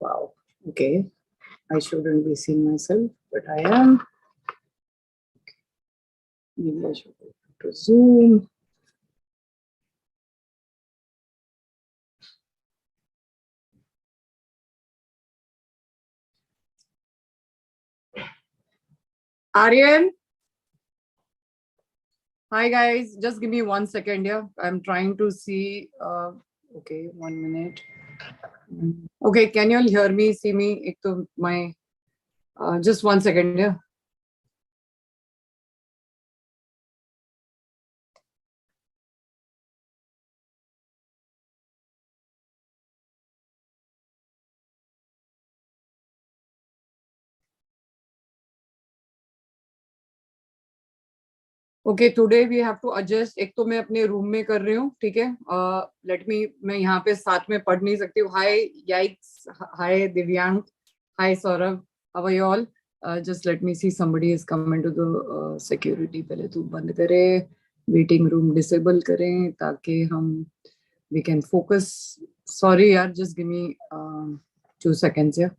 Wow. Okay. I shouldn't be seeing myself, but I am. Maybe I should go to Zoom. Aryan? Hi guys, just give me 1 second here. I'm trying to see. Okay, 1 minute. Okay, can you all hear me, see me? Just 1 second here. Okay today we have to adjust. एक तो मैं अपने room में कर रही हूँ, ठीक है. लेट मी, मैं यहाँ पे साथ में पढ़ नहीं सकती हूँ. हाय याइक्स, hi Divyang, hi Saurabh, how are you all? Just let me see, somebody is coming to the security. पहले तो बंद करें, वेटिंग रूम डिसेबल करें ताकि हम वी कैन फोकस. सॉरी यार, जस्ट गिव मी 2 seconds यार.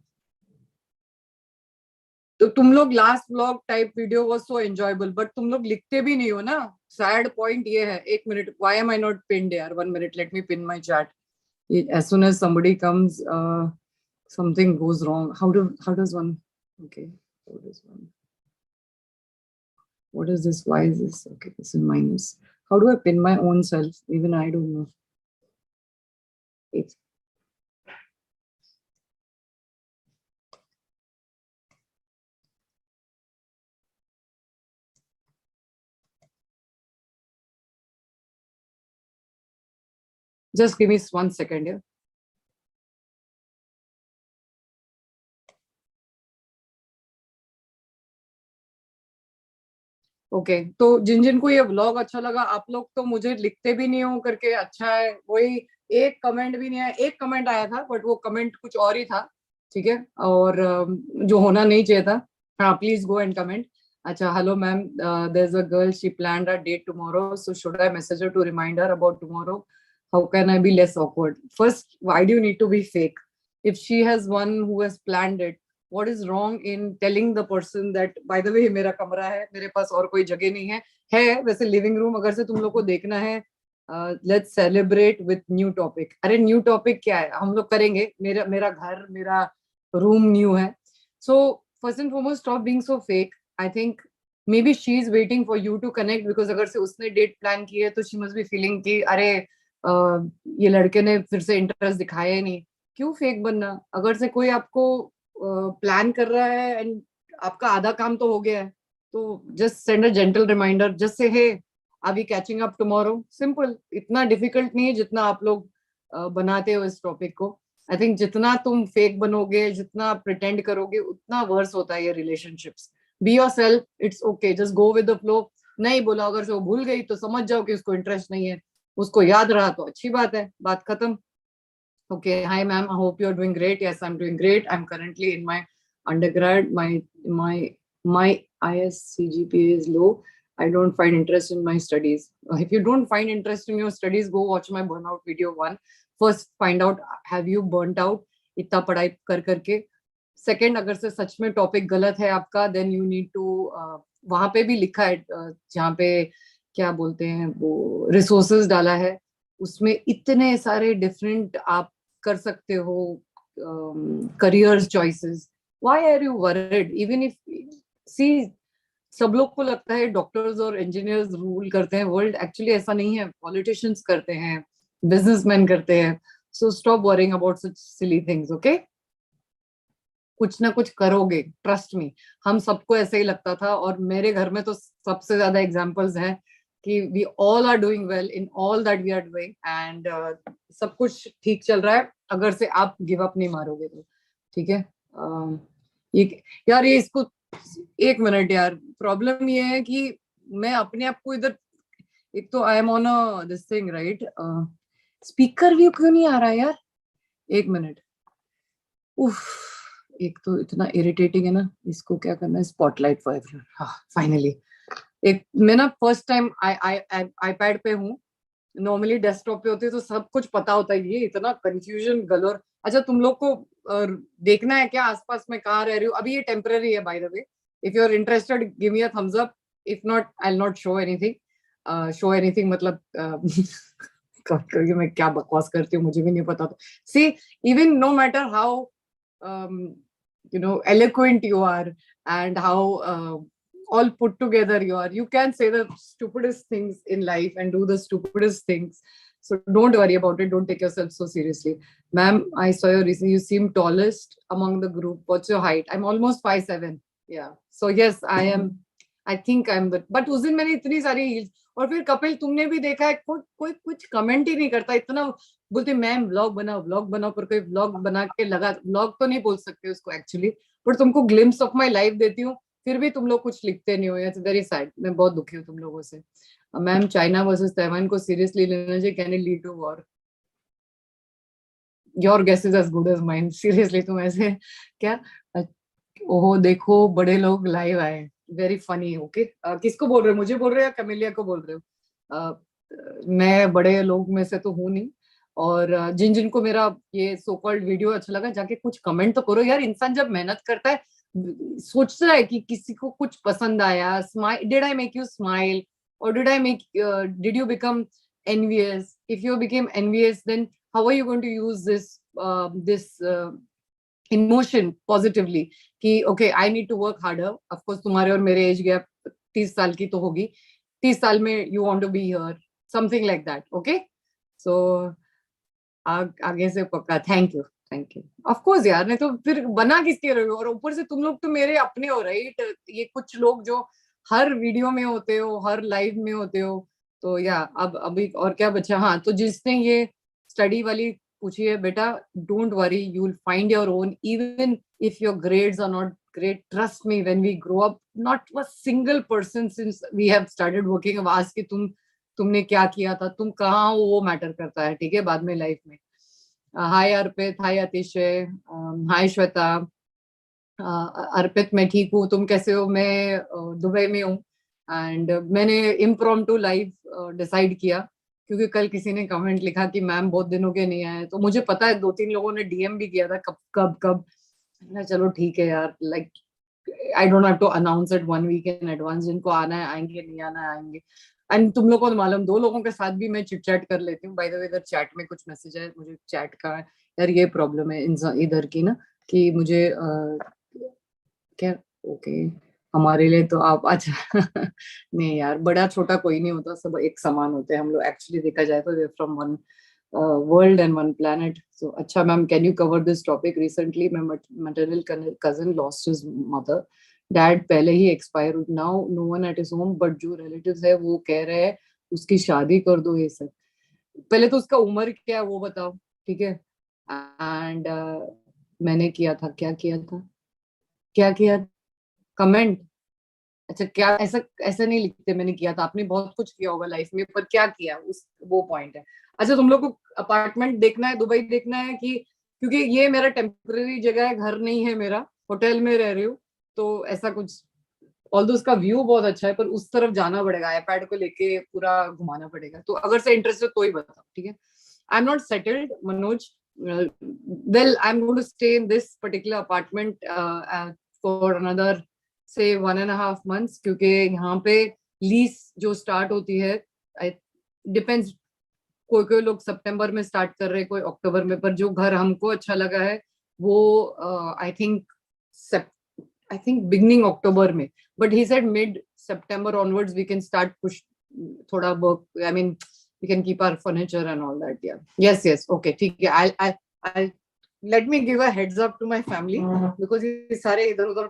तो तुम लोग last vlog type video was so enjoyable, but तुम लोग लिखते भी नहीं हो ना. सैड पॉइंट ये है. 1 minute, why am I not pinned यार? 1 minute, let me pin my chat. As soon as somebody comes, something goes wrong. How does one? Okay, what is this? Why is this? Okay, this is minus. How do I pin my own self? Even I don't know. It's just give me 1 second here. Okay तो जिन जिन को ये vlog अच्छा लगा, आप लोग तो मुझे लिखते भी नहीं हो करके अच्छा है. वही एक कमेंट भी नहीं आया. एक कमेंट आया था, बट वो कमेंट कुछ और ही था, ठीक है, और जो होना नहीं चाहिए था. हाँ, प्लीज गो एंड कमेंट. अच्छा, hello ma'am, there is a girl, she planned a date tomorrow, so should I message her to remind her about tomorrow? How can I be less awkward? First, why do you need to be fake? If she has one who has planned it, what is wrong in telling the person that by the way मेरा कमरा है, मेरे पास और कोई जगह नहीं है वैसे लिविंग रूम अगर से तुम लोग को देखना है. Let's celebrate with new topic. अरे न्यू टॉपिक क्या है, हम लोग करेंगे. मेरा घर, मेरा रूम न्यू है. So first and foremost, stop being so fake. I think maybe she is waiting for you to connect, because अगर से उसने डेट प्लान की है तो शी मस्ट बी फीलिंग कि अरे ये लड़के ने फिर से इंटरेस्ट दिखाया ही नहीं. क्यों फेक बनना? अगर से कोई आपको प्लान कर रहा है एंड आपका आधा काम तो हो गया है, तो just send a gentle reminder, just say hey are we catching up tomorrow. Simple. इतना डिफिकल्ट नहीं है जितना आप लोग बनाते हो इस टॉपिक को. आई थिंक जितना तुम फेक बनोगे, जितना प्रिटेंड करोगे, उतना वर्स होता है ये relationships. Be yourself, it's okay, just go with the flow. नहीं बोला, अगर से वो भूल गई तो समझ जाओ कि उसको इंटरेस्ट नहीं है. उसको याद रहा तो अच्छी बात है, बात खत्म. Okay, hi ma'am, I hope you're doing great. Yes, I'm doing great. I'm currently in my undergrad. My ISCGPA is low. I don't find interest in my studies. If you don't find interest in your studies, go watch my burnout video 1. First, find out, have you burnt out इतना पढ़ाई कर करके. Second, अगर से सच में topic गलत है आपका, then you need to वहां पे भी लिखा है, जहाँ पे क्या बोलते हैं वो रिसोर्सेज डाला है, उसमें इतने सारे डिफरेंट आप कर सकते हो career choices. Why are you worried? Even if see, सब लोग को लगता है डॉक्टर्स और इंजीनियर्स रूल करते हैं वर्ल्ड. एक्चुअली ऐसा नहीं है. पॉलिटिशियंस करते हैं, बिजनेसमैन करते हैं. So stop worrying about such silly things. Okay, कुछ ना कुछ करोगे, ट्रस्ट मी. हम सबको ऐसे ही लगता था, और मेरे घर में तो सबसे ज्यादा एग्जांपल्स हैं कि we all are doing well in all that we are doing, and सब कुछ ठीक चल रहा है अगर से आप गिव अप नहीं मारोगे तो. ठीक है. ये यार, ये इसको 1 मिनट यार. प्रॉब्लम ये है कि मैं अपने आप को इधर, एक तो I am on a this thing right, speaker view क्यों नहीं आ रहा है यार? 1 मिनट. उफ, एक तो इतना इरिटेटिंग है ना. इसको क्या करना है, स्पॉटलाइट फॉर एवरीवन. हाँ, फाइनली. एक मैं ना फर्स्ट टाइम आईपैड पे हूँ. नॉर्मली डेस्कटॉप पे होती है तो सब कुछ पता होता है. ये इतना कंफ्यूजन, गलत अच्छा तुम लोग को देखना है क्या आसपास में कहाँ रह रही हो? अभी ये टेम्पररी है by the way. If you are interested give me a thumbs up. If not I will not show anything. Show anything मतलब करके मैं क्या बकवास करती हूँ मुझे भी नहीं पता. तो see, even no matter how eloquent you are and how all put together you are, you can say the stupidest things in life and do the stupidest things. So don't worry about it. Don't take yourself so seriously. Ma'am, I saw your recently. You seem tallest among the group. What's your height? I'm almost 5'7". Yeah. So yes, I am. I think I'm the. But उस दिन मैंने इतनी सारी heels. और फिर कपिल तुमने भी देखा है कोई कुछ कमेंट ही नहीं करता. इतना बोलते मैम व्लॉग बनाओ पर कोई व्लॉग बना के लगा. व्लॉग तो नहीं बोल सकते उसको एक्चुअली, पर तुमको ग्लिम्स ऑफ माय लाइफ देती हूँ, फिर भी तुम लोग कुछ लिखते नहीं हो. It's very sad. मैं बहुत दुखी हूँ तुम लोगों से. मैम चाइना वर्सेस ताइवान को सीरियसली लेना चाहिए. Can it lead to war? Your guess is as good as mine. Seriously तुम ऐसे क्या? ओहो देखो बड़े लोग लाइव आए. Very funny. ओके, किसको बोल रहे हो? मुझे बोल रहे हो या कमेलिया को बोल रहे हो? मैं बड़े लोग में से तो हूँ नहीं. और जिन जिनको मेरा ये सो कॉल्ड वीडियो अच्छा लगा जाके कुछ कमेंट तो करो यार. इंसान जब मेहनत करता है सोचता है कि किसी को कुछ पसंद आया. Smile, did I make you smile और did you become envious? If you became envious, then how are you going to use this emotion positively कि okay I need to work harder. Of course तुम्हारे और मेरे age gap 30 साल की तो होगी. 30 साल में you want to be here, something like that. Okay, so आगे से पक्का. Thank you. ऑफकोर्स यार, नहीं तो फिर बना किसके रहे हो? और ऊपर से तुम लोग तो मेरे अपने हो, राइट? ये कुछ लोग जो हर वीडियो में होते हो, हर लाइव में होते हो. तो या अब अभी और क्या बचा? हाँ, तो जिसने ये स्टडी वाली पूछी है, बेटा don't worry, you will find your own. Even if your grades are not great, trust me, when we grow up, not a single person since we have started working have asked कि तुमने क्या किया था, तुम कहाँ हो, वो matter करता है. ठीक है, बाद में लाइफ में. हाय अर्पित, हाय अतिशय, हाय श्वेता. अर्पित मैं ठीक हूँ, तुम कैसे हो? मैं दुबई में हूँ. एंड मैंने इम्प्रॉम्प्टू लाइव डिसाइड किया क्योंकि कल किसी ने कमेंट लिखा कि मैम बहुत दिनों के नहीं आए. तो मुझे पता है 2-3 लोगों ने डीएम भी किया था कब कब. चलो ठीक है यार, like I don't have to announce it 1 week in advance. जिनको आना है आएंगे, नहीं आना है आएंगे. एंड तुम लोगों को मालूम, 2 लोगों के साथ भी मैं चिट चैट कर लेती हूँ. बाय द वे, इधर चैट में कुछ मैसेज है मुझे चैट का. यार ये प्रॉब्लम है इधर की ना कि मुझे क्या. ओके, हमारे लिए तो आप अच्छा नहीं यार, बड़ा छोटा कोई नहीं होता, सब एक समान होते हैं हम लोग. एक्चुअली देखा जाए तो we are from one world and one planet. So अच्छा ma'am, can you cover this topic? Recently my maternal cousin lost his mother. Dad पहले ही expire. Now no one at his home, but जो relatives है वो कह रहे हैं उसकी शादी कर दो. ये सब पहले तो उसका उम्र क्या है वो बताओ, ठीक है? एंड मैंने किया था, क्या किया कमेंट. अच्छा, क्या ऐसा ऐसा नहीं लिखते मैंने किया था. आपने बहुत कुछ किया होगा लाइफ में, पर क्या किया उस वो पॉइंट है. अच्छा, तुम लोग को अपार्टमेंट देखना है, दुबई देखना है कि? क्योंकि ये मेरा टेम्पररी जगह है, घर नहीं है मेरा, होटल में रह रही हूँ. तो ऐसा कुछ, ऑल्दो उसका व्यू बहुत अच्छा है, पर उस तरफ जाना पड़ेगा, आईपैड को लेके पूरा घुमाना पड़ेगा. तो अगर से इंटरेस्ट है तो ही बताओ, ठीक है? I am not settled Manoj. Well, I am going to stay in this particular apartment for another say 1.5 months, क्योंकि यहाँ पे लीज जो स्टार्ट होती है, डिपेंड्स, कोई लोग सितंबर में स्टार्ट कर रहे हैं, कोई अक्टूबर में. पर जो घर हमको अच्छा लगा है वो आई थिंक बिगनिंग अक्टूबर में. But he said mid September onwards we can start push थोड़ा work. I mean we can keep our furniture and all that. Yeah yes okay, ठीक है. I let me give a heads up to my family because ये सारे इधर उधर.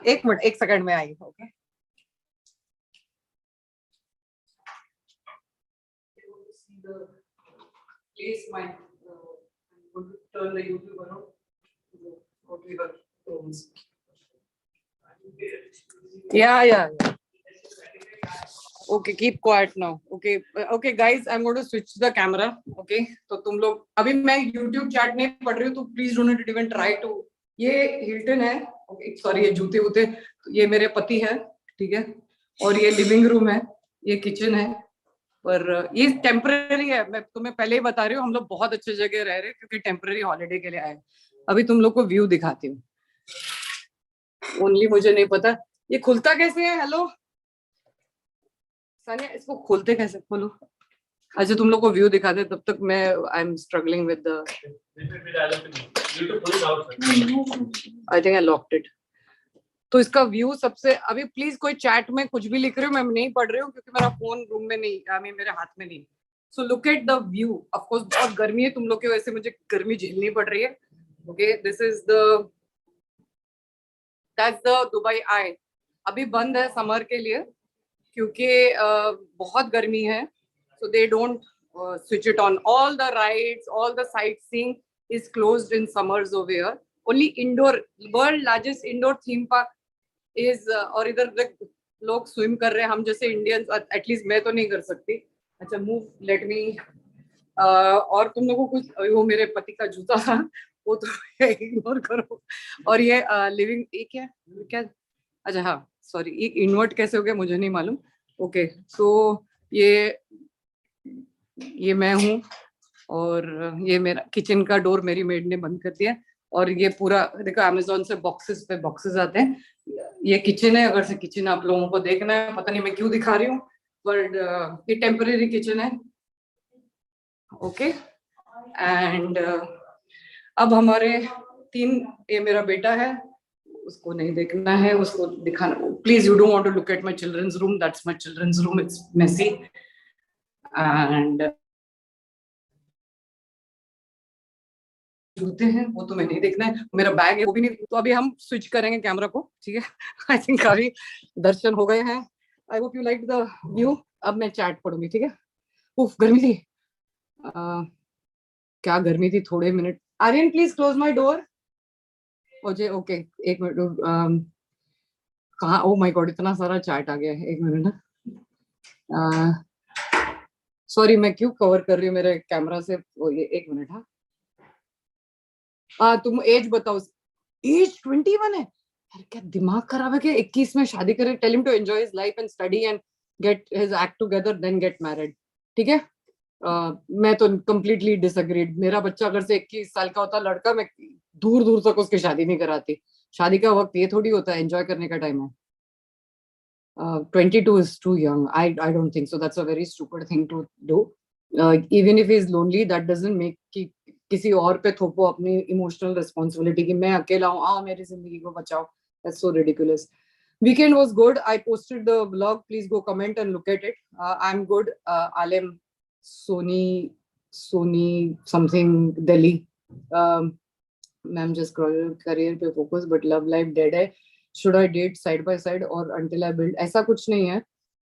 एक minute, 1 second में आई. Okay, please mind I'm going to turn the YouTube on what we were rooms. Yeah. Okay, keep quiet now. Okay guys, I'm going to switch the camera. Okay, तो तुम लोग, अभी मैं YouTube चैट नहीं पढ़ रही हूँ, तो please don't even try to. ये हिल्टन है. ओके, सॉरी, ये जूते वूते. ये मेरे पति है, ठीक है? और ये लिविंग रूम है, ये किचन है. पर ये टेम्पररी है, मैं तुम्हें पहले ही बता रही हूँ, हम लोग बहुत अच्छी जगह रह रहे हैं क्योंकि टेम्पररी हॉलीडे के लिए आए। अभी तुम लोग को व्यू दिखाती हूँ, ओनली मुझे नहीं पता ये खुलता कैसे है। हेलो सानिया, इसको खोलते कैसे, खोलो। अच्छा तुम लोग को व्यू दिखाते तब तक मैं I am struggling with the, I think I locked it. तो इसका व्यू सबसे, अभी प्लीज कोई चैट में कुछ भी लिख रहे हो, मैं नहीं पढ़ रही हूँ क्योंकि मेरा फोन रूम में नहीं, आई मीन मेरे हाथ में नहीं। So look at the view. Of course बहुत गर्मी है, तुम लोग की वजह से मुझे गर्मी झेलनी पड़ रही है। Okay, this is the, that's the Dubai eye. अभी बंद है समर के लिए क्योंकि बहुत गर्मी है, so they don't switch it on. All the rides, all the sightseeing is closed in summers over here. Only indoor, world largest indoor theme park is और इधर लोग स्विम कर रहे हैं, हम जैसे इंडियंस एटलीस्ट मैं तो नहीं कर सकती। अच्छा मूव, लेट मी। और तुम लोगों को कुछ, वो मेरे पति का जूता था वो तो इग्नोर करो। और ये लिविंग, ये क्या क्या, अच्छा हाँ सॉरी, ये इन्वर्ट कैसे हो गया मुझे नहीं मालूम। ओके सो ये मैं हूँ, और ये मेरा किचन का डोर मेरी मेड ने बंद कर दिया। और ये पूरा देखो अमेज़न से बॉक्सेस पे बॉक्सेस आते हैं। ये किचन है, अगर से किचन आप लोगों को देखना है, पता नहीं मैं क्यों दिखा रही हूँ, बट ये टेम्पररी किचन है। ओके एंड अब हमारे तीन, ये मेरा बेटा है, उसको नहीं देखना है, उसको दिखाना। Please you don't want to look at my children's room, that's my children's room, it's messy and जूते हैं वो तुम्हें नहीं देखना है, मेरा बैग है वो भी नहीं। तो अभी हम स्विच करेंगे कैमरा को, ठीक है। आई थिंक काफी दर्शन हो गए हैं। I hope you like the view. अब मैं चैट पढ़ूंगी, ठीक है। उफ गर्मी थी, क्या गर्मी थी। थोड़े minute, Aryan please close my door. Okay okay, एक मिनट। कहाँ, ओ माय गॉड इतना सारा चैट आ गया है, एक मिनट ना। सॉरी मैं क्यों कवर कर रही हूँ मेरे कैमरा से, वो ये एक मिनट। हाँ तुम एज बताओ। एज 21 है यार, क्या दिमाग खराब है क्या, 21 में शादी करे। Tell him to enjoy his life and study and get his act together then get married, ठीक है। मैं तो कंप्लीटली डिसएग्रीड। मेरा बच्चा अगर से 21 साल का होता लड़का, मैं दूर दूर तक उसकी शादी नहीं कराती। शादी का वक्त ये थोड़ी होता है, एंजॉय करने का टाइम है। 22 is too young. I don't think so. That's a very stupid thing to do. Even if he's lonely, that doesn't make कि किसी और पे थोपो अपनी इमोशनल रिस्पॉन्सिबिलिटी कि मैं अकेला हूँ, आओ मेरी जिंदगी को बचाओ। That's so ridiculous. Weekend was good. I posted the blog. Please go comment and look at it. I'm good. Alem Sony something Delhi. I'm just career पे focus, but love life dead है. Should I date side by side or until I build? ऐसा कुछ नहीं है।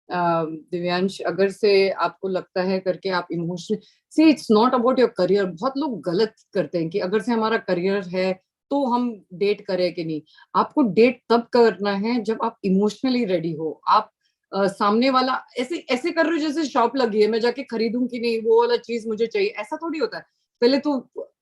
दिव्यांश, अगर से आपको लगता है करके आप emotional, see it's not about your career. बहुत लोग गलत करते हैं कि अगर से हमारा करियर है तो हम डेट करें कि नहीं। आपको डेट तब करना है जब आप इमोशनली रेडी हो। आप सामने वाला ऐसे ऐसे कर रहे हो जैसे शॉप लगी है, मैं जाके खरीदूं कि नहीं, वो वाला चीज मुझे चाहिए, ऐसा थोड़ी होता है। पहले तो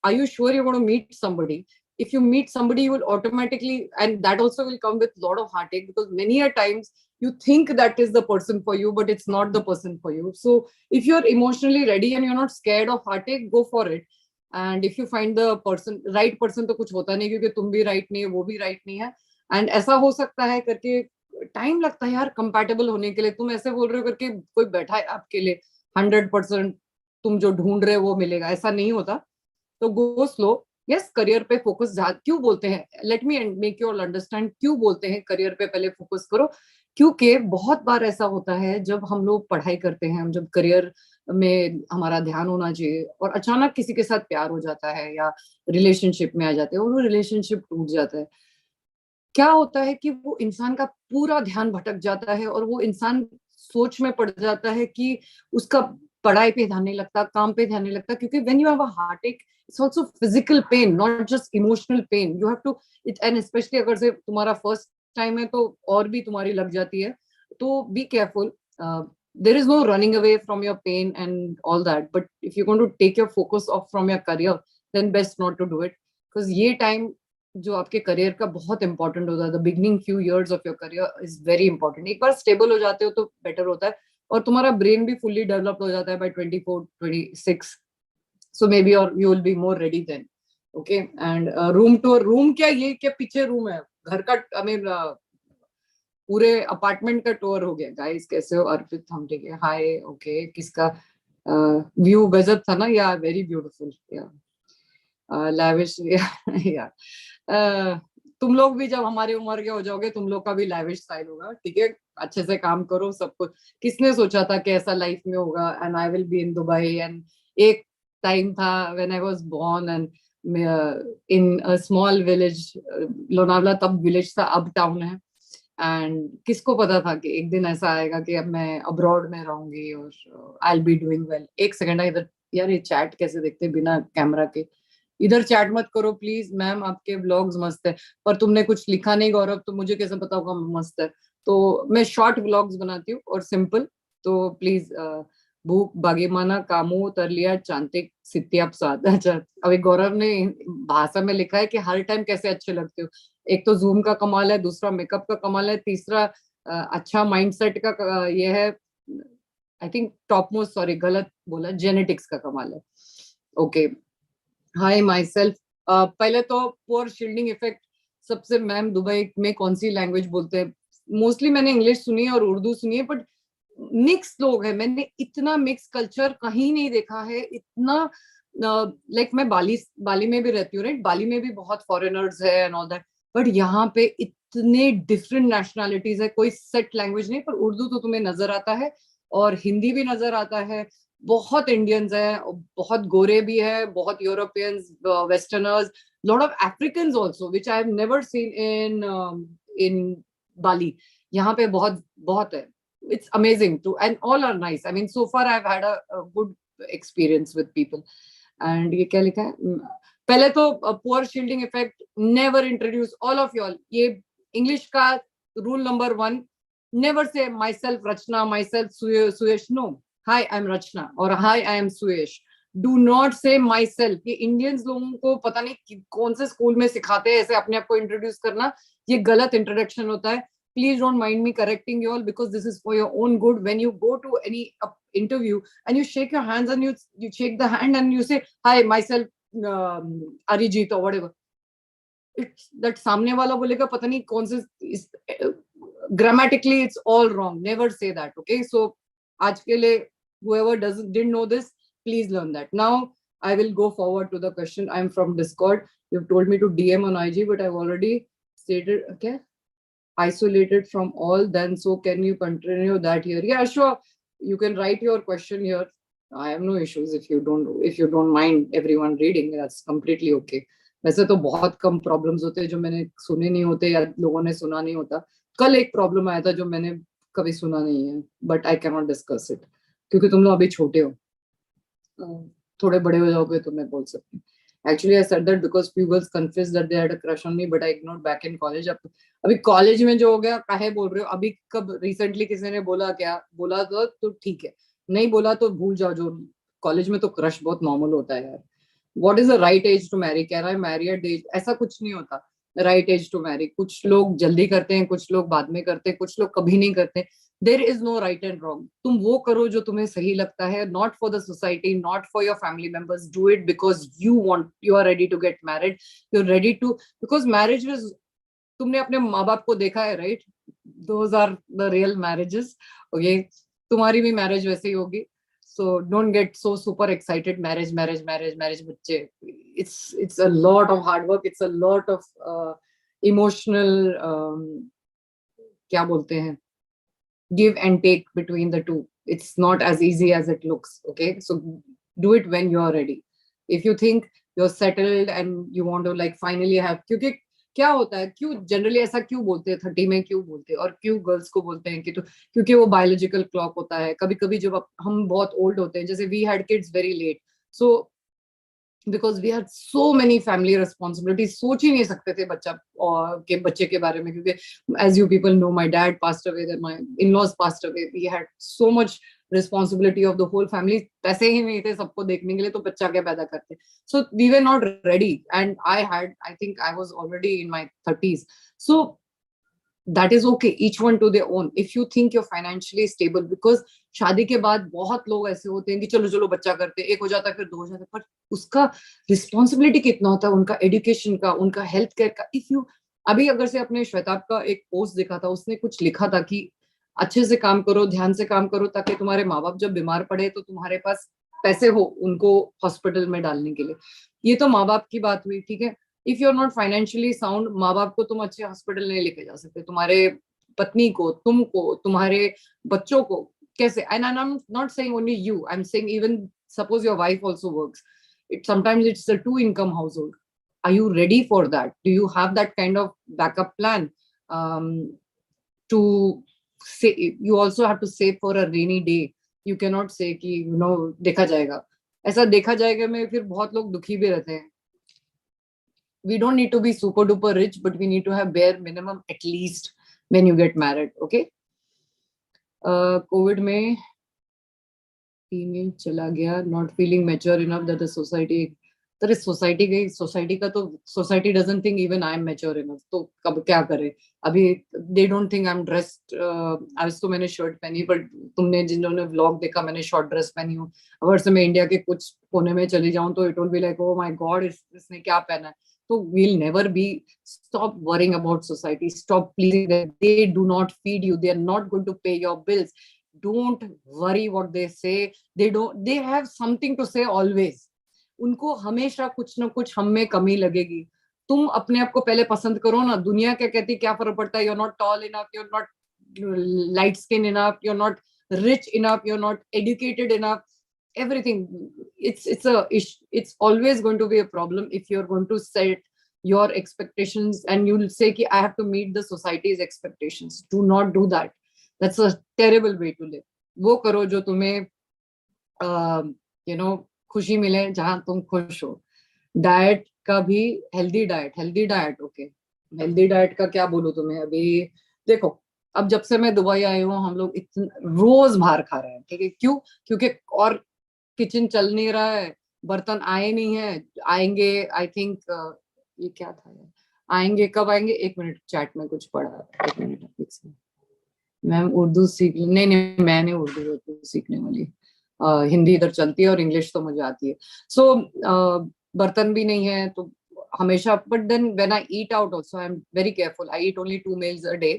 are you sure you want to meet somebody? If you meet somebody, you will automatically, and that also will come with a lot of heartache, because many a times you think that is the person for you, but it's not the person for you. So if you're emotionally ready and you're not scared of heartache, go for it. And if you find the person, right person, तो कुछ होता नहीं, क्योंकि तुम भी right नहीं है, वो भी right नहीं है। And ऐसा हो सकता है करके टाइम लगता है यार compatible होने के लिए। तुम ऐसे बोल रहे हो करके कोई बैठा है आपके लिए 100% तुम जो ढूंढ रहे हो वो मिलेगा, ऐसा नहीं होता। तो गो स्लो। यस, करियर पे फोकस क्यों बोलते हैं, let me make you all understand क्यों बोलते हैं करियर पे पहले फोकस करो। क्योंकि बहुत बार ऐसा होता है जब हम लोग पढ़ाई करते हैं, हम जब करियर में हमारा ध्यान होना चाहिए, और अचानक किसी के साथ प्यार हो जाता है या रिलेशनशिप में आ जाते हैं और वो रिलेशनशिप टूट जाता है। क्या होता है कि वो इंसान का पूरा ध्यान भटक जाता है और वो इंसान सोच में पड़ जाता है कि उसका पढ़ाई पे ध्यान नहीं लगता, काम पे ध्यान नहीं लगता। क्योंकि when you have a heartache, it's also physical pain, not just emotional pain. You have to it, and specially अगर से तुम्हारा फर्स्ट टाइम है तो और भी तुम्हारी लग जाती है। तो be careful. there is no running away from your pain and all that, but if you're going to take your focus off from your career, then best not to do it, because ये time जो आपके career का बहुत important होता है, the beginning few years of your career is very important. एक बार stable हो जाते हो तो बेटर होता है, और तुम्हारा ब्रेन भी फुल्ली डेवलप्ड हो जाता है बाय 24-26. सो मे बी और you will be more ready then. Okay. And room tour, room क्या, ये क्या पीछे रूम है घर का, आई मीन पूरे अपार्टमेंट का टूर हो गया. गाइस कैसे हो? अर्पित हम ठीक है. हाय. ओके. किसका व्यू गजब था ना? या वेरी ब्यूटीफुल. या लैविश. या तुम लोग भी जब हमारी उम्र के हो जाओगे, तुम लोग का भी लैविश स्टाइल होगा. ठीक है. अच्छे से काम करो. सब कुछ किसने सोचा था कि ऐसा लाइफ में होगा. And I will be in Dubai. And एक टाइम था when I was born and in a small village. Lonavala तब विलेज था, अब टाउन है. एंड किसको पता था कि एक दिन ऐसा आएगा कि अब मैं अब्रॉड में रहूंगी और आई विल बी डूइंग वेल. एक सेकंड. इधर यार ये चैट कैसे देखते बिना कैमरा के? इधर चैट मत करो प्लीज. मैम आपके व्लॉग्स मस्त है, पर तुमने कुछ लिखा नहीं गौरव, तो मुझे कैसे पता होगा मस्त है? तो मैं शॉर्ट व्लॉग्स बनाती हूँ और सिंपल. तो प्लीज भूख बागेमाना कामो तरलिया चांतिक सित्याप साध. अच्छा, अभी गौरव ने भाषा में लिखा है कि हर टाइम कैसे अच्छे लगते हो. एक तो जूम का कमाल है, दूसरा मेकअप का कमाल है, तीसरा अच्छा माइंडसेट का ये है. I think top most, sorry गलत बोला, जेनेटिक्स का कमाल है. ओके. Hi my self. पहले तो पुअर शील्डिंग इफेक्ट. सबसे मैम दुबई में कौन सी लैंग्वेज बोलते हैं? मोस्टली मैंने इंग्लिश सुनी है और उर्दू सुनी है, बट मिक्स लोग हैं. मैंने इतना मिक्स कल्चर कहीं नहीं देखा है. इतना लाइक मैं बाली में भी रहती हूँ, राइट? बाली में भी बहुत फॉरेनर्स है एंड ऑल दैट, बट यहाँ पे इतने डिफरेंट नेशनैलिटीज है. कोई सेट लैंग्वेज नहीं, पर उर्दू तो तुम्हें नजर आता है और हिंदी भी नजर आता है. बहुत इंडियंस है, बहुत गोरे भी है, बहुत Europeans, westerners, lot of Africans also which I have never seen in Bali. यहाँ पे बहुत बहुत है. It's amazing too, and all are nice. I mean, so far I've had a good experience with people. And ये क्या लिखा है? पहले तो poor shielding effect never introduce all of you all. ये English का rule number 1, never say myself Rachna, myself Suyesh. No, hi I'm Rachna और hi I am Suyesh. Do not say myself. ये Indians लोगों को पता नहीं कौन से स्कूल में सिखाते हैं ऐसे अपने आप को इंट्रोड्यूस करना. ये गलत इंट्रोडक्शन होता है. Please don't mind me correcting you all, because this is for your own good. When you go to any interview and you shake your hands and you shake the hand and you say hi myself Arijit or whatever, it's that सामने वाला बोलेगा पता नहीं कौन से grammatically it's all wrong. Never say that. Okay, so आज के लिए whoever didn't know this, please learn that. Now I will go forward to the question. I'm from Discord. You've told me to DM on IG, but I've already stated. Okay, isolated from all, then so can you continue that here? Yeah, sure, you can write your question here. I have no issues if you don't mind everyone reading. That's completely okay. वैसे तो बहुत कम problems होते हैं जो मैंने सुने नहीं होते या लोगों ने सुना नहीं होता. कल एक प्रॉब्लम आया था जो मैंने कभी सुना नहीं है, but I can not discuss it क्योंकि तुम लोग अभी छोटे हो. थोड़े बड़े हो जाओगे तो मैं बोल सकती हूँ. Actually, I said that because few girls confessed that they had a crush on me, but I ignored back in college. अभी कॉलेज में जो हो गया काहे बोल रहे हो? अभी कब रिसेंटली किसी ने बोला क्या? बोला तो ठीक है, नहीं बोला तो भूल जाओ. जो कॉलेज में तो क्रश बहुत नॉर्मल होता है यार. What is the right age to marry? Can I marry at age? ऐसा कुछ नहीं होता. Right age to marry. कुछ लोग जल्दी करते हैं, कुछ लोग बाद में करते हैं, कुछ लोग कभी नहीं करते. There is no right and wrong. तुम वो करो जो तुम्हें सही लगता है. Not for the society, not for your family members. Do it because you are ready to get married. You're ready to, because marriage was, तुमने अपने माँ बाप को देखा है, right? Those are the real marriages. Okay, तुम्हारी भी marriage वैसे ही होगी. So don't get so super excited. Marriage, बच्चे. It's a lot of hard work. It's a lot of emotional क्या बोलते हैं, give and take between the two. It's not as easy as it looks. Okay, so do it when you're ready. If you think you're settled and you want to like finally have, क्योंकि क्या होता है, क्यों generally ऐसा क्यों बोलते हैं 30 में, क्यों बोलते हैं और क्यों गर्ल्स को बोलते हैं कि तो क्योंकि वो बायोलॉजिकल क्लॉक होता है. कभी कभी जब हम बहुत ओल्ड होते हैं, जैसे we had kids very late, so because we had so many family responsibilities, सोच ही नहीं सकते थे बच्चे के बारे में, क्योंकि as you people know my dad passed away, then my in-laws passed away. We had so much responsibility of the whole family. पैसे ही नहीं थे सबको देखने के लिए, तो बच्चा क्या पैदा करते. So we were not ready and I think I was already in my 30s. So that is okay, each one to their own. If you think you're financially stable, because शादी के बाद बहुत लोग ऐसे होते हैं कि चलो चलो बच्चा करते हैं, एक हो जाता है फिर दो हो जाता है, पर उसका रिस्पॉन्सिबिलिटी कितना होता है, उनका एजुकेशन का, उनका हेल्थ केयर का. इफ यू अभी अगर से अपने श्वेताब का एक पोस्ट देखा था, उसने कुछ लिखा था कि अच्छे से काम करो, ध्यान से काम करो, ताकि तुम्हारे माँ बाप जब बीमार पड़े तो तुम्हारे पास पैसे हो उनको हॉस्पिटल में डालने के लिए. ये तो माँ बाप की बात हुई, ठीक है. If you are not financially sound, माँ बाप को तुम अच्छे हॉस्पिटल नहीं लेके जा सकते, तुम्हारे पत्नी को, तुमको, तुम्हारे बच्चों को कैसे. And I am not saying only you, I am saying even suppose your wife also works, it sometimes it's a two income household. Are you ready for that? Do you have that kind of backup plan? To say, you also have to save for a rainy day. You cannot say कि देखा जाएगा, ऐसा देखा जाएगा में फिर बहुत लोग दुखी भी रहते हैं. We don't need to be super duper rich, but we need to have bare minimum at least when you get married. Okay. COVID में ईमेल चला गया, not feeling mature enough that the society. अरे society गई, society का तो society doesn't think even I am mature enough, तो कब क्या करे. अभी they don't think I M dressed. आज तो मैंने शर्ट पहनी, पर तुमने जिन्होंने व्लॉग देखा मैंने शॉर्ट ड्रेस पहनी हूँ. अगर से मैं इंडिया के कुछ कोने में चली जाऊं तो it will be like oh my God, इसने क्या पहना है. तो we'll never be. Stop worrying about society, stop pleasing them. They do not feed you, they are not going to pay your bills. Don't worry what they say. They have something to say always. उनको हमेशा कुछ ना कुछ हम में कमी लगेगी. तुम अपने आप को पहले पसंद करो ना, दुनिया क्या कहती, क्या फर्क पड़ता है. You're not tall enough, you're not light skin enough, you're not rich enough, you're not educated enough. Everything, it's always going to be a problem if you're going to set your expectations and you'll say ki I have to meet the society's expectations. Do not do that. That's a terrible way to live. वो करो जो तुम्हें खुशी मिले, जहां तुम खुश हो. डाइट का भी healthy diet okay. Healthy diet का क्या बोलूं तुम्हें. अभी देखो, अब जब से मैं दुबई आई हूँ हम लोग इतना रोज बाहर खा रहे हैं, ठीक है. क्यों? क्योंकि और किचन चल नहीं रहा है, बर्तन आए नहीं है. आएंगे आई थिंक, ये क्या था यार, आएंगे कब आएंगे. एक मिनट, चैट में कुछ पढ़ा, एक मिनट. मैम उर्दू सीख, नहीं मैं नहीं उर्दू सीखने वाली. हिंदी इधर चलती है और इंग्लिश तो मुझे आती है. सो बर्तन भी नहीं है तो हमेशा. But then when I eat out also I am very careful. I eat only 2 meals a day.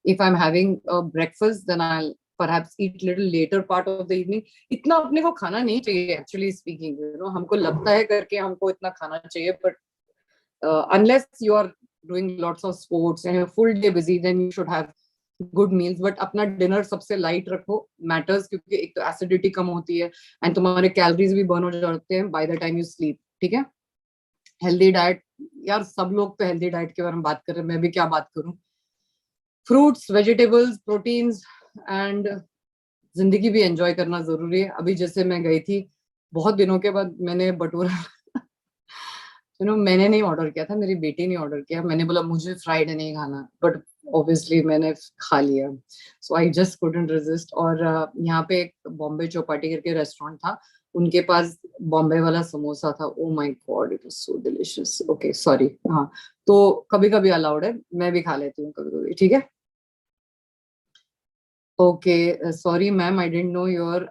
If I'm having a breakfast, then I'll perhaps eat little later part of the evening. इतना अपने को खाना नहीं चाहिए actually speaking. हमको लगता है करके हमको इतना खाना चाहिए, but unless you are doing lots of sports and you're full day busy, then you should have good meals. But अपना डिनर सबसे लाइट रखो, मैटर्स, क्योंकि एक तो एसिडिटी कम होती है एंड तुम्हारे कैलोरीज भी बर्न हो जाते हैं bye the time you sleep. ठीक है. हेल्दी डाइट, यार सब लोग तो हेल्दी डाइट के बारे में बात कर रहे हैं, मैं भी क्या बात करूं. फ्रूट्स, वेजिटेबल्स, प्रोटीन्स एंड जिंदगी भी एंजॉय करना जरूरी है. अभी जैसे मैं गई थी, बहुत दिनों के बाद मैंने भटूरा मैंने नहीं ऑर्डर किया था, मेरी बेटी ने ऑर्डर किया. मैंने बोला मुझे फ्राइड नहीं खाना, बट ऑब्वियसली मैंने खा लिया. सो आई जस्ट कुडंट रेजिस्ट. और यहाँ पे एक बॉम्बे चौपाटी करके रेस्टोरेंट था, उनके पास बॉम्बे वाला समोसा था. Oh my God, it was so delicious. Okay sorry. हाँ, तो कभी कभी अलाउड है, मैं भी खा लेती हूँ कभी कभी. ठीक है. Okay sorry ma'am, I didn't know your.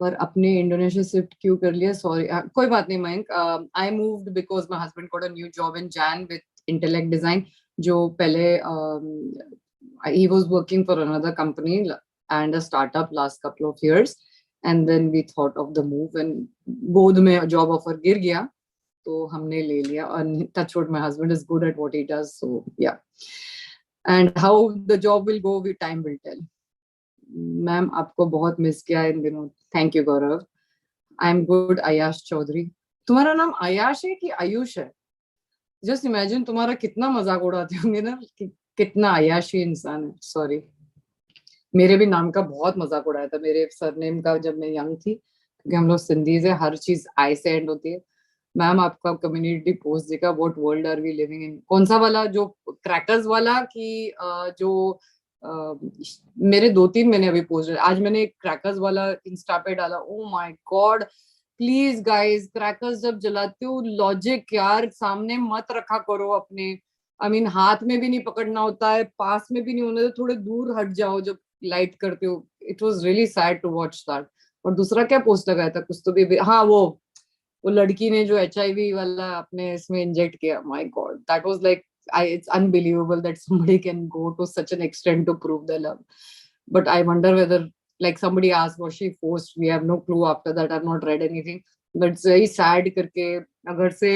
पर अपने इंडोनेशिया शिफ्ट क्यों कर लिया. सॉरी, कोई बात नहीं Mayank. I moved because my husband got a new job in Jain with intellect design. जो पहले he was working for another company and a startup last couple of years, and then we thought of the move and गोद में job offer गिर गया तो हमने ले लिया. and touch wood, my husband is good at what he does, so yeah. And how the job will go, with time will tell. Ma'am आपको बहुत मिस किया इन दिनों. Thank you Gaurav. I am good. Ayash Chaudhary. तुम्हारा नाम आयाश है कि आयुष है? जस्ट इमेजिन तुम्हारा कितना मजाक उड़ाते होंगे ना, कितना आयाशी इंसान है. सॉरी, मेरे भी नाम का बहुत मजाक उड़ाया था, मेरे सरनेम का, जब मैं यंग थी, क्योंकि हम लोग सिंधीज है, हर चीज आई से एंड होती है. मैम आपका कम्युनिटी पोस्ट देखा, what world are we living in. कौन सा वाला, जो क्रैकर्स वाला कि जो मेरे 2-3 मैंने अभी पोस्ट, आज मैंने क्रैकर्स वाला इंस्टा पे डाला. Oh my God, please guys, crackers जब जलाते हो लॉजिक यार सामने मत रखा करो अपने. आई मीन हाथ में भी नहीं पकड़ना होता है, पास में भी नहीं होना, तो थोड़े दूर हट जाओ जब लाइट करते हो. It was really sad to watch that. और दूसरा क्या पोस्ट लगाया था कुछ तो भी, हाँ वो लड़की ने जो HIV वाला अपने इसमें इंजेक्ट किया. My God, that was like, it's unbelievable that somebody can go to such an extent to prove their love. But I wonder whether, like somebody asked, was she forced? We have no clue after that. I've not read anything. But it's very sad करके अगर से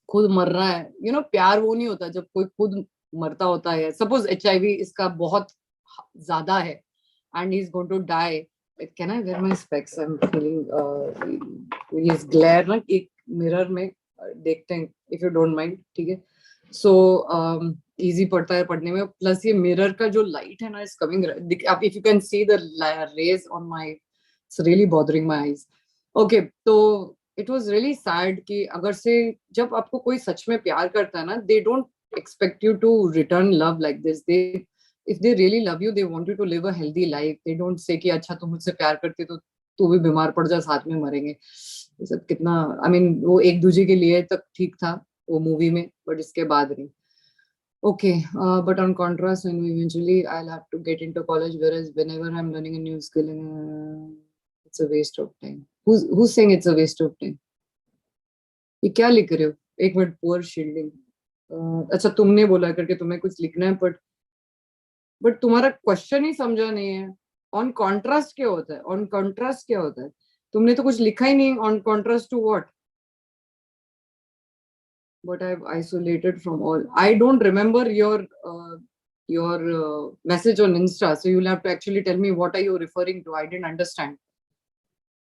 खुद मर रहा है, प्यार वो नहीं होता जब कोई खुद मरता होता है. सपोज HIV इसका बहुत ज्यादा है and he's going to die. Can I wear my specs? I'm feeling ये glare ना एक मिरर में देखते हैं, if you don't mind, ठीक है. So easy पड़ता है पढ़ने में, प्लस ये मिरर का जो लाइट है ना is coming, if you can see the rays on my, it's really bothering my eyes. Okay, तो it was really sad कि अगर से जब आपको कोई सच में प्यार करता है ना, they don't expect you to return love like this. If they really love you, they want you to live a healthy life. They don't say कि अच्छा तुम मुझसे प्यार करती तो तू भी बीमार पड़ जा, साथ में मरेंगे. ये सब कितना, I mean, वो एक दूसरे के लिए तक ठीक था वो मूवी में, बट इसके बाद नहीं. Okay, but on contrast, when eventually I'll have to get into college, whereas whenever I'm learning a new skill, it's a waste of time. Who's saying it's a waste of time? ये क्या लिख रहे हो? एक minute, poor shielding. अच्छा तुमने बोला करके तुम्हें कुछ लिखना है, बट तुम्हारा क्वेश्चन ही समझा नहीं है. ऑन कॉन्ट्रास्ट क्या होता है? ऑन कॉन्ट्रास्ट क्या होता है? तुमने तो कुछ लिखा ही नहीं. On contrast to what? But I've isolated from all. I don't remember your message on Insta, so you'll have to actually tell me what are you referring to. I didn't understand.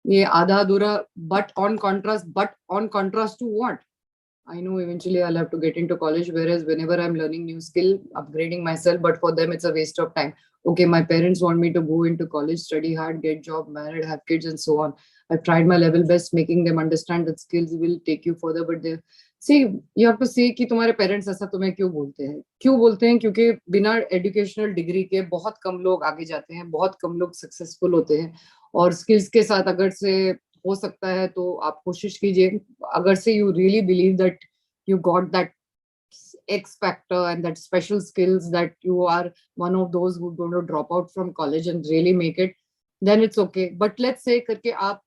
ये आधा अधूरा, but on contrast to what? I know eventually I'll have to get into college, whereas whenever I'm learning new skill, upgrading myself, but for them it's a waste of time. Okay, my parents want me to go into college, study hard, get job, married, have kids, and so on. I've tried my level best, making them understand that skills will take you further, but they see, you have to say कि तुम्हारे parents ऐसा तुम्हें क्यों बोलते हैं? क्योंकि बिना educational degree के बहुत कम लोग आगे जाते हैं, बहुत कम लोग सक्सेसफुल होते हैं. और स्किल्स के साथ अगर से हो सकता है तो आप कोशिश कीजिए. अगर say you really believe that you got that X factor and that special skills, that you are one of those who are going to drop out from college and really make it, then it's okay. But let's say करके आप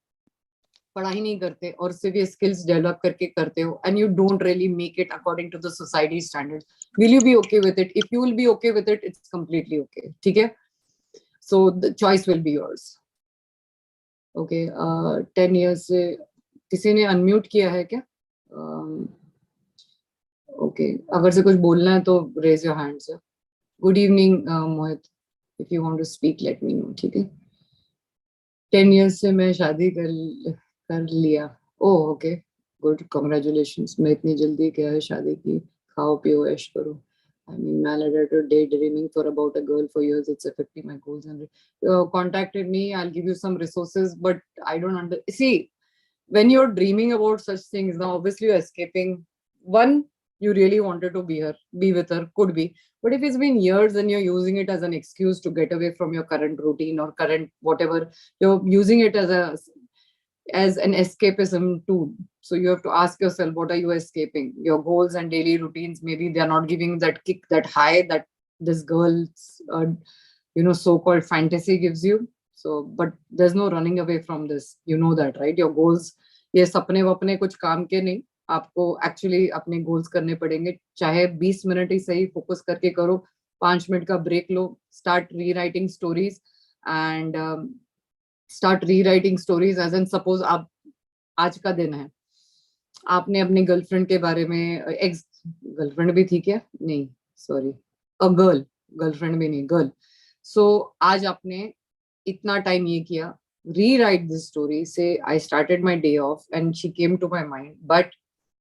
पढ़ाई नहीं करते और सिर्फ ये skills develop करके करते हो and you don't really make it according to the society standards, will you be okay with it? If you will be okay with it, it's completely okay. ठीक है? So the choice will be yours. Okay, 10 years से किसी ने unmute किया है क्या? Okay, अगर से कुछ बोलना है तो raise your hand, sir. Good evening, Mohit. If you want to speak, let me know. ठीक है? 10 years से मैं शादी कर लिया. Oh, okay, good, congratulations. मैं इतनी जल्दी क्या है शादी की, खाओ पियो ऐश करो. I mean, maladaptive daydreaming for about a girl for years. It's affecting my goals and contacted me. I'll give you some resources, but I don't see when you're dreaming about such things. Now, obviously, you're escaping. One, you really wanted to be with her, could be. But if it's been years and you're using it as an excuse to get away from your current routine or current whatever, you're using it as an escapism tool. So you have to ask yourself, what are you escaping? Your goals and daily routines, maybe they're not giving that kick, that high that this girl's so-called fantasy gives you. So but there's no running away from this, you know that, right? Your goals, ये सपने वपने कुछ काम के नहीं, आपको actually अपने goals करने पड़ेंगे. चाहे 20 मिनट ही सही फोकस करके करो, 5 मिनट का ब्रेक लो, start rewriting stories and start rewriting stories. As an suppose आप आज का दिन है, आपने अपने गर्लफ्रेंड के बारे में, एक्स गर्लफ्रेंड भी थी क्या? नहीं, सॉरी, गर्लफ्रेंड भी नहीं, गर्ल. सो आज आपने इतना टाइम ये किया, rewrite this story, say I started my day off and she came to my mind, but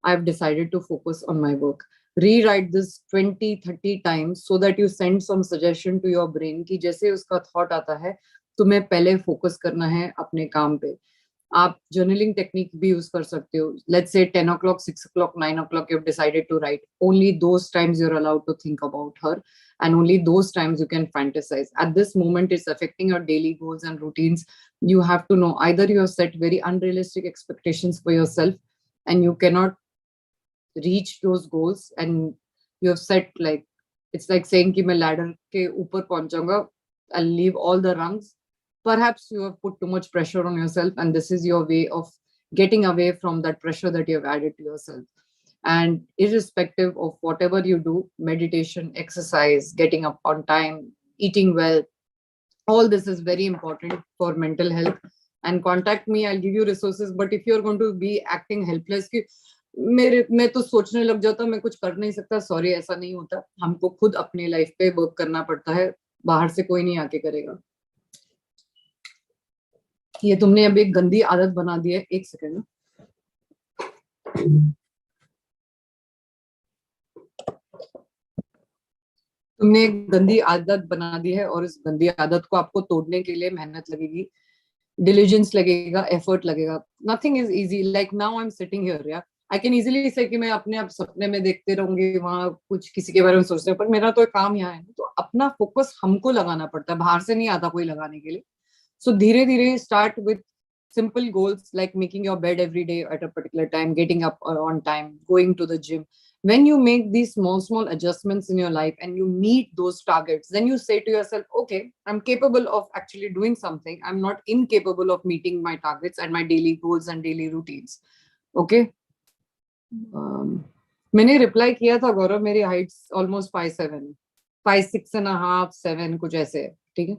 I've decided to focus on my work. Rewrite this 20-30 times so that you send some suggestion to your brain कि जैसे उसका thought आता है तुम्हें पहले focus करना है अपने काम पे. आप journaling technique भी use कर सकते हो. Let's say 10 o'clock, 6 o'clock, 9 o'clock you've decided to write. Only those times you're allowed to think about her, and only those times you can fantasize. At this moment, it's affecting your daily goals and routines. You have to know either you have set very unrealistic expectations for yourself and you cannot reach those goals, and You have set like, it's like saying कि मैं ladder के ऊपर पहुंच जाऊंगा, I'll leave all the rungs. Perhaps you have put too much pressure on yourself, and this is your way of getting away from that pressure that you have added to yourself. And irrespective of whatever you do, meditation, exercise, getting up on time, eating well, all this is very important for mental health. And contact me, I'll give you resources. But if you're going to be acting helpless कि मैं तो सोचने लग जाता मैं कुछ कर नहीं सकता, सॉरी, ऐसा नहीं होता. हमको खुद अपनी लाइफ पे वर्क करना पड़ता है, बाहर से कोई नहीं आके करेगा. ये तुमने अभी एक गंदी आदत बना दी है. एक सेकंड. तुमने एक गंदी आदत बना दी है, और इस गंदी आदत को आपको तोड़ने के लिए मेहनत लगेगी, diligence लगेगा, effort लगेगा. Nothing is easy. Like now I'm sitting here, yeah. I can easily say कि मैं अपने आप सपने में देखते रहूंगी, वहां कुछ किसी के बारे में सोचते हैं, पर मेरा तो काम यहाँ है. तो अपना फोकस हमको लगाना पड़ता है, बाहर से नहीं आता कोई लगाने के लिए. So धीरे धीरे start with simple goals like making your bed every day at a particular time, getting up on time, going to the gym. When you make these small adjustments in your life and you meet those targets, then you say to yourself, okay, I'm capable of actually doing something. I'm not incapable of meeting my targets and my daily goals and daily routines. Okay. मैंने reply किया था गौरव, मेरी height almost 5'7", 5'6.5", 7 कुछ ऐसे है. ठीक है.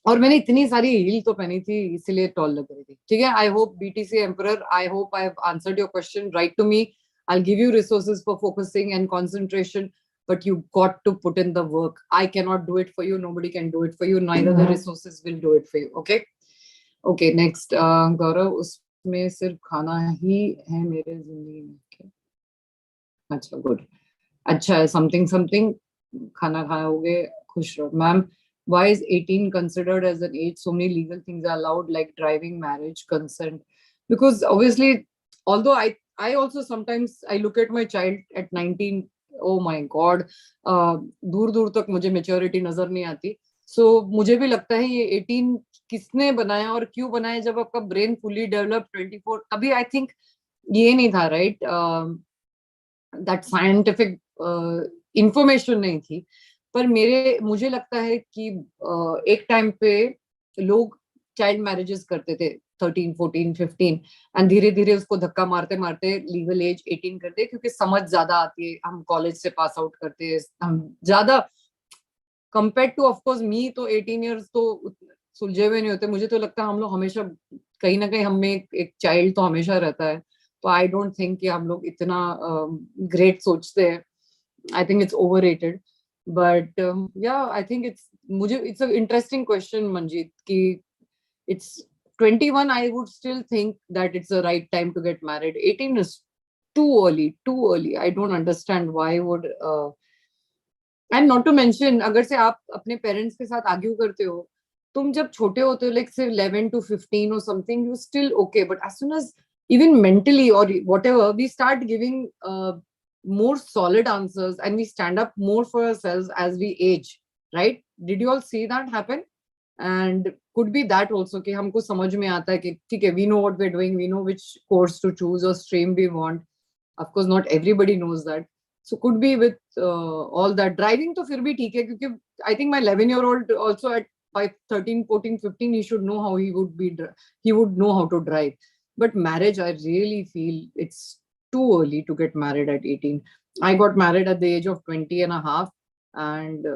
और मैंने इतनी सारी हील तो पहनी थी, इसीलिए टॉल लग रही थी. ठीक है. I hope BTC emperor, I hope I have answered your question. Write to me, I'll give you resources for focusing and concentration, but you got to put in the work. I cannot do it for you. Nobody can do it for you. Neither the resources will do it for you. Okay. Okay. Next, Gaurav, उसमें सिर्फ खाना ही है मेरे जिंदगी में. Okay. अच्छा, good. अच्छा है, something खाना खाओगे, खुश रहो. Ma'am, why is 18 considered as an age? So many legal things are allowed, like driving, marriage, consent. Because obviously, although I also sometimes I look at my child at 19. Oh my God, दूर दूर तक मुझे maturity नजर नहीं आती. So मुझे भी लगता है ये 18 किसने बनाया और क्यों बनाया, जब आपका brain fully developed 24, तभी I think ये नहीं था, right? That scientific information नहीं थी. पर मुझे लगता है कि एक टाइम पे लोग चाइल्ड मैरिजेस करते थे 13, 14, 15, एंड धीरे धीरे उसको धक्का मारते मारते लीगल एज 18 करते, क्योंकि समझ ज्यादा आती है. हम कॉलेज से पास आउट करते हैं, हम ज्यादा कंपेयर टू ऑफ कोर्स मी, तो 18 इयर्स तो सुलझे हुए नहीं होते. मुझे तो लगता है हम लोग हमेशा कहीं ना कहीं हमें एक चाइल्ड तो हमेशा रहता है. तो आई डोंट थिंक कि हम लोग इतना ग्रेट सोचते हैं. I think it's overrated. But yeah, I think it's an interesting question, Manjeet, ki it's 21. I would still think that it's the right time to get married. 18 is too early. I don't understand why would and not to mention, अगर से आप अपने parents के साथ argue करते हो, तुम जब छोटे होते हो, like say 11 to 15 or something, you still okay. But as soon as even mentally or whatever, we start giving more solid answers and we stand up more for ourselves as we age, right? Did you all see that happen? And could be that also कि हमको समझ में आता है कि ठीक है, we know what we're doing, we know which course to choose or stream we want. Of course not everybody knows that. So could be with all that. Driving तो फिर भी ठीक है, क्योंकि I think my 11-year-old also at 13, 14, 15, he should know how he would know how to drive. But marriage, I really feel it's too early to get married at 18. I got married at the age of 20 and a half. And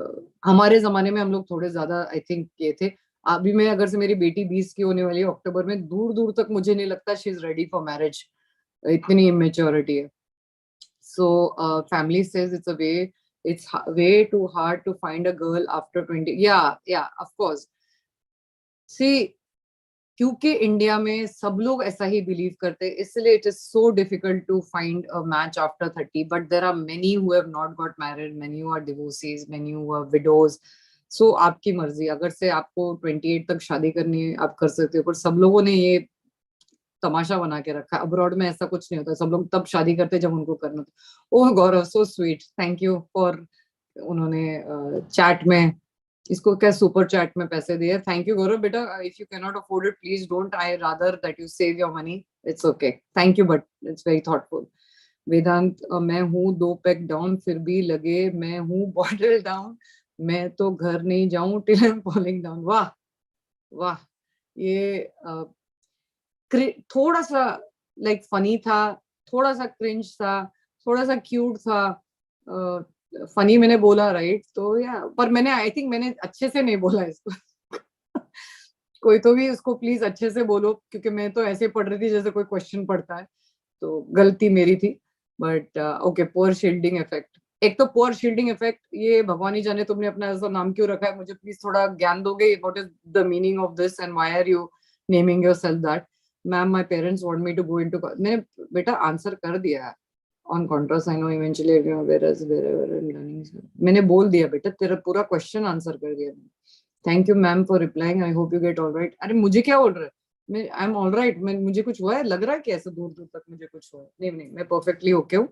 हमारे जमाने में हम लोग थोड़े ज्यादा I think ये थे. अभी मैं अगर से मेरी बेटी 20 की होने वाली है अक्टूबर में, दूर दूर तक मुझे नहीं लगता she is ready for marriage. इतनी immaturity है. So family says it's way too hard to find a girl after 20. Yeah, of course. See, क्योंकि इंडिया में सब लोग ऐसा ही बिलीव करते हैं, इसलिए it is so difficult to find a match after 30. But there are many who have not got married, many who are divorcees, many who are widows. So आपकी मर्जी, अगर से आपको 28 तक शादी करनी है आप कर सकते हो. पर सब लोगों ने ये तमाशा बना के रखा. अब्रॉड में ऐसा कुछ नहीं होता, सब लोग तब शादी करते जब उनको करना था. Oh Gaurav, so sweet, thank you for, उन्होंने चैट में इसको क्या सुपर चैट में पैसे दिए. थैंक यू गौरव बेटा. If you can not afford it, please don't. I rather that you save your money. It's okay. Thank you, but it's very thoughtful. Vedant मैं हूँ 2 पैक डाउन फिर भी लगे मैं हूँ बॉटल डाउन, मैं तो घर नहीं जाऊं till I am falling down. वाह वाह, ये थोड़ा सा लाइक फनी था, थोड़ा सा क्रिंज था, थोड़ा सा क्यूट था। फनी मैंने बोला राइट, तो या पर मैंने आई थिंक मैंने अच्छे से नहीं बोला इसको। कोई तो भी उसको प्लीज अच्छे से बोलो, क्योंकि मैं तो ऐसे पढ़ रही थी जैसे कोई क्वेश्चन पढ़ता है, तो गलती मेरी थी। But okay, poor shielding effect. एक तो पुअर शील्डिंग इफेक्ट, ये भगवान ही जाने तुमने अपना ऐसा नाम क्यों रखा है, मुझे प्लीज थोड़ा ज्ञान दोगे, what is the meaning of this and why are you naming yourself that. Ma'am my parents want me to go into, मैंने बेटा आंसर कर दिया है on contrast I know eventually we're in learning, मैंने बोल दिया बेटा, तेरा पूरा क्वेश्चन आंसर कर दिया। Thank you ma'am for replying, I hope you get all right. अरे मुझे क्या बोल रहा है, मैं आई एम ऑल राइट, मैं मुझे कुछ हुआ है, लग रहा है कि ऐसे दूर दूर तक मुझे कुछ हुआ है, नहीं नहीं मैं परफेक्टली ओके हूँ।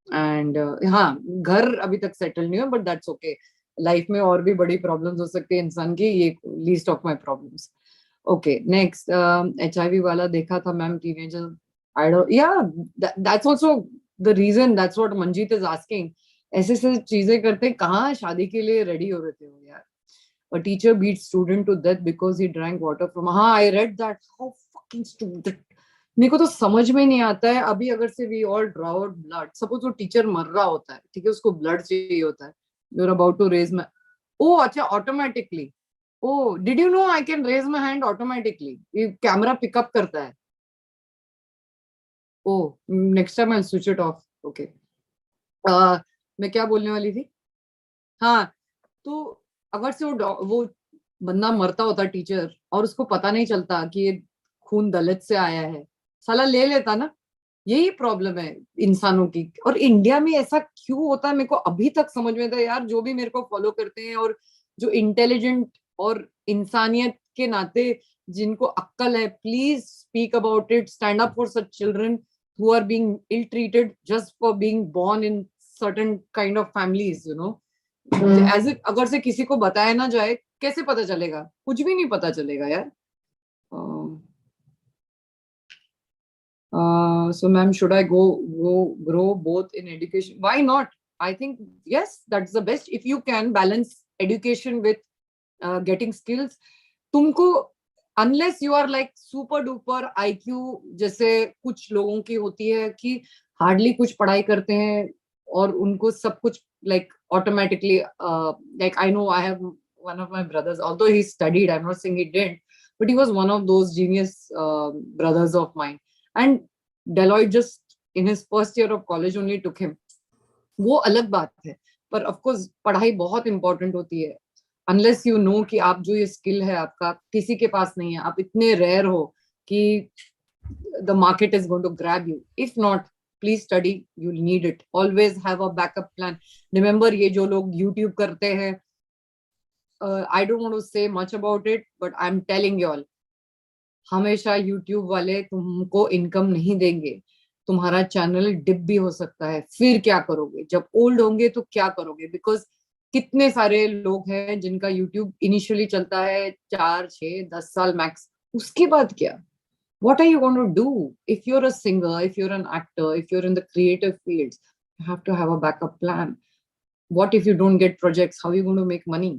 एंड हाँ, घर अभी तक सेटल नहीं हुआ, बट दैट्स ओके, लाइफ में और भी बड़ी प्रॉब्लम्स हो सकती है इंसान की, ये least of my problems. Okay next, HIV वाला देखा था मैम, टीनेजर आई डोंट, या that's also the reason, that's what Manjeet is asking, ऐसे ऐसे चीजें करते कहाँ शादी के लिए रेडी हो रहे थे वो यार। A teacher beat student to death because he drank water from, हाँ I read that, how fucking stupid। मेरे को तो समझ में नहीं आता है, अभी अगर say we all draw out blood, suppose वो टीचर मर रहा होता है, ठीक है, उसको ब्लड चाहिए होता है, you are about to raise my, oh अच्छा automatically, oh did you know I can raise my hand automatically, ये कैमरा पिकअप करता है। Oh next time I switch it off. Okay, मैं क्या बोलने वाली थी, हाँ, तो अगर से वो बंदा मरता होता टीचर, और उसको पता नहीं चलता कि ये खून दलित से आया है, साला ले लेता ना। यही प्रॉब्लम है इंसानों की, और इंडिया में ऐसा क्यों होता है मेरे को अभी तक समझ में आता है यार। जो भी मेरे को फॉलो करते हैं और जो इंटेलिजेंट और इंसानियत के नाते जिनको अक्ल है, please speak about it, stand up for such children who are being ill treated just for being born in certain kind of families, you know. As if अगर से किसी को बताया ना जाए, कैसे पता चलेगा, कुछ भी नहीं पता चलेगा यार। So ma'am, should I go grow both in education? Why not? I think yes, that's the best. If you can balance education with getting skills, तुमको unless you are like super duper IQ, जैसे कुछ लोगों की होती है कि hardly कुछ पढ़ाई करते हैं और उनको सब कुछ like automatically, like I know I have one of my brothers, although he studied, I'm not saying he didn't, but he was one of those genius brothers of mine, and Deloitte just in his first year of college only took him। वो अलग बात है, पर of course पढ़ाई बहुत important होती है, unless you know कि आप जो ये स्किल है आपका किसी के पास नहीं है, आप इतने रेयर हो कि the market is going to grab you, if not please study, you need it, always have a backup plan. Remember, ये जो लोग यूट्यूब करते हैं, I don't want to say much about it, but I am telling you all, हमेशा YouTube वाले तुमको income नहीं देंगे, तुम्हारा चैनल डिप भी हो सकता है, फिर क्या करोगे जब ओल्ड होंगे, तो क्या करोगे, बिकॉज कितने सारे लोग हैं जिनका यूट्यूब इनिशियली चलता है 4 6 10 साल मैक्स, उसके बाद क्या, what are you going to do? If you're a singer, if you're an actor, if you're in the creative fields, you have to have a backup plan. What if you don't get projects, how are you going to make money?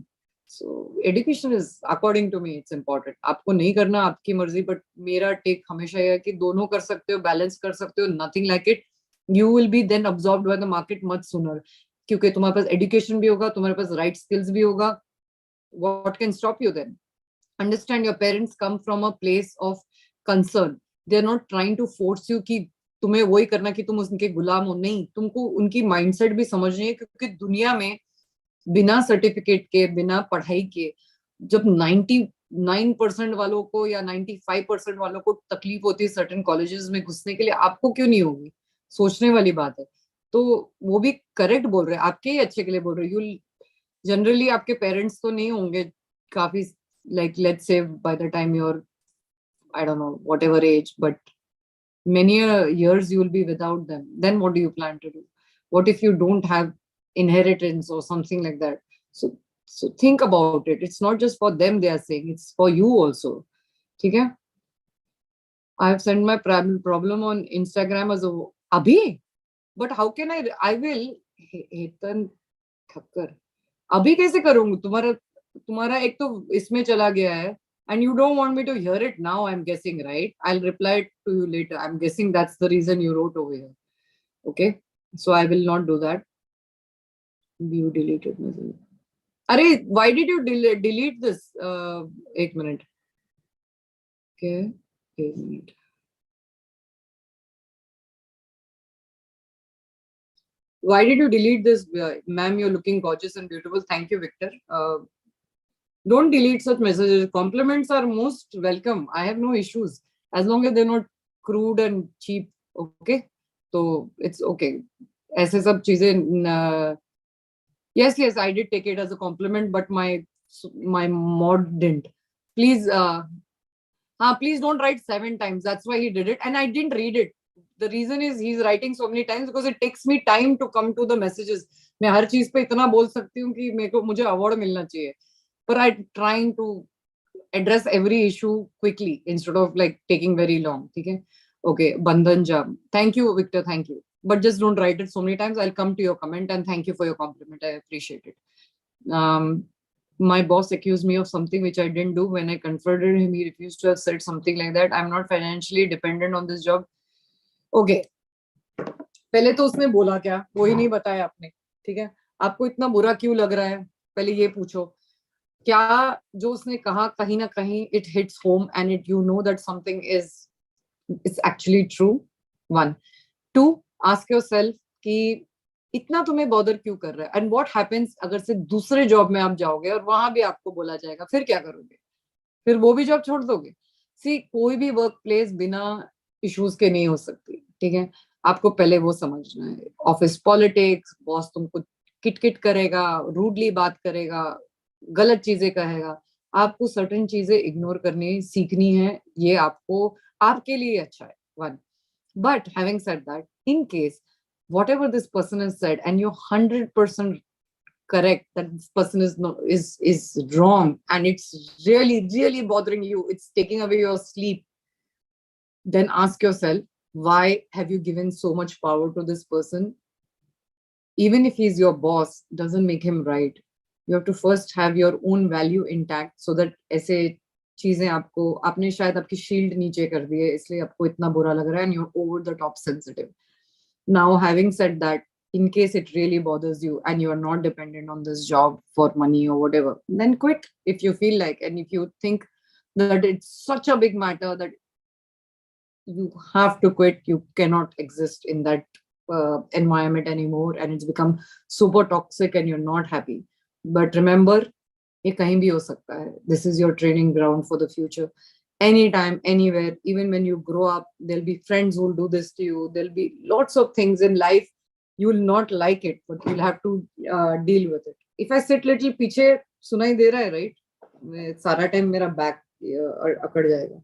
So education is, according to me, it's important। आपको नहीं करना आपकी मर्जी, but मेरा take हमेशा यह है कि दोनों कर सकते हो, बैलेंस कर सकते हो, nothing like it, you will be then absorbed by the market much sooner, क्योंकि तुम्हारे पास एजुकेशन भी होगा, तुम्हारे पास राइट स्किल्स भी होगा। What can stop you then? Understand, your parents come from a place of concern, they are not trying to force you कि तुम्हें वही करना कि तुम उनके गुलाम हो, नहीं, तुमको उनकी माइंडसेट भी समझनी है, क्योंकि दुनिया में बिना सर्टिफिकेट के, बिना पढ़ाई के, जब 99% वालों को या 95% वालों को तकलीफ होती है सर्टेन कॉलेजेस में घुसने के लिए, आपको क्यों नहीं होगी? सोचने वाली बात है। तो वो भी करेक्ट बोल रहे हैं, आपके ही अच्छे के लिए बोल रहे हैं। यू जनरली आपके पेरेंट्स तो नहीं होंगे काफी, like let's say by the time your, I don't know whatever age, but many years you will be without them, then what do you plan to do? What if you don't have inheritance or something like that? So think about it, it's not just for them, they are saying it's for you also, ठीक है? I have sent my problem on Instagram as a, abhi but how can I will Hetan Thakkar अभी कैसे करूंगी? तुम्हारा एक तो इसमें चला गया है and you don't want me to hear it now, I'm guessing, right? I'll reply to you later. I'm guessing that's the reason you wrote over here. Okay, so I will not do that. You deleted message. Arey, why did you delete this? 1 minute. Okay, 1 minute. Why did you delete this? Ma'am, you're looking gorgeous and beautiful. Thank you, Victor. Don't delete such messages. Compliments are most welcome. I have no issues as long as they're not crude and cheap. Okay, so it's okay. ऐसे सब चीजें yes, I did take it as a compliment, but my mod didn't. Please, please don't write 7 times. That's why he did it, and I didn't read it. The reason is he's writing so many times because it takes me time to come to the messages. मैं हर चीज पे इतना बोल सकती हूँ कि मुझे award मिलना चाहिए. But I'm trying to address every issue quickly instead of like taking very long. Okay, Bandhan Jam. Thank you, Victor. Thank you. But just don't write it so many times. I'll come to your comment and thank you for your compliment. I appreciate it. My boss accused me of something which I didn't do. When I confronted him, he refused to have said something like that. I'm not financially dependent on this job. Okay. पहले तो उसने बोला क्या, वो ही नहीं बताया आपने. ठीक है, आपको इतना बुरा क्यों लग रहा है, पहले ये पूछो. क्या जो उसने कहा कहीं ना कहीं it hits home and it you know that something is it's actually true. 1. 2, ask yourself कि इतना तुम्हें बॉदर क्यों कर रहा है. एंड व्हाट हैपेंस अगर से दूसरे जॉब में आप जाओगे और वहां भी आपको बोला जाएगा, फिर क्या करोगे? फिर वो भी जॉब छोड़ दोगे? सी, कोई भी वर्क प्लेस बिना इश्यूज के नहीं हो सकती. ठीक है, आपको पहले वो समझना है. ऑफिस पॉलिटिक्स, बॉस तुमको किटकिट करेगा, रूडली बात करेगा, गलत चीजें कहेगा. आपको सर्टेन चीजें इग्नोर करनी सीखनी है. ये आपको आपके लिए अच्छा है. 1. But having said that, in case whatever this person has said and you're 100% correct that this person is wrong and it's really bothering you, it's taking away your sleep, then ask yourself, why have you given so much power to this person? Even if he's your boss, doesn't make him right. You have to first have your own value intact so that ऐसे चीजें आपको, आपने शायद आपकी shield नीचे कर दी है इसलिए आपको इतना बुरा लग रहा है and you're over the top sensitive. Now, having said that, in case it really bothers you and you are not dependent on this job for money or whatever, then quit if you feel like, and if you think that it's such a big matter that you have to quit, you cannot exist in that environment anymore and it's become super toxic and you're not happy. But remember, ये कहीं भी हो सकता है. This is your training ground for the future. Anytime, anywhere, even when you grow up, there'll be friends who'll do this to you. There'll be lots of things in life. You will not like it, but you'll have to deal with it. If I sit little पीछे सुनाई दे रहा है, right? सारा time मेरा back अकड़ जाएगा.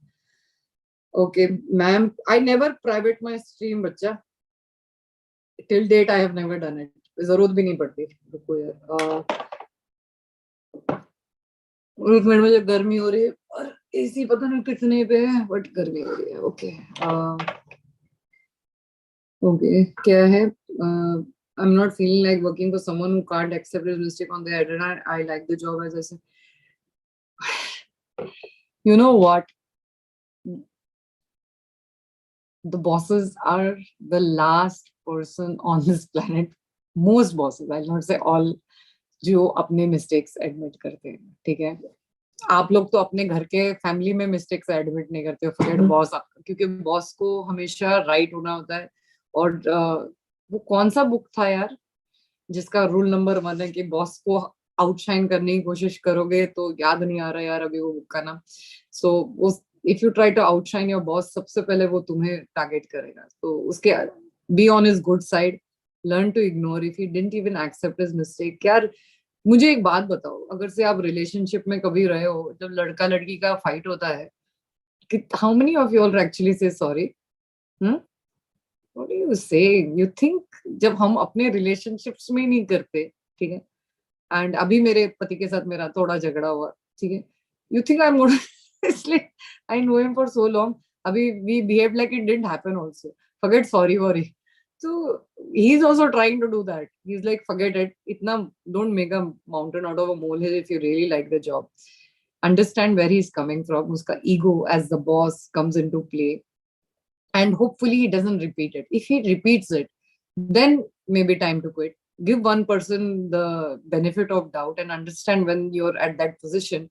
Okay, ma'am, I never private my stream, बच्चा. Till date, I have never done it. जरूरत भी नहीं पड़ती. रुको यार. 1 मिनट, मुझे गर्मी हो रही है और एसी पता नहीं कितने पे है, बट गर्मी हो रही है. ओके, ओके, क्या है? I'm not feeling like working for someone who can't accept his mistake on their head. I like the job, as I said. You know what? The bosses are the last person on this planet. Most bosses, I'll not say all, जो अपने mistakes admit करते हैं. ठीक है, आप लोग तो अपने घर के फैमिली में मिस्टेक्स एडमिट नहीं करते हो. फॉरगेट बॉस, क्योंकि बॉस को हमेशा राइट होना होता है. और वो कौन सा बुक था यार जिसका रूल नंबर 1 है कि बॉस को आउटशाइन करने की कोशिश करोगे, तो याद नहीं आ रहा यार अभी वो बुक का नाम. So if you try to outshine your boss, सबसे पहले वो तुम्हें टारगेट करेगा. तो उसके be on his good side, learn to ignore if he didn't even accept his mistake. यार मुझे एक बात बताओ, अगर से आप रिलेशनशिप में कभी रहे हो, जब लड़का लड़की का फाइट होता है, how many of you all actually से सॉरी? व्हाट डू यू से? यू थिंक जब हम अपने रिलेशनशिप्स में नहीं करते, ठीक है, एंड अभी मेरे पति के साथ मेरा थोड़ा झगड़ा हुआ, ठीक है, you think I am gonna, इसलिए I know him for so long, अभी we behave like it didn't happen also. Forget sorry worry. So he's also trying to do that. He's like, forget it. Itna, don't make a mountain out of a molehill if you really like the job. Understand where he's coming from. Uska ego as the boss comes into play. And hopefully he doesn't repeat it. If he repeats it, then maybe time to quit. Give one person the benefit of doubt and understand when you're at that position.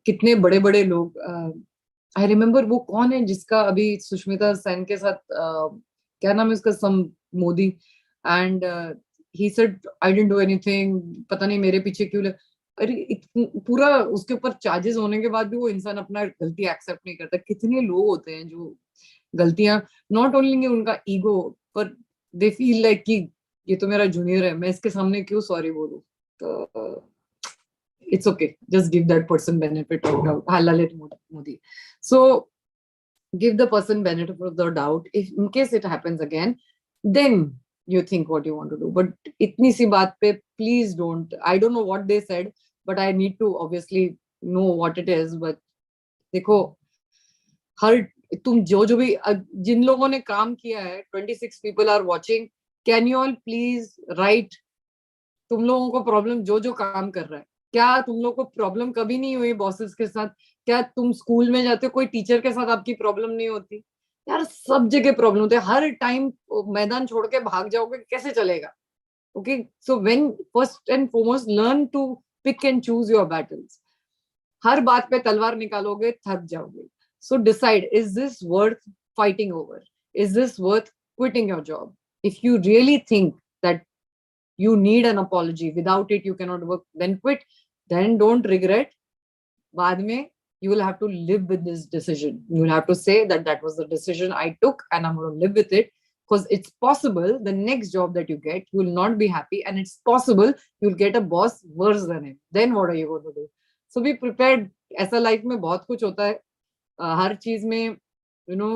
कितने बड़े बड़े लोग, I remember वो कौन है जिसका अभी सुष्मिता सेन के साथ क्या नाम है उसका, some Modi, and he said I didn't do anything, पता नहीं मेरे पीछे क्यों अरे पूरा उसके ऊपर चार्जेस होने के बाद भी वो इंसान अपना गलती एक्सेप्ट नहीं करता. कितने लोग होते हैं जो गलतियां, नॉट ओनली उनका ईगो, पर दे फील लाइक कि ये तो मेरा जूनियर है, मैं इसके सामने क्यों सॉरी बोलूं. तो it's okay, just give that person benefit of doubt. Halalit Modi. So give the person benefit of the doubt. If in case it happens again, then you think what you want to do. But itni si baat pe please don't. I don't know what they said, but I need to obviously know what it is. But देखो, हर तुम जो भी जिन लोगों ने काम किया है, 26 people are watching. Can you all please write तुम लोगों को प्रॉब्लम जो काम कर रहा है. क्या तुम लोग को प्रॉब्लम कभी नहीं हुई बॉसेस के साथ? क्या तुम स्कूल में जाते हो, कोई टीचर के साथ आपकी प्रॉब्लम नहीं होती? यार सब जगह प्रॉब्लम होती है. हर टाइम मैदान छोड़ के भाग जाओगे, कैसे चलेगा? Okay, so when first and foremost learn to pick and choose your battles. हर बात पे तलवार निकालोगे, थक जाओगे. So decide, is this worth fighting over? Is this worth quitting your job? If you really think that you need an apology, without it you cannot work, then quit. Then don't regret. Baad mein you will have to live with this decision. You will have to say that that was the decision I took and I'm going to live with it, because it's possible the next job that you get, you will not be happy, and it's possible you'll get a boss worse than him. Then what are you going to do? So be prepared. ऐसा life में बहुत कुछ होता है. हर चीज में you know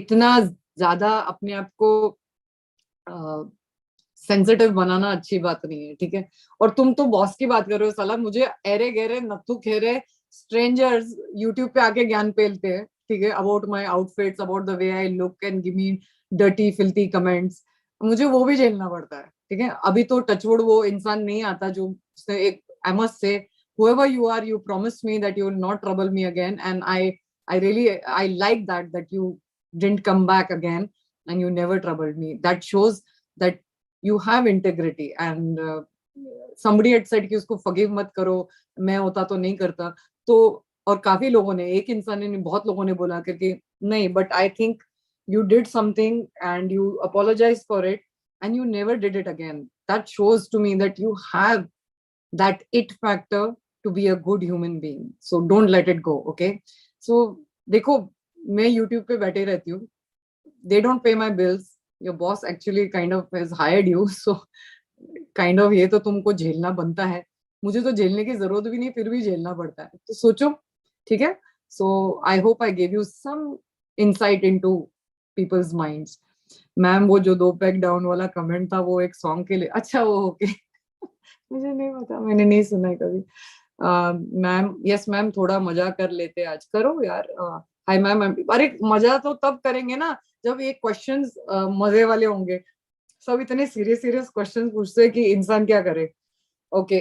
इतना ज्यादा अपने आप को सेंसिटिव बनाना अच्छी बात नहीं है. ठीक है, और तुम तो बॉस की बात कर रहे हो. साला मुझे एरे गहरे नत्थु खेरे स्ट्रेंजर्स यूट्यूब पे आके ज्ञान पेलते हैं, ठीक है, about my outfits, about the way I look, and give me dirty filthy comments. मुझे वो भी झेलना पड़ता है. ठीक है, अभी तो टचवुड वो इंसान नहीं आता जो उसने एक, I must say, whoever you are, you promised me that you will not trouble me again, and I really I like that you didn't come back again and you never troubled me. That shows that you have integrity. And somebody had said कि उसको forgive मत करो, मैं होता तो नहीं करता. तो और काफी लोगों ने, एक इंसान ने, बहुत लोगों ने बोला कि नहीं, but I think you did something and you apologized for it and you never did it again. That shows to me that you have that it factor to be a good human being. So don't let it go. Okay, so देखो, मैं YouTube पे बैठे रहती हूँ. They don't pay my bills. Your boss actually kind of has hired you, so kind of ये तो तुमको झेलना बनता है. मुझे तो झेलने की जरूरत भी नहीं, फिर भी झेलना पड़ता है. तो सोचो, ठीक है. So I hope I gave you some insight into people's minds. Ma'am वो जो 2 पैक डाउन वाला कमेंट था वो एक सॉन्ग के लिए, अच्छा वो ओके. मुझे नहीं पता, मैंने नहीं सुना है कभी. मैम, यस मैम, थोड़ा मजा कर लेते आज. करो यार. Hi ma'am. अरे मजा तो तब करेंगे ना जब ये क्वेश्चंस मजे वाले होंगे. सब इतने सीरियस सीरियस क्वेश्चंस पूछते हैं कि इंसान क्या करे. Okay,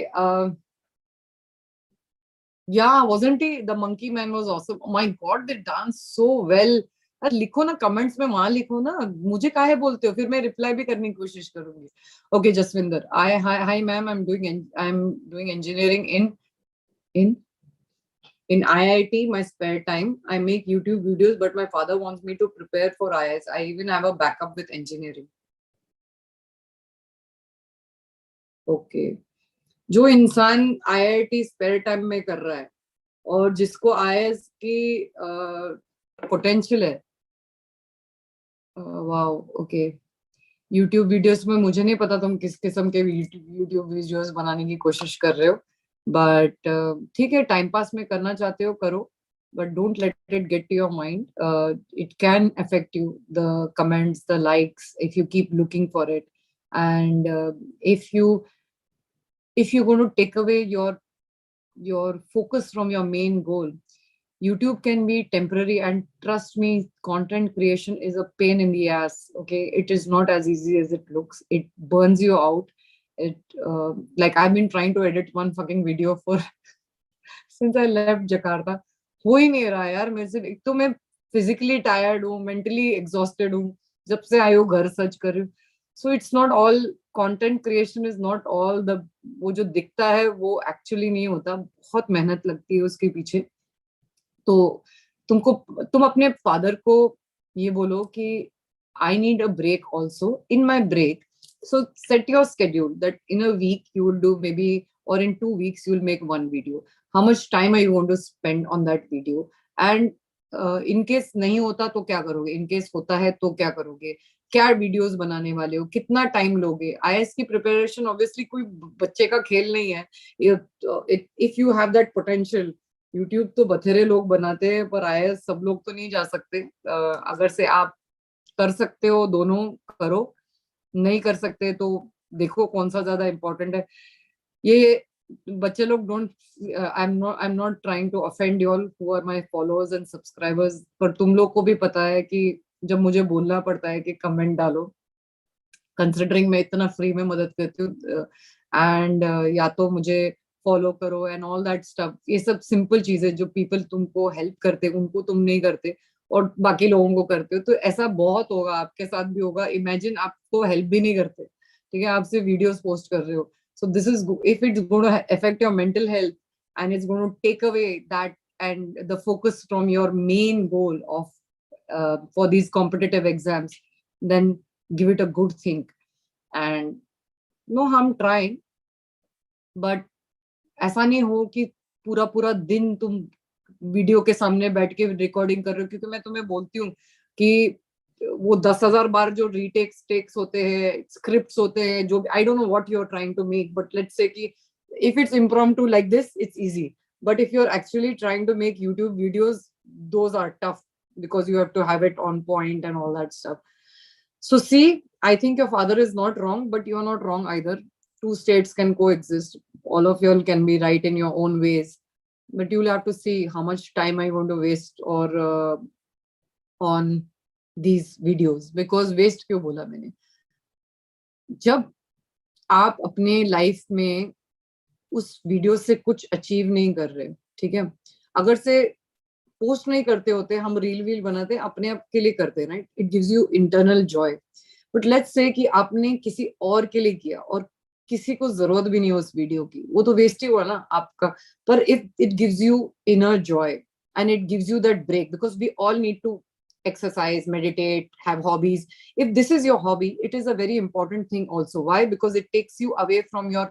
yeah, wasn't he? The monkey man was awesome. Oh my god, they danced so well. अरे लिखो ना कमेंट्स में, वहां लिखो ना. मुझे काहे बोलते हो, फिर मैं रिप्लाई भी करने की कोशिश करूंगी. Okay, Jaswinder, hi ma'am, I am doing engineering in in IIT. My spare time I make YouTube videos, but my father wants me to prepare for IIS. I even have a backup with engineering. Okay, जो इंसान IIT spare time में कर रहा है और जिसको IIS की potential है, वाओ. ओके, YouTube वीडियोस में मुझे नहीं पता तुम किस किस्म के YouTube वीडियोस बनाने की कोशिश कर रहे हो, बट ठीक है, टाइम पास में करना चाहते हो करो, but don't let it get to your mind. It can affect you, the comments, the likes, if you keep looking for it. And if you're going to take away your focus from your main goal, YouTube can be temporary, and trust me, content creation is a pain in the ass. Okay, it is not as easy as it looks. It burns you out. It like I've been trying to edit one fucking video for since I left Jakarta. हो ही नहीं रहा यार मेरे से. एक तो मैं physically tired हूँ, mentally exhausted हूँ. जब से आई हूँ घर सर्च कर रही हूँ. So it's not all content creation is not all the वो जो दिखता है वो actually नहीं होता. बहुत मेहनत लगती है उसके पीछे. तो तुम अपने फादर को ये बोलो कि I need a break also. In my break, so set your schedule that in a week you will do maybe, or in 2 weeks you will make one video. How much time are you going to spend on that video? And in case नहीं होता तो क्या करोगे? In case होता है तो क्या करोगे? क्या वीडियोस बनाने वाले हो? कितना टाइम लोगे? आईएएस की प्रिपरेशन ऑब्वियसली कोई बच्चे का खेल नहीं है. If you have that potential, YouTube तो बथेरे लोग बनाते हैं, पर आईएएस सब लोग तो नहीं जा सकते. अगर से आप कर सकते हो दोनों करो, नहीं कर सकते तो देखो कौन सा ज्यादा इम्पोर्टेंट है. ये बच्चे लोग don't, I am not trying to offend you all who are my followers and subscribers, पर तुम लोग को भी पता है कि जब मुझे बोलना पड़ता है कि कमेंट डालो, कंसिडरिंग मैं इतना फ्री में मदद करती हूँ, एंड या तो मुझे फॉलो करो एंड ऑल दैट स्टफ. ये सब सिंपल चीजें जो पीपल तुमको हेल्प करते उनको तुम नहीं करते और बाकी लोगों को करते हो. तो ऐसा बहुत होगा, आपके साथ भी होगा. इमेजिन आपको हेल्प भी नहीं करते, ठीक है, आप सिर्फ वीडियोस पोस्ट कर रहे हो. So this is, if it's going to affect your mental health and it's going to take away that and the focus from your main goal of for these competitive exams, then give it a good think. And no harm trying, but ऐसा नहीं हो कि पूरा पूरा दिन तुम video के सामने बैठ के रिकॉर्डिंग कर रहे हो. क्योंकि मैं तुम्हें बोलती हूँ कि वो 10,000 बार जो रीटेक्स टेक्स होते हैं, स्क्रिप्ट्स होते हैं, जो I don't know what you are trying to make, but let's say कि if it's impromptu like this, it's easy. But if you're actually trying to make YouTube videos, those are tough because you have to have it on point and all that stuff. So see, I think your father is not wrong, but you're not wrong either. Two states can coexist. All of you all can be right in your own ways. But you'll have to see how much time I want to waste or on these videos. Because waste क्यों बोला मैंने? जब आप अपने life में उस video से कुछ अचीव नहीं कर रहे, ठीक है, अगर से पोस्ट नहीं करते होते, हम रील वील बनाते अपने आप के लिए करते, right? It gives you internal Joy. But let's say कि आपने किसी और के लिए किया और किसी को जरूरत भी नहीं हो उस वीडियो की, वो तो वेस्ट ही हुआ ना आपका. पर if it gives you inner joy and it gives you that break, because we all need to exercise, meditate, have hobbies. If this is your hobby, it is a very important thing also. Why? Because it takes you away from your,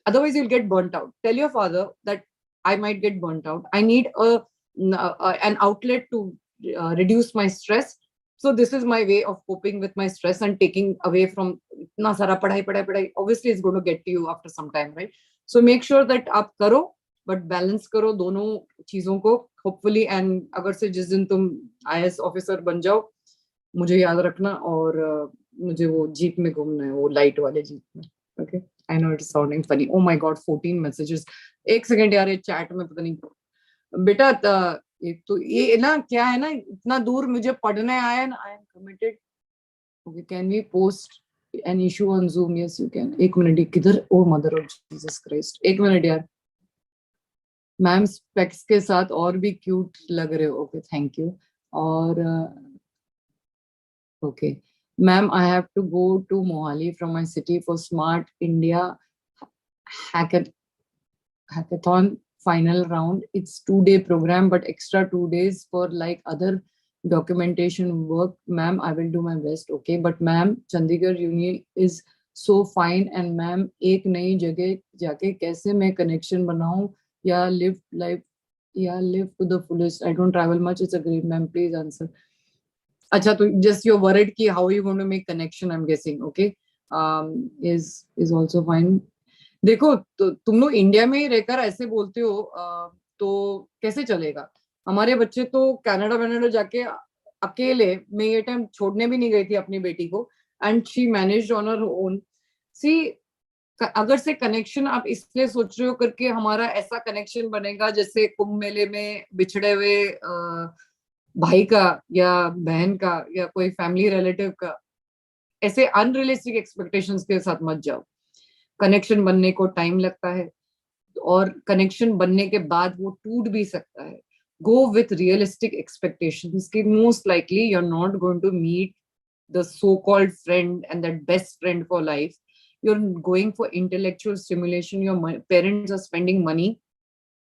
otherwise you'll get burnt out. Tell your father that I might get burnt out, I need an outlet to reduce my stress. So this is my way of coping with my stress and taking away from itna sara padhai. Obviously it's going to get to you after some time, right? So make sure that aap karo, but balance करो दोनों चीजों को, hopefully. And अगर से जिस दिन तुम IAS officer बन जाओ, मुझे याद रखना. और मुझे वो जीप में घूमना है, वो लाइट वाले जीप में. Okay, I know it is sounding funny. Oh my God, 14 messages. एक सेकंड यार, ये चैट में पता नहीं बेटा, एक तो ये ना क्या है ना, इतना दूर मुझे पढ़ने आया ना. I am committed. Okay, can we post an issue on Zoom? Yes you can. एक मिनट, किधर? Oh mother of Jesus Christ, एक मिनट यार. मैम स्पेक्स के साथ और भी क्यूट लग रहे हो. Okay, thank you. और okay ma'am, I have to go to Mohali from my city for smart India hackathon final round. It's 2-day program, but extra 2 days for like other documentation work. Ma'am, I will do my best. Okay, but ma'am, Chandigarh uni is so fine, and ma'am, एक नई जगह जाके कैसे मैं connection बनाऊं या live life या live to the fullest. I don't travel much. It's a great, ma'am. Please answer. अच्छा, तो just you're worried कि how are you going to make connection? I'm guessing. Okay, is also fine. देखो, तो तुम लोग India में ही रहकर ऐसे बोलते हो, तो कैसे चलेगा? हमारे बच्चे तो कनाडा वनाडा जाके अकेले, मैं ये टाइम छोड़ने भी नहीं गई थी अपनी बेटी को, and she managed on her own. See, अगर से कनेक्शन आप इसलिए सोच रहे हो करके हमारा ऐसा कनेक्शन बनेगा जैसे कुंभ मेले में बिछड़े हुए भाई का या बहन का या कोई फैमिली रिलेटिव का, ऐसे अनरियलिस्टिक एक्सपेक्टेशंस के साथ मत जाओ। कनेक्शन बनने को टाइम लगता है और कनेक्शन बनने के बाद वो टूट भी सकता है। गो विथ रियलिस्टिक एक्सपेक्टेशंस कि most likely you are not going to meet the so-called friend and that best friend for life. You're going for intellectual stimulation. Your parents are spending money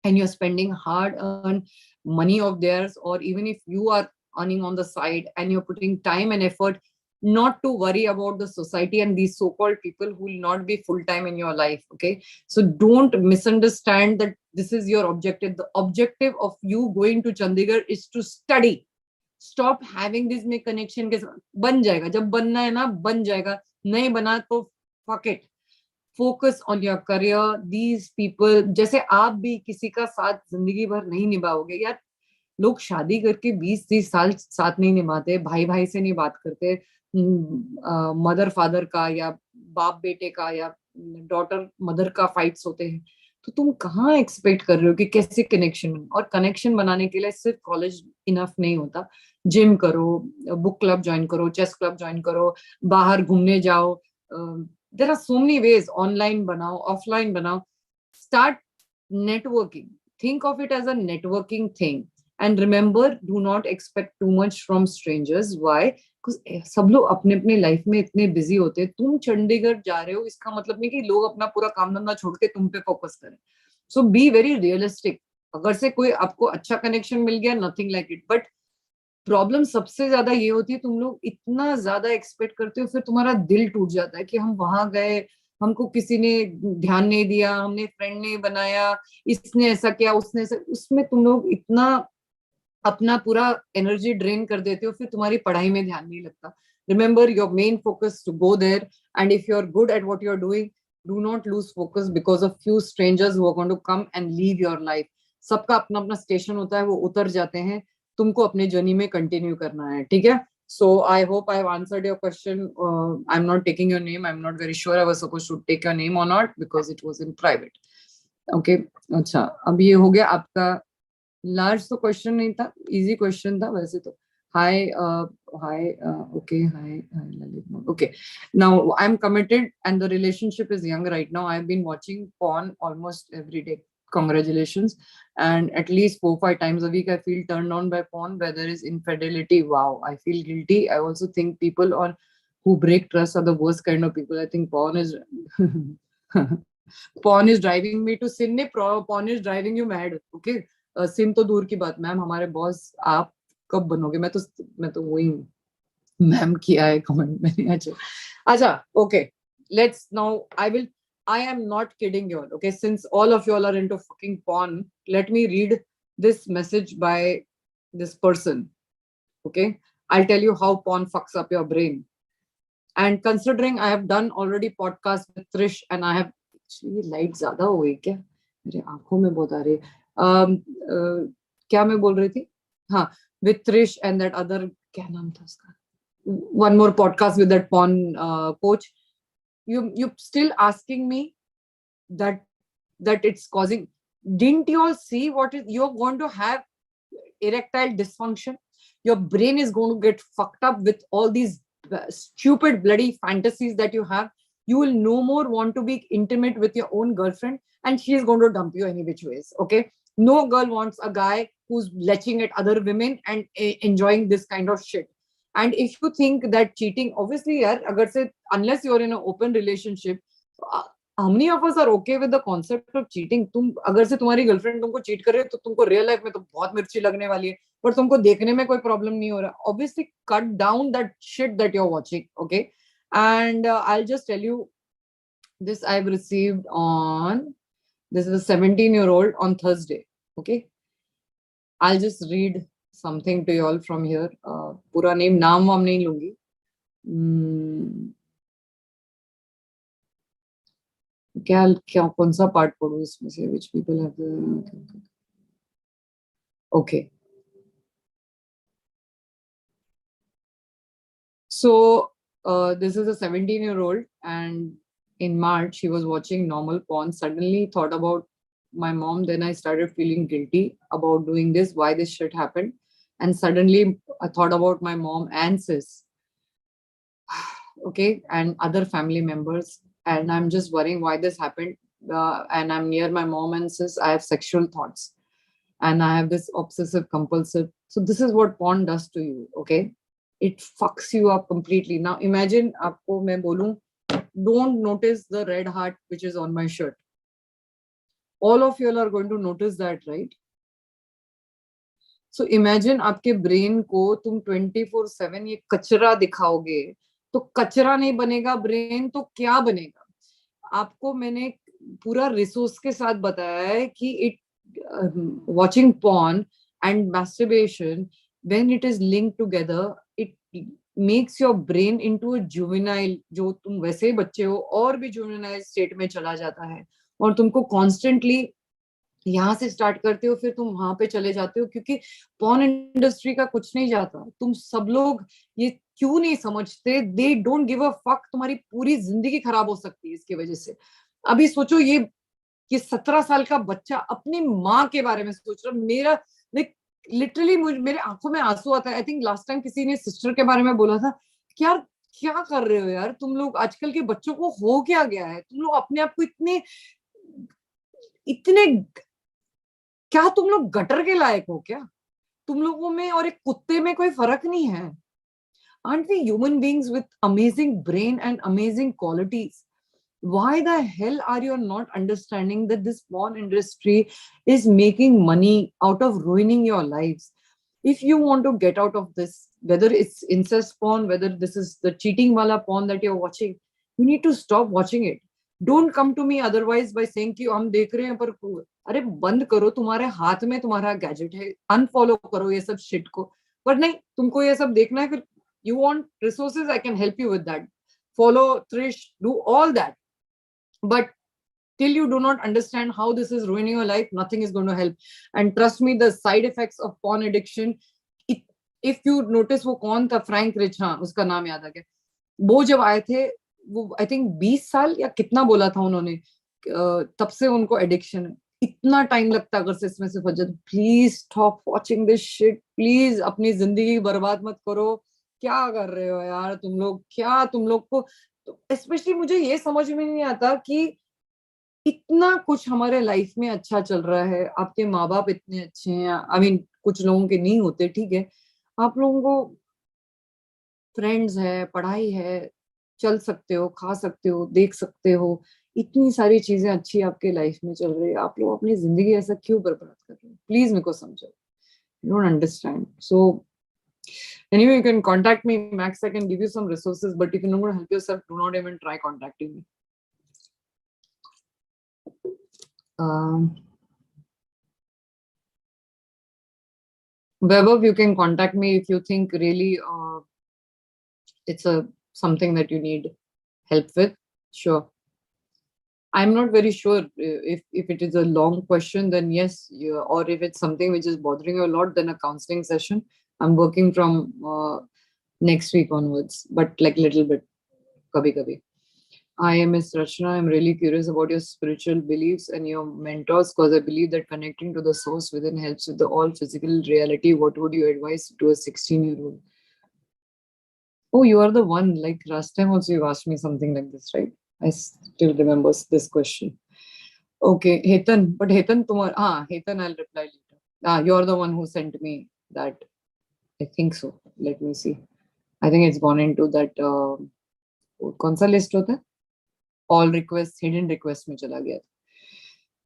and you're spending hard-earned money of theirs, or even if you are earning on the side and you're putting time and effort not to worry about the society and these so-called people who will not be full-time in your life. Okay, so don't misunderstand that this is your objective. The objective of you going to Chandigarh is to study. Stop having this में connection के साथ। बन जाएगा, जब बनना है ना बन जाएगा, नहीं बना तो fuck it. Focus on your career. These people, जैसे आप भी किसी का साथ जिंदगी भर नहीं निभाओगे यार। लोग शादी करके 20-30 साल साथ नहीं निभाते, भाई भाई से नहीं बात करते, मदर फादर का या बाप बेटे का या डॉटर मदर का फाइट्स होते हैं। तो तुम कहाँ एक्सपेक्ट कर रहे हो कि कैसे कनेक्शन। और कनेक्शन बनाने के लिए सिर्फ कॉलेज इनफ नहीं होता। जिम करो, बुक क्लब ज्वाइन करो, चेस क्लब ज्वाइन करो, बाहर घूमने जाओ। There are so many ways. Online बनाओ, ऑफलाइन बनाओ। Start networking. Think of it as a networking thing. And remember, do not expect too much from strangers. Why? Because सब लोग अपने अपने लाइफ में इतने बिजी होते हैं। तुम चंडीगढ़ जा रहे हो इसका मतलब नहीं कि लोग अपना पूरा काम धंधा छोड़ के तुम पे फोकस करें। सो बी वेरी रियलिस्टिक। अगर से कोई आपको अच्छा कनेक्शन मिल गया, nothing like it. But problem सबसे ज्यादा ये होती है, तुम लोग इतना ज्यादा एक्सपेक्ट करते हो, फिर तुम्हारा दिल टूट जाता है कि हम वहां गए, हमको किसी ने ध्यान नहीं दिया, हमने फ्रेंड नहीं बनाया, इसने ऐसा किया, उसने ऐसा। उसमें तुम लोग इतना अपना पूरा एनर्जी ड्रेन कर देते हो, फिर तुम्हारी पढ़ाई में ध्यान नहीं लगता। Remember your main focus to go there, and if you are good at what you are doing, do not lose focus because of few strangers who are going to come and leave your life. सबका अपना अपना station होता है, वो उतर जाते हैं, तुमको अपने जर्नी में कंटिन्यू करना है। ठीक है? So I hope I have answered your question. I'm not taking your name. I'm not very sure I was supposed to take your name or not because it was in private. Okay. अच्छा, अब ये हो गया आपका। Large तो question नहीं था, easy question था वैसे तो। हाय हाय okay, hi Lalit. Okay, now I'm committed and the relationship is young right now. I've been watching porn almost every day. Congratulations. And at least 4-5 times a week I feel turned on by porn where there is infidelity. Wow, I feel guilty. I also think people on who break trust are the worst kind of people. I think porn is porn is driving me to sin. Porn is driving you mad. Okay, सिन तो दूर की बात ma'am, हमारे boss आप कब बनोगे? मैं तो वही मैम किया है कमेंट में। अच्छा अच्छा, okay, let's now I am not kidding you all. Okay, since all of you all are into fucking porn, let me read this message by this person. Okay, I'll tell you how porn fucks up your brain. And considering I have done already podcast with Trish and I have, ये light ज्यादा हो गई क्या? मेरे आंखों में बहुत आ रही है। क्या मैं बोल रही थी? हाँ, with Trish and that other, क्या नाम था उसका? One more podcast with that porn coach. You still asking me that it's causing. Didn't you all see what is you're going to have? Erectile dysfunction. Your brain is going to get fucked up with all these stupid bloody fantasies that you have. You will no more want to be intimate with your own girlfriend and she is going to dump you any which ways. Okay, no girl wants a guy who's leching at other women and enjoying this kind of shit. And if you think that cheating, obviously yaar, agar se, unless you're in an open relationship, how many of us are okay with the concept of cheating? तुम अगर से तुम्हारी girlfriend तुमको cheat कर रहे है तो तुमको रियल लाइफ में तो बहुत मिर्ची लगने वाली है, पर तुमको देखने में कोई प्रॉब्लम नहीं हो रहा। Obviously cut down that shit that you're watching. Okay, and I'll just tell you this. I've received on, this is a 17-year-old on Thursday. Okay, I'll just read something to you all from here. पूरा नाम वाम नहीं लूंगी। क्या कौन सा part पढ़ूं इसमें से? which people have okay, so this is a 17-year-old and in March, he was watching normal porn, suddenly thought about my mom. Then I started feeling guilty about doing this, why this shit happened. And suddenly I thought about my mom and sis, okay, and other family members. And I'm just worrying why this happened. And I'm near my mom and sis. I have sexual thoughts and I have this obsessive compulsive. So this is what porn does to you, okay? It fucks you up completely. Now imagine, आपको मैं बोलूं, don't notice the red heart which is on my shirt. All of you are going to notice that, right? So imagine आपके brain को तुम 24/7 ये कचरा दिखाओगे, तो कचरा नहीं बनेगा brain, तो क्या बनेगा? आपको मैंने पूरा रिसोर्स के साथ बताया है कि watching porn and masturbation, when it is linked together, it makes your brain into a juvenile, जो तुम वैसे ही बच्चे हो और भी juvenile state में चला जाता है, और तुमको constantly यहाँ से स्टार्ट करते हो, फिर तुम वहां पे चले जाते हो, क्योंकि पॉर्न इंडस्ट्री का कुछ नहीं जाता. तुम सब लोग ये क्यों नहीं समझते? They don't give a fuck. तुम्हारी पूरी जिंदगी खराब हो सकती है इसकी वजह से. अभी सोचो, ये 17 साल का बच्चा अपनी माँ के बारे में सोच रहा. मेरा लिटरली मेरे आंखों में आंसू आता है. आई थिंक लास्ट टाइम किसी ने सिस्टर के बारे में बोला था कि यार क्या कर रहे हो यार तुम लोग, आजकल के बच्चों को हो क्या गया है? तुम लोग अपने आप को इतने इतने क्या तुम लोग गटर के लायक हो क्या? तुम लोगों में और एक कुत्ते में कोई फर्क नहीं है. Aren't we human beings with amazing brain and amazing qualities? Why the hell are you not understanding that this porn industry is making money out of ruining your lives? If you want to get out of this, whether it's incest porn, whether this is the cheating wala porn that you're watching, you need to stop watching it. Don't come to me otherwise by saying कि हम देख रहे हैं पर. अरे बंद करो, तुम्हारे हाथ में तुम्हारा गैजेट है, अनफॉलो करो ये सब शिट को. पर नहीं, तुमको ये सब देखना है, फिर you want resources, I can help you with that. Follow Trish, do all that. But till you do not understand how this is ruining your life, nothing is going to help. And trust me, the side effects of porn addiction, if you notice, वो कौन था, Frank rich, हाँ उसका नाम याद आ गया. वो जब आए थे, वो आई थिंक 20 साल या कितना बोला था उन्होंने, तब से उनको एडिक्शन है. इतना टाइम लगता अगर से इसमें से फंस जाए. Please stop watching this shit. Please अपनी जिंदगी बर्बाद मत करो. क्या कर रहे हो यार तुम लोग? क्या तुम लोग को, स्पेशली मुझे ये समझ में नहीं आता कि इतना कुछ हमारे लाइफ में अच्छा चल रहा है, आपके माँ बाप इतने अच्छे हैं. आई मीन कुछ लोगों के नहीं होते, ठीक है, आप लोगों को फ्रेंड्स है, पढ़ाई है, चल सकते हो, खा सकते हो, देख सकते हो, इतनी सारी चीजें अच्छी आपके लाइफ में चल रही है. आप लोग अपनी जिंदगी ऐसा क्यों बर्बाद कर रहे हो? प्लीज मेरे को समझो. Don't understand. So anyway, you can contact me, Max. I can give you some resources, but if you're not going to help yourself, do not even try contacting me. Vaibhav, you can contact me if you think really it's something that you need help with. Sure. I'm not very sure if it is a long question, then yes, or if it's something which is bothering you a lot, then a counseling session. I'm working from next week onwards, but like little bit, kabhi kabhi. I am Miss Rachna. I'm really curious about your spiritual beliefs and your mentors, because I believe that connecting to the source within helps with the all physical reality. What would you advise to a 16-year-old? Oh, you are the one. Like last time also you asked me something like this, right? I still remember this question. Okay, Hetan. But Hetan, Hetan, I'll reply later. You're the one who sent me that. I think so. Let me see. I think it's gone into that. कौन सा list होता है? All requests, hidden requests में चला गया.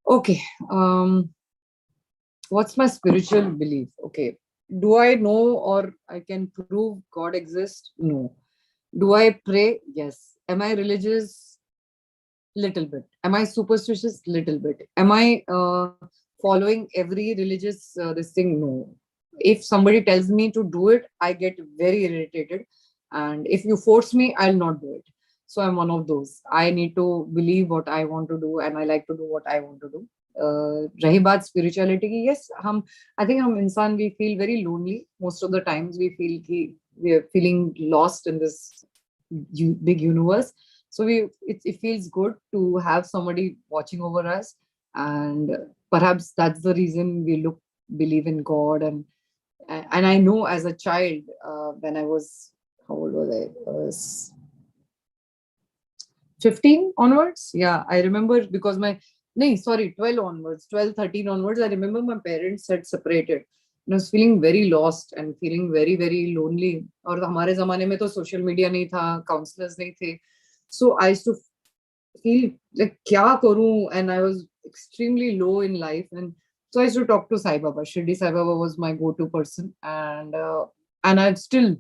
Okay. What's my spiritual belief? Okay. Do I know or I can prove God exists? No. Do I pray? Yes. Am I religious? Little bit. Am I superstitious? Little bit. Am I following every religious this thing? No. If somebody tells me to do it, I get very irritated. And if you force me, I'll not do it. So I'm one of those. I need to believe what I want to do, and I like to do what I want to do. Rahi baat spirituality ki, yes, I think hum insan, we feel very lonely. Most of the times we feel ki we are feeling lost in this big universe. So it feels good to have somebody watching over us, and perhaps that's the reason we believe in God. And I know as a child, when I was, how old was I? I was 15 onwards. Yeah, I remember, because no, sorry, 12 onwards, 12, 13 onwards. I remember my parents had separated. And I was feeling very lost and feeling very, very lonely. और हमारे ज़माने में तो social media नहीं था, counselors नहीं थे. So I used to feel like क्या करूं, and I was extremely low in life. And so I used to talk to Sai Baba. Shirdi Sai Baba was my go-to person, and I've still,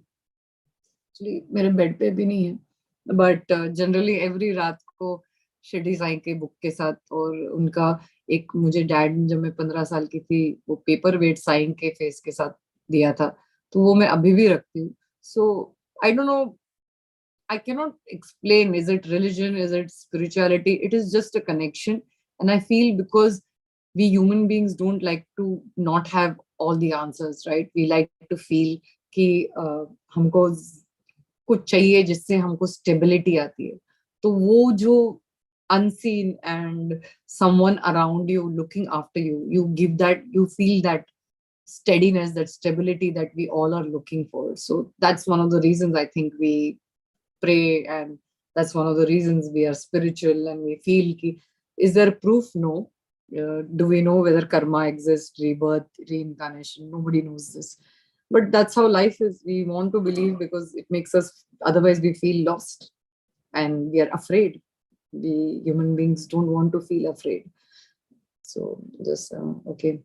actually मेरे bed पे भी नहीं है, but generally every रात को शिरडी साईं के book के साथ, और उनका एक, मुझे डैड जब मैं 15 साल की थी वो पेपर वेट साईं के फेस के साथ दिया था, तो वो मैं अभी भी रखती हूँ. So I don't know, I cannot explain, is it religion, is it spirituality? It is just a connection. And I feel because we human beings don't like to not have all the answers, right? We like to feel कि हमको कुछ चाहिए जिससे हमको stability आती है. तो वो जो unseen and someone around you looking after you, you give that, you feel that steadiness, that stability that we all are looking for. So that's one of the reasons I think we pray, and that's one of the reasons we are spiritual, and we feel ki, is there proof? No. Do we know whether karma exists, rebirth, reincarnation? Nobody knows this, but that's how life is. We want to believe because it makes us, otherwise we feel lost and we are afraid. We human beings don't want to feel afraid. So just okay.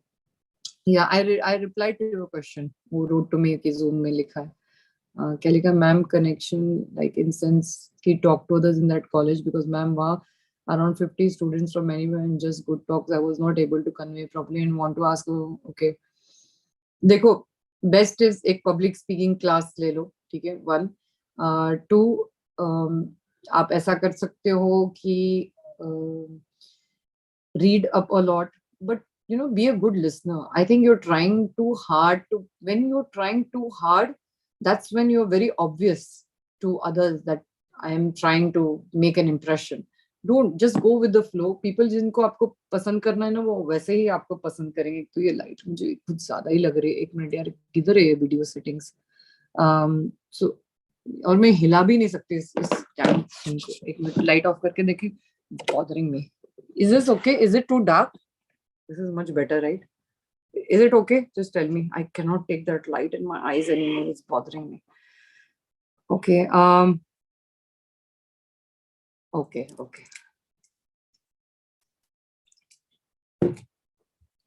Yeah, I replied to your question. Who wrote to me कि Zoom में लिखा है. क्या लिखा, ma'am connection, like in sense कि talk to others in that college, because ma'am वहाँ around 50 students from anywhere and just good talks. I was not able to convey properly and want to ask. Okay, देखो, best is एक public speaking class ले लो, ठीक है, 1. 2, आप ऐसा कर सकते हो कि read up a lot, but be a good listener. I think you're trying too hard to, when you're trying too hard, that's when you're very obvious to others that I am trying to make an impression. Don't just go with the flow. People जिनको आपको पसंद करना है ना, वो वैसे ही आपको पसंद करेंगे. तो ये लाइट मुझे कुछ ज्यादा ही लग रही है. 1 मिनट यार, किधर है ये वीडियो सेटिंग्स? सो और मैं हिला भी नहीं सकती इस टाइम को. 1 मिनट लाइट ऑफ करके देखिए. Bothering me. Is this okay? Is it too dark? This is much better, right? Is it okay? Just tell me. I cannot take that light in my eyes anymore. It's bothering me. Okay. Okay.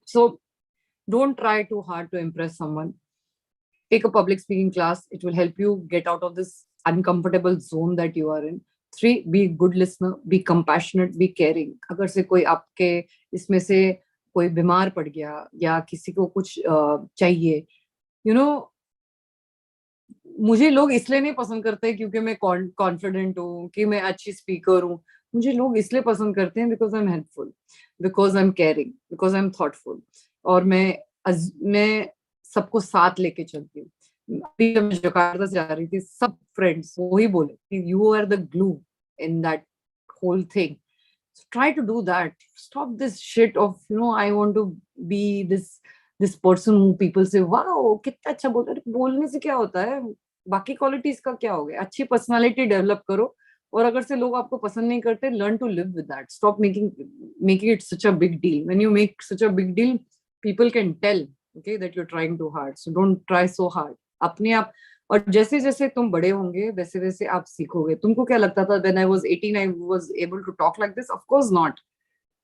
So don't try too hard to impress someone. Take a public speaking class. It will help you get out of this uncomfortable zone that you are in. 3, be a good listener, be compassionate, be caring. अगर से कोई आपके इसमें से कोई बीमार पड़ गया या किसी को कुछ चाहिए, मुझे लोग इसलिए नहीं पसंद करते क्योंकि मैं कॉन्फिडेंट हूँ, कि मैं अच्छी स्पीकर हूँ. मुझे लोग इसलिए पसंद करते हैं because I am helpful, because I am caring, because I am thoughtful, और मैं सबको साथ लेके चलती हूँ. अभी जब मैं जकार्ता से जा रही थी, सब फ्रेंड्स वही बोले कि you are the glue in that whole thing. So try to do that. Stop this shit of, I want to be this person who people say, wow, कितना अच्छा बोलता है. बोलने से क्या होता है? बाकी क्वालिटीज का क्या हो गया? अच्छी पर्सनालिटी डेवलप करो, और अगर से लोग आपको पसंद नहीं करते, learn to live with that. Stop making it such a big deal. When you make such a big deal, people can tell, okay, that you're trying too hard. So don't try so hard. अपने आप, और जैसे जैसे तुम बड़े होंगे वैसे वैसे आप सीखोगे. तुमको क्या लगता था when I was 18 I was able to talk like this? Of course not.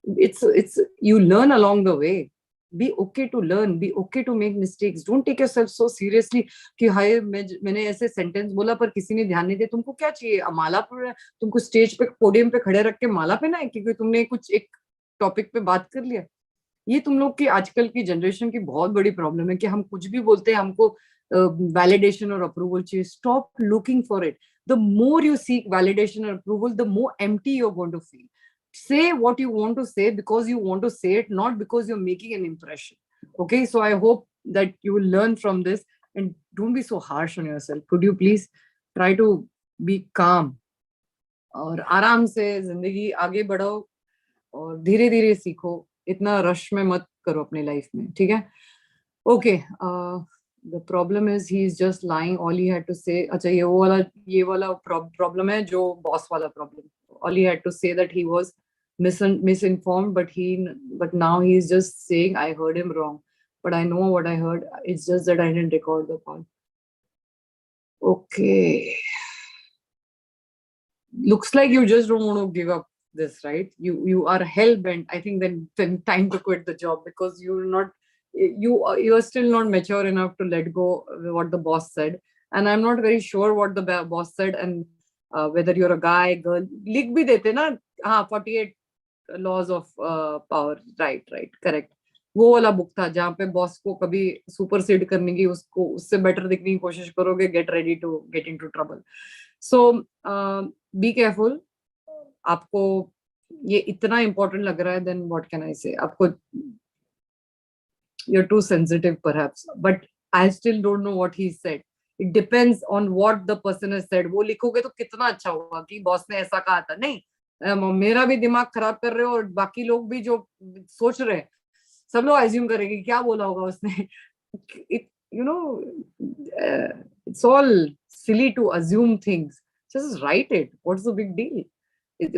It's you learn along the way. Be okay to learn, be okay to make mistakes. Don't take yourself so seriously कि हाय मैंने ऐसे sentence बोला पर किसी ने ध्यान नहीं दिया. तुमको क्या चाहिए? माला पर तुमको स्टेज पे पोडियम पे खड़े रख के माला पहना है क्योंकि तुमने कुछ एक टॉपिक पे बात कर लिया? ये तुम लोग की आजकल की जनरेशन की बहुत बड़ी प्रॉब्लम है कि हम कुछ भी बोलते हैं, हमको validation or approval चाहिए. Stop looking for it. The more you seek validation or approval, the more empty you're going to feel. Say what you want to say because you want to say it, not because you're making an impression. Okay, so I hope that you will learn from this and don't be so harsh on yourself. Could you please try to be calm? और आराम से जिंदगी आगे बढ़ाओ और धीरे धीरे सीखो, इतना रश में मत करो अपनी लाइफ में, ठीक है? Okay, the problem is he is just lying, all he had to say, अच्छा ये वाला प्रॉब्लम है जो बॉस वाला problem, all he had to say that he was misinformed, but now he is just saying I heard him wrong, but I know what I heard, it's just that I didn't record the call. Okay, looks like you just don't want to give up this, right? You are hell bent. I think then time to quit the job, because you are still not mature enough to let go what the boss said, and I'm not very sure what the boss said, and whether you're a guy, girl, लिख भी देते ना, हाँ 48 laws of power, right, correct. वो वाला book था जहाँ पे बॉस को कभी सुपरसीड करने की, उसको उससे बेटर दिखने की कोशिश करोगे, get ready to get into trouble. So be careful. आपको ये इतना इंपॉर्टेंट लग रहा है, देन व्हाट कैन आई से, आपको you're too sensitive perhaps, but I still don't know what he said. It depends on what the person has said. वो लिखोगे तो कितना अच्छा होगा कि बॉस ने ऐसा कहा था. नहीं, मेरा भी दिमाग खराब कर रहे हो, और बाकी लोग भी जो सोच रहे हैं, सब लोग एज्यूम करेंगे क्या बोला होगा उसने. You know, it's all silly to assume things. Just write it. What's the big deal?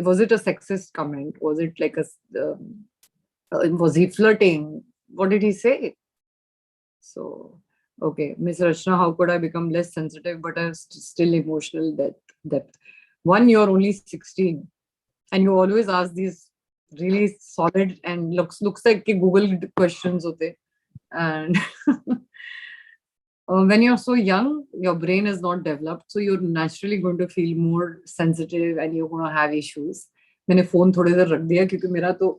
Was it a sexist comment? Was it like was he flirting? What did he say? So, okay, Miss Rachna, how could I become less sensitive but I'm still emotional depth? One, you're only 16, and you always ask these really solid and looks like Google questions hote. And when you're so young, your brain is not developed, so you're naturally going to feel more sensitive and you're going to have issues. मैंने phone थोड़ी देर रख दिया क्योंकि मेरा तो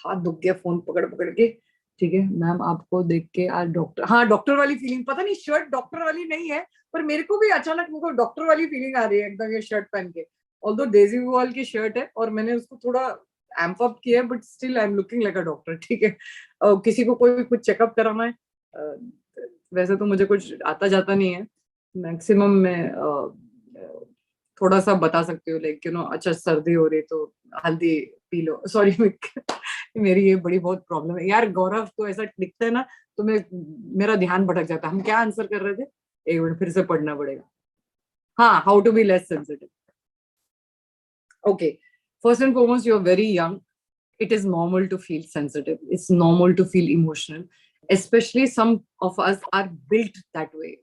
हाथ दुख गया फोन पकड़ पकड़ के. ठीक है मैम, आपको देख के आज डॉक्टर वाली फीलिंग, पता नहीं शर्ट डॉक्टर वाली नहीं है, पर मेरे को भी अचानक मुझको डॉक्टर वाली फीलिंग आ रही है एकदम ये शर्ट पहन के. ऑल्दो डेजी वॉल की शर्ट है और मैंने उसको थोड़ा एम्प अप किया है, but still I am looking like a doctor. ठीक है, किसी को कोई कुछ चेकअप कराना है, वैसे तो मुझे कुछ आता जाता नहीं है, मैक्सिमम मैं थोड़ा सा बता सकती हूँ, लाइक अच्छा सर्दी हो रही तो हल्दी पी लो. सॉरी, मेरी ये बड़ी बहुत प्रॉब्लम है यार. गौरव तो ऐसा दिखता है ना तो मेरा ध्यान भटक जाता है. हम क्या आंसर कर रहे थे, एक मिनट फिर से पढ़ना पड़ेगा. हाँ, how to be less sensitive. Okay, first and foremost, you are very young. It is normal to feel sensitive. It's normal to feel emotional. Especially some of us are built that way.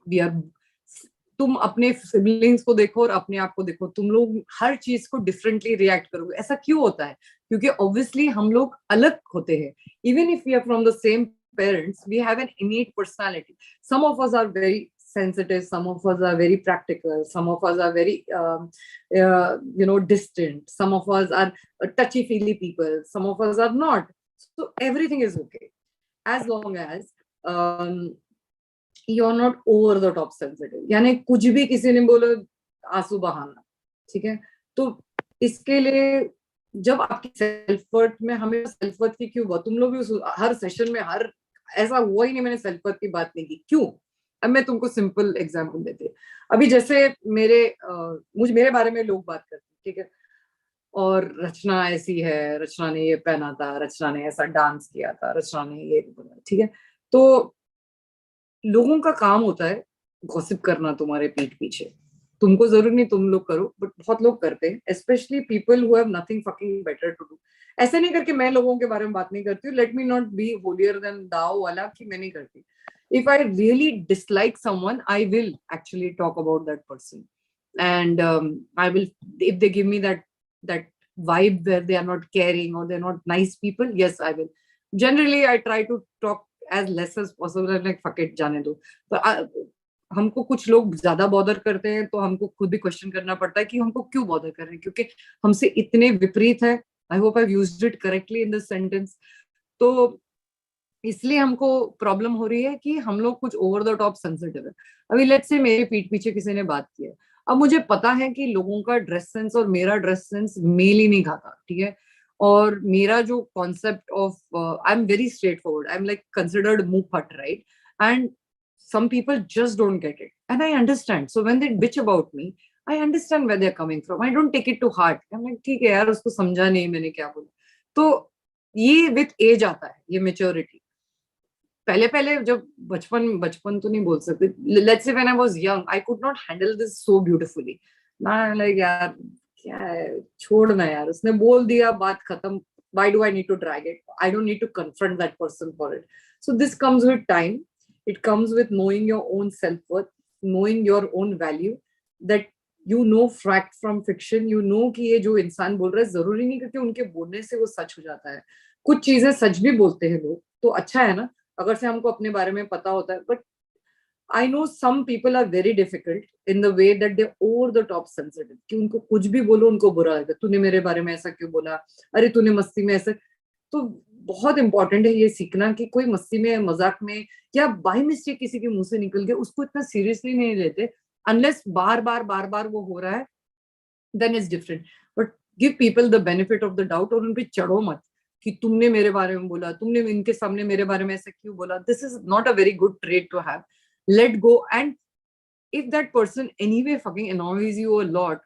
तुम अपने siblings को देखो और अपने आप को देखो, तुम लोग हर चीज को डिफरेंटली रिएक्ट करोगे. ऐसा क्यों होता है? क्योंकि ऑब्वियसली हम लोग अलग होते हैं. Even if we are from the same parents, we have an innate personality. Some of us are very sensitive, some of us are very practical, some of us are very distant, some of us are touchy feely people, some of us are not. So everything is okay as long as you're not over the top sensitive. यानी कुछ भी किसी ने बोला आंसू बहाना. ठीक है, तो इसके लिए जब आपकी सेल्फ वर्थ में, हमें सेल्फ वर्थ की क्यों बात, तुम लोग भी हर सेशन में हर ऐसा हुआ ही नहीं मैंने सेल्फ वर्थ की बात नहीं की. क्यों? अब मैं तुमको सिंपल एग्जांपल देती हूँ. अभी जैसे मेरे बारे में लोग बात करते हैं, ठीक है, और रचना ऐसी है, रचना ने ये पहना था, रचना ने ऐसा डांस किया था, रचना ने ये बोला. ठीक है, तो लोगों का काम होता है गॉसिप करना तुम्हारे पीठ पीछे. तुमको जरूरी नहीं तुम लोग करो, बट बहुत लोग करते हैं, specially people who have nothing fucking better to do. ऐसे नहीं करके मैं लोगों के बारे में बात नहीं करती हूँ. Let me not be holier then दाओ वाला कि मैं नहीं करती. If I really dislike someone, I will actually talk about that person, and I will, if they give me that vibe where they are not caring or they're not nice people, yes, I will. Generally, I try to talk as less as possible. I'm like, fuck it, जाने दो. पर हमको कुछ लोग ज्यादा bother करते हैं तो हमको खुद भी क्वेश्चन करना पड़ता है कि हमको क्यों बॉदर कर रहे हैं, क्योंकि हमसे इतने विपरीत है. I hope I used it correctly in this sentence. तो इसलिए हमको प्रॉब्लम हो रही है कि हम लोग कुछ ओवर द टॉप सेंसिटिव है. अभी लेट्स से मेरे पीठ पीछे किसी ने बात की है. अब मुझे पता है कि लोगों का ड्रेस सेंस और मेरा ड्रेस सेंस मेल ही नहीं खाता. ठीक है, और मेरा जो concept of I am very straight forward, I am like considered मुंह फट, right, and some people just don't get it, and I understand. So when they bitch about me, I understand where they're coming from. I don't take it to heart. I'm like, ठीक है यार, उसको समझा नहीं मैंने क्या बोला. तो ये with age आता है, ये maturity. पहले पहले जब बचपन तो नहीं बोल सकते. Let's say when I was young, I could not handle this so beautifully. Now I'm like, यार क्या है, छोड़ना यार, उसने बोल दिया, बात खत्म. Why do I need to drag it? I don't need to confront that person for it. So this comes with time. It comes with knowing your own self-worth, knowing your own value, that you know fact from fiction. You know कि ये जो इंसान बोल रहा है, जरूरी नहीं क्योंकि उनके बोलने से वो सच हो जाता है. कुछ चीजें सच भी बोलते हैं लोग, तो अच्छा है ना, अगर से हमको अपने बारे में पता होता है. But I know some people are very difficult in the way that they're over the top sensitive, कि उनको कुछ भी बोलो उनको बुरा लगता है. तूने मेरे बारे में ऐसा क्यों बोला, अरे तूने मस्ती में ऐसे. तो बहुत इंपॉर्टेंट है ये सीखना कि कोई मस्ती में, मजाक में या बाय मिस्टेक किसी के मुंह से निकल गया, उसको इतना सीरियसली नहीं लेते. अनलेस बार बार वो हो रहा है, then it's different. But give people the benefit of the doubt, और उन पे चढ़ो मत कि तुमने मेरे बारे में बोला, तुमने इनके सामने मेरे बारे में ऐसा क्यों बोला. This is not a very good trait to have. Let go. And if that person anyway fucking annoys you a lot,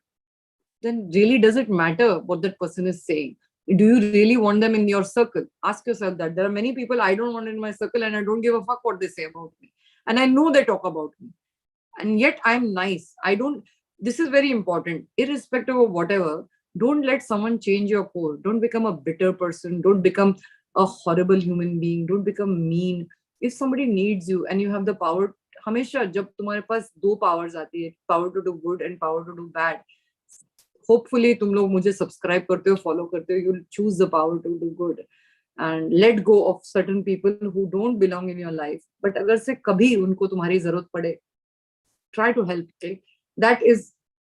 then really does it matter what that person is saying? Do you really want them in your circle? Ask yourself that. There are many people I don't want in my circle, and I don't give a fuck what they say about me. And I know they talk about me. And yet I'm nice. I don't, this is very important. Irrespective of whatever, don't let someone change your core. Don't become a bitter person. Don't become a horrible human being. Don't become mean. If somebody needs you and you have the power, हमेशा जब तुम्हारे पास दो powers आती है, power to do good and power to do bad, hopefully तुम लोग मुझे subscribe करते हो, follow करते हो, you'll choose the power to do good and let go of certain people who don't belong in your life. But अगर से कभी उनको तुम्हारी जरूरत पड़े, try to help. Okay, that is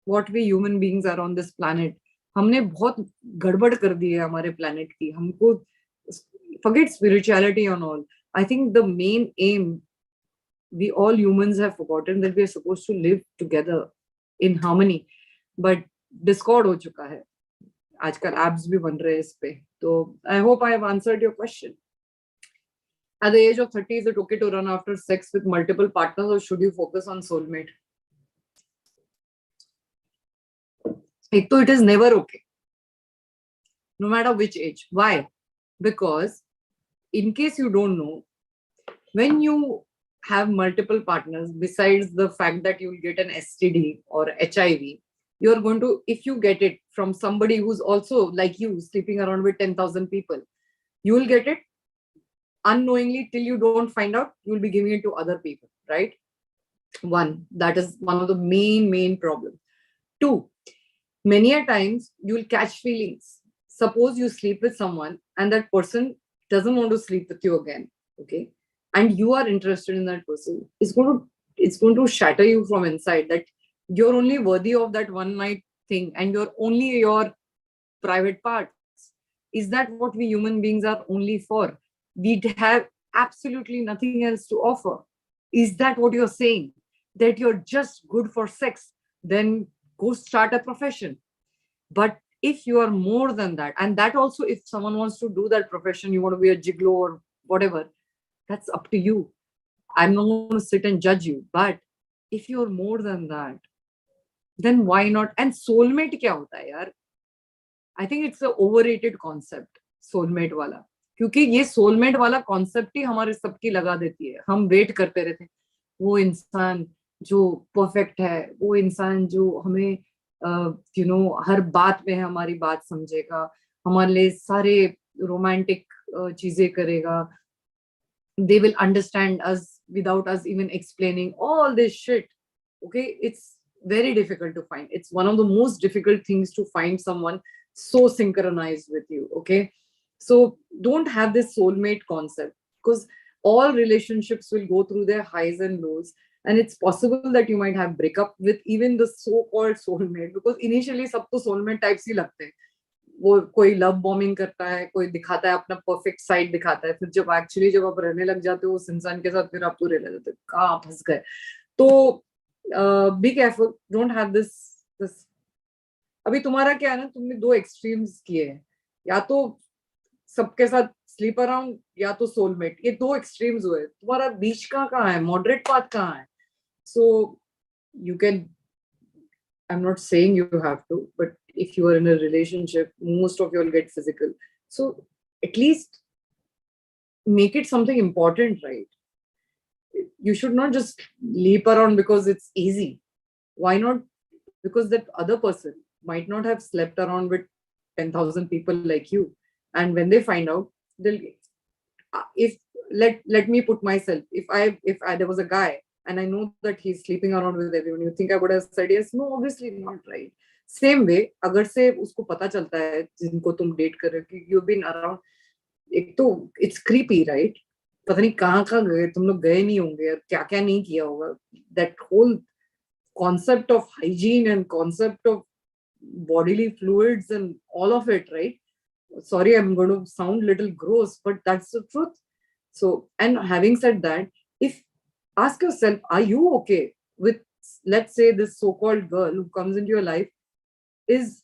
what we human beings are on this planet. हमने बहुत गड़बड़ कर दी है हमारे planet की. हमको forget spirituality and all. I think the main aim, we all humans have forgotten that we are supposed to live together in harmony. But discord हो चुका है. आजकल apps भी बन रहे हैं इस पे. तो I hope I have answered your question. At the age of 30, is it okay to run after sex with multiple partners, or should you focus on soulmate? It is never okay, no matter which age. Why? Because in case you don't know, when you have multiple partners, besides the fact that you'll get an STD or HIV, you're going to, if you get it from somebody who's also like you, sleeping around with 10,000 people, you will get it unknowingly. Till you don't find out, you will be giving it to other people, right? One, that is one of the main problems. Two, many a times you will catch feelings. Suppose you sleep with someone and that person doesn't want to sleep with you again, okay? And you are interested in that person. It's going to shatter you from inside, that you're only worthy of that one night thing and you're only your private parts. Is that what we human beings are only for? We have absolutely nothing else to offer. Is that what you're saying? That you're just good for sex? Then go start a profession. But if you are more than that, and that also, if someone wants to do that profession, you want to be a gigolo or whatever, that's up to you. I'm not going to sit and judge you. But if you're more than that, then why not? And soulmate क्या होता है यार? I think it's an overrated concept, soulmate वाला. क्योंकि ये soulmate वाला concept ही हमारे सबकी लगा देती है. हम wait करते रहते हैं. वो इंसान जो perfect है, वो इंसान जो हमें हर बात में हमारी बात समझेगा, हमारे लिए सारे romantic चीजें करेगा. They will understand us without us even explaining all this shit. Okay, it's very difficult to find. It's one of the most difficult things to find someone so synchronized with you. Okay, so don't have this soulmate concept, because all relationships will go through their highs and lows, and it's possible that you might have breakup with even the so-called soulmate, because initially सब तो soulmate types ही लगते हैं. वो कोई love bombing करता है, कोई दिखाता है अपना परफेक्ट साइड दिखाता है, फिर जब एक्चुअली जब आप रहने लग जाते हो उस इंसान के साथ, फिर आप तो रहने लगते हो, कहाँ फंस गए. तो be careful, don't have this. अभी तुम्हारा क्या है ना, तुमने दो एक्सट्रीम्स किए हैं, या तो सबके साथ स्लीप अराउंड या तो सोलमेट. ये दो एक्सट्रीम्स हुए. तुम्हारा बीच का कहाँ है, मॉडरेट पाथ कहाँ है? So you can I'm not saying you have to, but if you are in a relationship, most of you will get physical. So at least make it something important, right? You should not just leap around because it's easy. Why not? Because that other person might not have slept around with 10,000 people like you. And when they find out, they'll, if, let me put myself, if I there was a guy and I know that he's sleeping around with everyone, you think I would have said yes? No, obviously not, right? Same way, अगर से उसको पता चलता है जिनको तुम date कर रहे हो कि you've been around, एक तो it's creepy, right? पता नहीं कहाँ कहाँ गए तुम लोग, गए नहीं होंगे और क्या क्या नहीं किया होगा. That whole concept of hygiene and concept of bodily fluids and all of it, right? Sorry, I'm going to sound a little gross, but that's the truth. So, and having said that, if ask yourself, are you okay with, let's say, this so-called girl who comes into your life is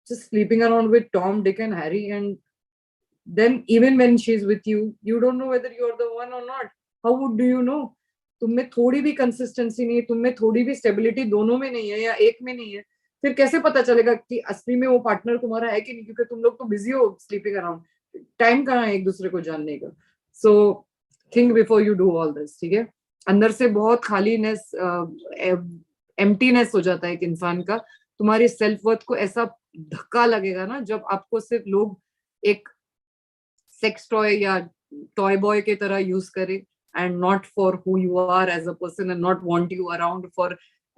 just sleeping around with Tom, Dick, and Harry, and then even when she's with you, you don't know whether you're the one or not. How would do you know? तुम में थोड़ी भी consistency नहीं है, तुम में थोड़ी भी स्टेबिलिटी दोनों में नहीं है या एक में नहीं है, फिर कैसे पता चलेगा कि असली में वो पार्टनर तुम्हारा है कि नहीं? क्योंकि तुम लोग तो बिजी हो स्लीपिंग अराउंड, टाइम कहाँ है एक दूसरे को जानने का. So think before you do all this. ठीक है, अंदर से बहुत खालीनेस, एम्प्टीनेस हो जाता है एक इंसान का. तुम्हारी सेल्फ वर्थ को ऐसा धक्का लगेगा ना जब आपको सिर्फ लोग एक सेक्स टॉय या टॉय बॉय के तरह यूज करे, and not for who you are as a person, and not want you around for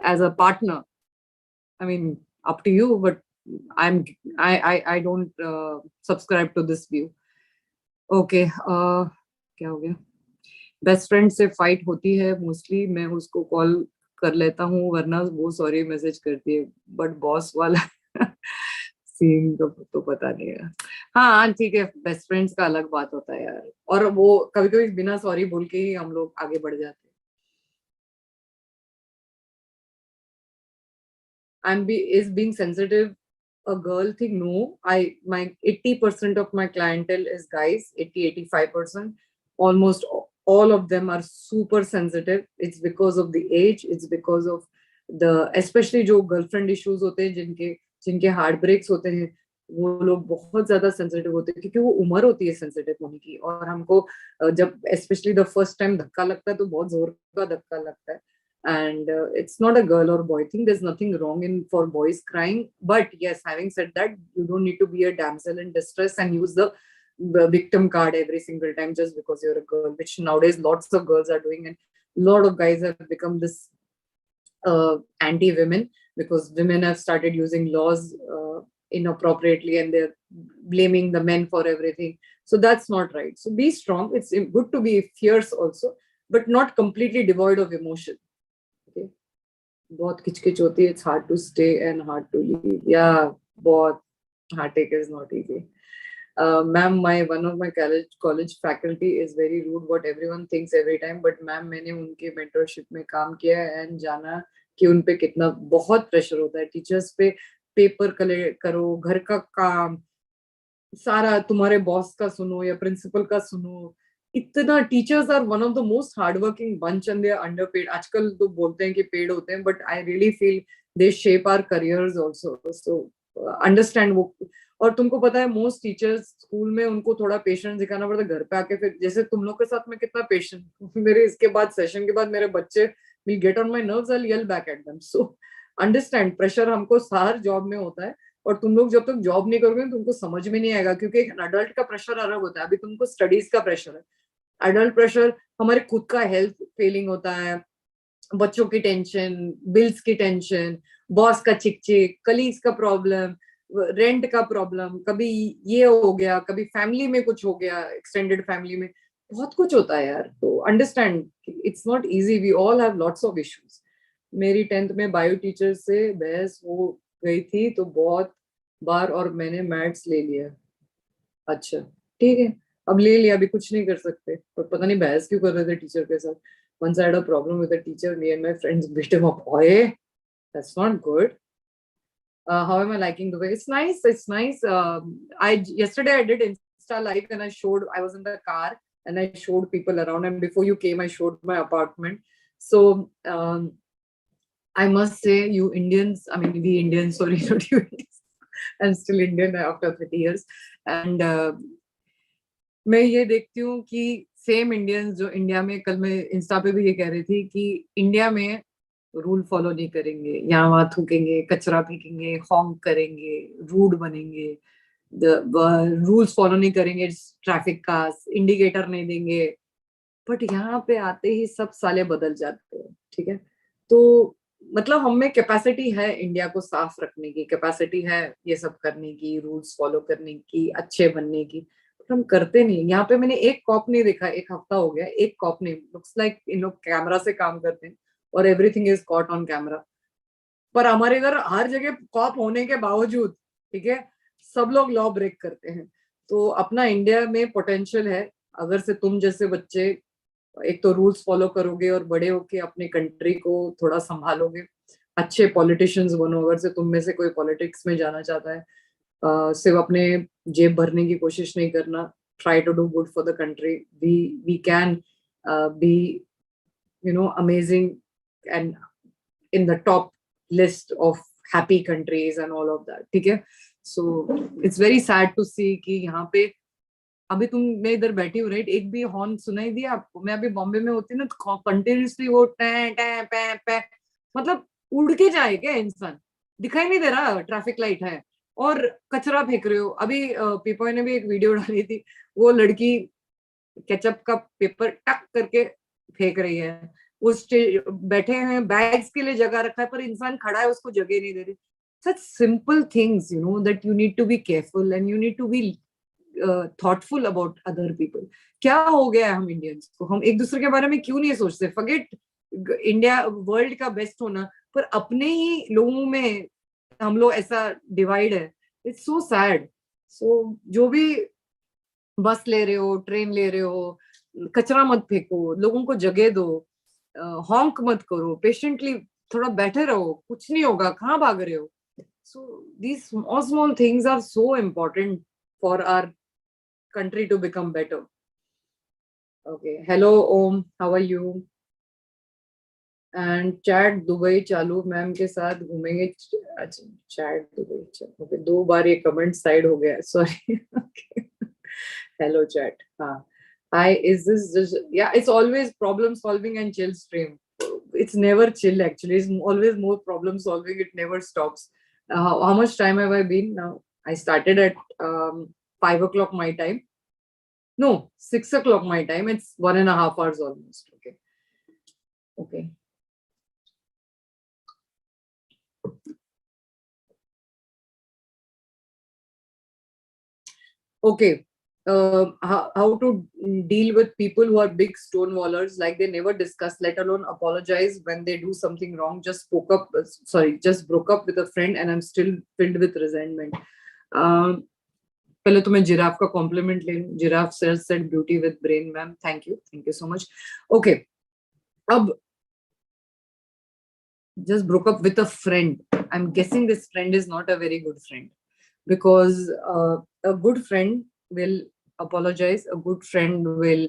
as a partner. I mean, up to you, but I don't subscribe to this view. Okay, क्या हो गया? Best friend से fight होती है mostly, मैं उसको call कर लेता हूँ वरना वो सॉरी मैसेज करती है, बट बॉस वाला सीन तो पता नहीं है. हाँ ठीक है, बेस्ट फ्रेंड्स का अलग बात होता है यार, और वो कभी कभी बिना सॉरी बोल के ही हम लोग आगे बढ़ जाते हैं. Is being sensitive a girl thing? No, my 80% of my clientele is guys, 80-85%. Almost all of them are super sensitive. It's because of the age, it's because of the, especially जो girlfriend issues होते हैं, जिनके heart breaks होते हैं, वो लोग बहुत ज्यादा सेंसिटिव होते हैं क्योंकि वो उम्र होती है सेंसिटिव होने की. और हमको जब स्पेशली द फर्स्ट टाइम धक्का लगता है तो बहुत जोर का धक्का लगता है. And it's not a girl or boy thing. There's nothing wrong in for boys crying, but yes, having said that, you don't need to be a damsel in distress and use the victim card every single time just because you're a girl, which nowadays lots of girls are doing, and a lot of guys have become this anti-women because women have started using laws inappropriately and they're blaming the men for everything. So that's not right. So be strong. It's good to be fierce also, but not completely devoid of emotion. Okay, बहुत किचकिच होती है. It's hard to stay and hard to leave. Yeah, बहुत heartache is not easy. Ma'am, one of my college faculty is very rude. What everyone thinks every time, but ma'am, मैंने उनके mentorship में काम किया है and जाना कि उन पे कितना बहुत प्रेशर होता है. टीचर्स पे पेपर करो, घर का काम सारा तुम्हारे बॉस का सुनो या प्रिंसिपल का सुनो. इतना teachers are one of the most hardworking bunch and they are underpaid. आजकल तो बोलते हैं कि पेड होते हैं, but I really feel they shape our careers also. So understand वो. और तुमको पता है मोस्ट टीचर्स स्कूल में उनको थोड़ा पेशेंस दिखाना पड़ता है. घर पे आके फिर जैसे तुम लोग के साथ में कितना पेशेंस, मेरे इसके बाद सेशन के बाद मेरे बच्चे will get on my nerves, I will yell back at them. So understand, pressure हमको हर जॉब में होता है और तुम लोग जब तक जॉब नहीं करोगे तुमको समझ में नहीं आएगा, क्योंकि एक अडल्ट का प्रेशर अलग होता है. अभी तुमको स्टडीज का प्रेशर है. एडल्ट प्रेशर हमारे खुद का हेल्थ फेलिंग होता है, बच्चों की टेंशन, बिल्स की टेंशन, बॉस का चिक, कलीग्स का प्रॉब्लम, रेंट का प्रॉब्लम, कभी ये हो गया, कभी फैमिली में कुछ हो गया, एक्सटेंडेड फैमिली में बहुत कुछ होता है यार. तो understand, it's not easy. We all have lots of issues. मेरी 10th में बायो टीचर से बहस हो गई थी तो बहुत बार, और मैंने मैथ्स ले लिया. अच्छा ठीक है, अब ले लिया, अभी कुछ नहीं कर सकते. पर पता नहीं बहस क्यों कर रहे थे टीचर के साथ. Once I had a problem with a teacher, me and my friends beat him up. Oye, that's not good. How am I liking the way? It's nice. It's nice. Yesterday I did Insta live and I was in the car and I showed people around. And before you came, I showed my apartment. So I must say, you Indians, I mean, we Indians, sorry, not you Indians. I'm still Indian after 30 years. And मैं ये देखती हूँ कि same Indians जो India में, कल मैं Insta पे भी ये कह रही थी कि इंडिया में रूल फॉलो नहीं करेंगे, यहाँ वहां थूकेंगे, कचरा फेंकेंगे, हॉन्क करेंगे, रूड बनेंगे, रूल्स फॉलो नहीं करेंगे, ट्रैफिक का इंडिकेटर नहीं देंगे, बट यहाँ पे आते ही सब साले बदल जाते हैं। ठीक है, तो मतलब हम में कैपेसिटी है इंडिया को साफ रखने की, कैपेसिटी है ये सब करने की, रूल्स फॉलो करने की, अच्छे बनने की, पर हम करते नहीं। यहाँ पे मैंने एक कॉप नहीं देखा, एक हफ्ता हो गया, एक कॉप नहीं। लुक्स लाइक इन लोग कैमरा से काम करते हैं और everything is caught on camera. पर हमारे इधर हर जगह कॉप होने के बावजूद, ठीक है, सब लोग लॉ ब्रेक करते हैं। तो अपना इंडिया में पोटेंशियल है, अगर से तुम जैसे बच्चे एक तो रूल्स फॉलो करोगे और बड़े होके अपने कंट्री को थोड़ा संभालोगे, अच्छे पॉलिटिशियंस बनो। अगर से तुम में से कोई पॉलिटिक्स में जाना चाहता है, सिर्फ अपने जेब भरने की कोशिश नहीं करना, try to do good for the country. We can be amazing and in the top list of happy countries and all of that. ठीक है, so it's very sad to see कि यहाँ पे अभी मैं इधर बैठी हूँ, राइट, एक भी हॉर्न सुनाई दिया आपको? मैं अभी बॉम्बे में होती ना, तो कंटिन्यूसली वो टै टै पै पै, मतलब उड़ के जाए क्या इंसान? दिखाई नहीं दे रहा ट्रैफिक लाइट है और कचरा फेंक रहे हो। अभी पीपॉय ने भी एक वीडियो डाली थी, वो लड़की केचप का पेपर टक करके फेंक रही है, उस बैठे हैं, बैग्स के लिए जगह रखा है, पर इंसान खड़ा है, उसको जगह नहीं दे रही। Such simple things, that you need to be careful and you need to be thoughtful about other people. क्या हो गया है हम इंडियंस को? हम एक दूसरे के बारे में क्यों नहीं सोचते? फॉरगेट इंडिया वर्ल्ड का बेस्ट होना, पर अपने ही लोगों में हम लोग ऐसा डिवाइड है। It's so sad. सो जो भी बस ले रहे हो, ट्रेन ले रहे हो, कचरा मत फेंको, लोगों को जगह दो, हॉन्क मत करो, पेशेंटली थोड़ा बैठे रहो, कुछ नहीं होगा, कहाँ भाग रहे हो? So these small small things are so important for our country to become better. Okay, hello Om, how are you? And chat Dubai चालू मैम के साथ घूमेंगे। अच्छा, chat दुबई, ओके, 2 बार ये कमेंट साइड हो गया, सॉरी। हेलो chat, हाँ, hi, is this just, yeah, it's always problem solving and chill stream. It's never chill, actually, it's always more problem solving, it never stops. How much time have I been now? I started at 5 o'clock my time. No, 6 o'clock my time. It's 1.5 hours almost. Okay. Okay. Okay. How to deal with people who are big stonewallers, like they never discuss, let alone apologize when they do something wrong. Just just broke up with a friend and I'm still filled with resentment. पहले तो मैं giraffe का complement ले लूं। Giraffe said beauty with brain, ma'am, thank you so much. Okay, अब just broke up with a friend. I'm guessing this friend is not a very good friend, because a good friend will apologize, a good friend will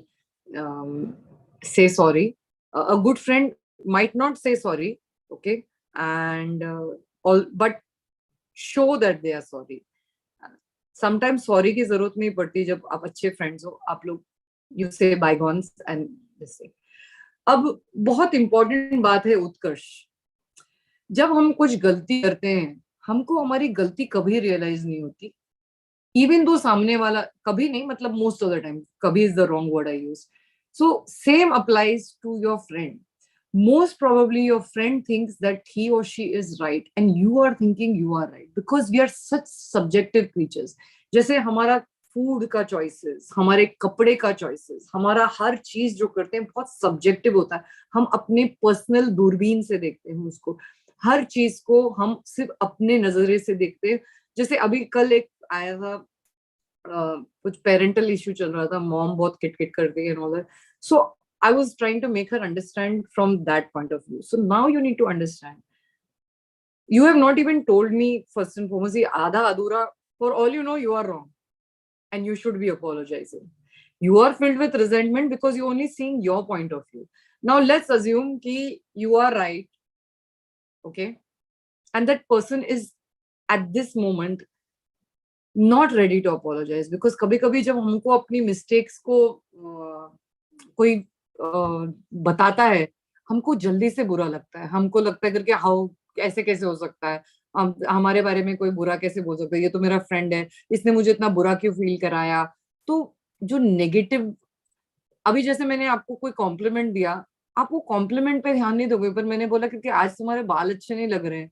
say sorry, a good friend might not say sorry, okay, and but show that they are sorry. Sometimes sorry की जरूरत नहीं पड़ती जब आप अच्छे friends हो, आप लोग यू से बायगॉन्स एंड दिस थिंग। अब बहुत इंपॉर्टेंट बात है उत्कर्ष, जब हम कुछ गलती करते हैं, हमको हमारी गलती कभी रियलाइज नहीं होती, इवन दो सामने वाला कभी नहीं, मतलब मोस्ट ऑफ द टाइम, कभी is the wrong word I use. So same applies to your friend. Most probably your friend thinks that he or she is right and you are thinking you are right, because we are such subjective creatures. जैसे हमारा food का choices, हमारे कपड़े का choices, हमारा हर चीज जो करते हैं बहुत सब्जेक्टिव होता है। हम अपने पर्सनल दूरबीन से देखते हैं उसको, हर चीज को हम सिर्फ अपने नजरिए से देखते हैं। जैसे अभी कल एक आया था, कुछ पेरेंटल इश्यू चल रहा था, मॉम बहुत किटकिट करती है and all that. So I was trying to make her understand from that point of view. So now you need to understand. You have not even told me, first and foremost, आधा अधूरा, for all you know, you are wrong. And you should be apologizing. You are filled with resentment because you're only seeing your point of view. Now let's assume कि you are right okay, and that person is at this moment not ready to apologize, because कभी कभी जब हमको अपनी mistakes को कोई बताता है, हमको जल्दी से बुरा लगता है, हमको लगता है करके हाउ ऐसे कैसे हो सकता है, हमारे बारे में कोई बुरा कैसे बोल सकता है, ये तो मेरा फ्रेंड है, इसने मुझे इतना बुरा क्यों फील कराया। तो जो नेगेटिव, अभी जैसे मैंने आपको कोई कॉम्प्लीमेंट दिया, आप वो कॉम्प्लीमेंट पे ध्यान नहीं दोगे, पर मैंने बोला क्योंकि आज तुम्हारे बाल अच्छे नहीं लग रहे हैं,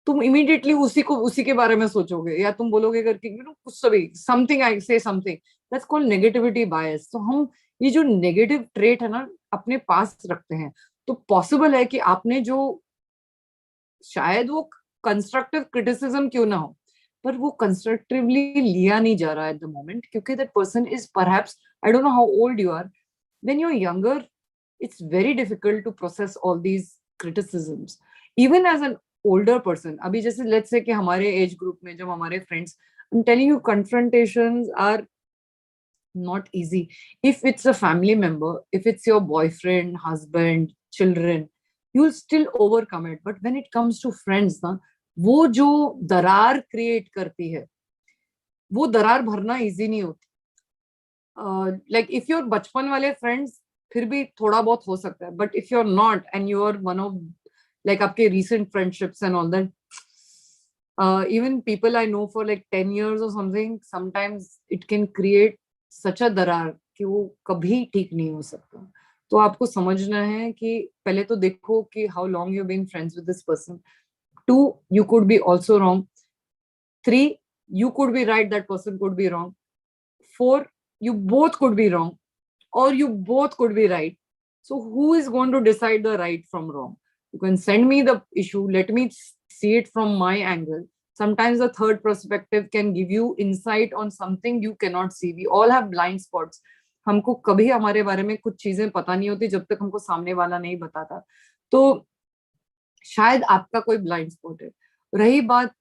तुम इमीडिएटली उसी के बारे में सोचोगे, या तुम बोलोगे करके कुछ भी समथिंग, आई से समथिंग, दैट्स कॉल्ड नेगेटिविटी बायस। तो हम ये जो नेगेटिव ट्रेट है ना अपने पास रखते हैं, तो पॉसिबल है कि आपने जो, शायद वो कंस्ट्रक्टिव क्रिटिसिज्म क्यों ना हो, पर वो कंस्ट्रक्टिवली लिया नहीं जा रहा है एट द मोमेंट, क्योंकि that person is perhaps, I don't know how old you are, when you are younger it's very difficult to process all these criticisms, even as an older person। अभी जैसे let's say कि हमारे age group में जब हमारे friends, I'm telling you confrontations are not easy। if it's a family member, if it's your boyfriend, husband, children, you'll still overcome it, but when it comes to friends ना, वो जो दरार create करती है, वो दरार भरना इजी नहीं होती। लाइक इफ योर बचपन वाले फ्रेंड्स फिर भी थोड़ा बहुत हो सकता है, but if you are not and you are one of like आपके recent friendships and all that, even people I know for like 10 years or something, sometimes it can create such a दरार कि वो कभी ठीक नहीं हो सकता। तो आपको समझना है कि पहले तो देखो कि how long you've been friends with this person। 2, you could be also wrong। 3, you could be right, that person could be wrong। 4, you both could be wrong, or you both could be right। So who is going to decide the right from wrong? You can send me the issue, let me see it from my angle। Sometimes the third perspective can give you insight on something you cannot see। We all have blind spots। हमको कभी हमारे बारे में कुछ चीजें पता नहीं होती जब तक हमको सामने वाला नहीं बताता। तो शायद आपका कोई ब्लाइंड स्पॉट है। रही बात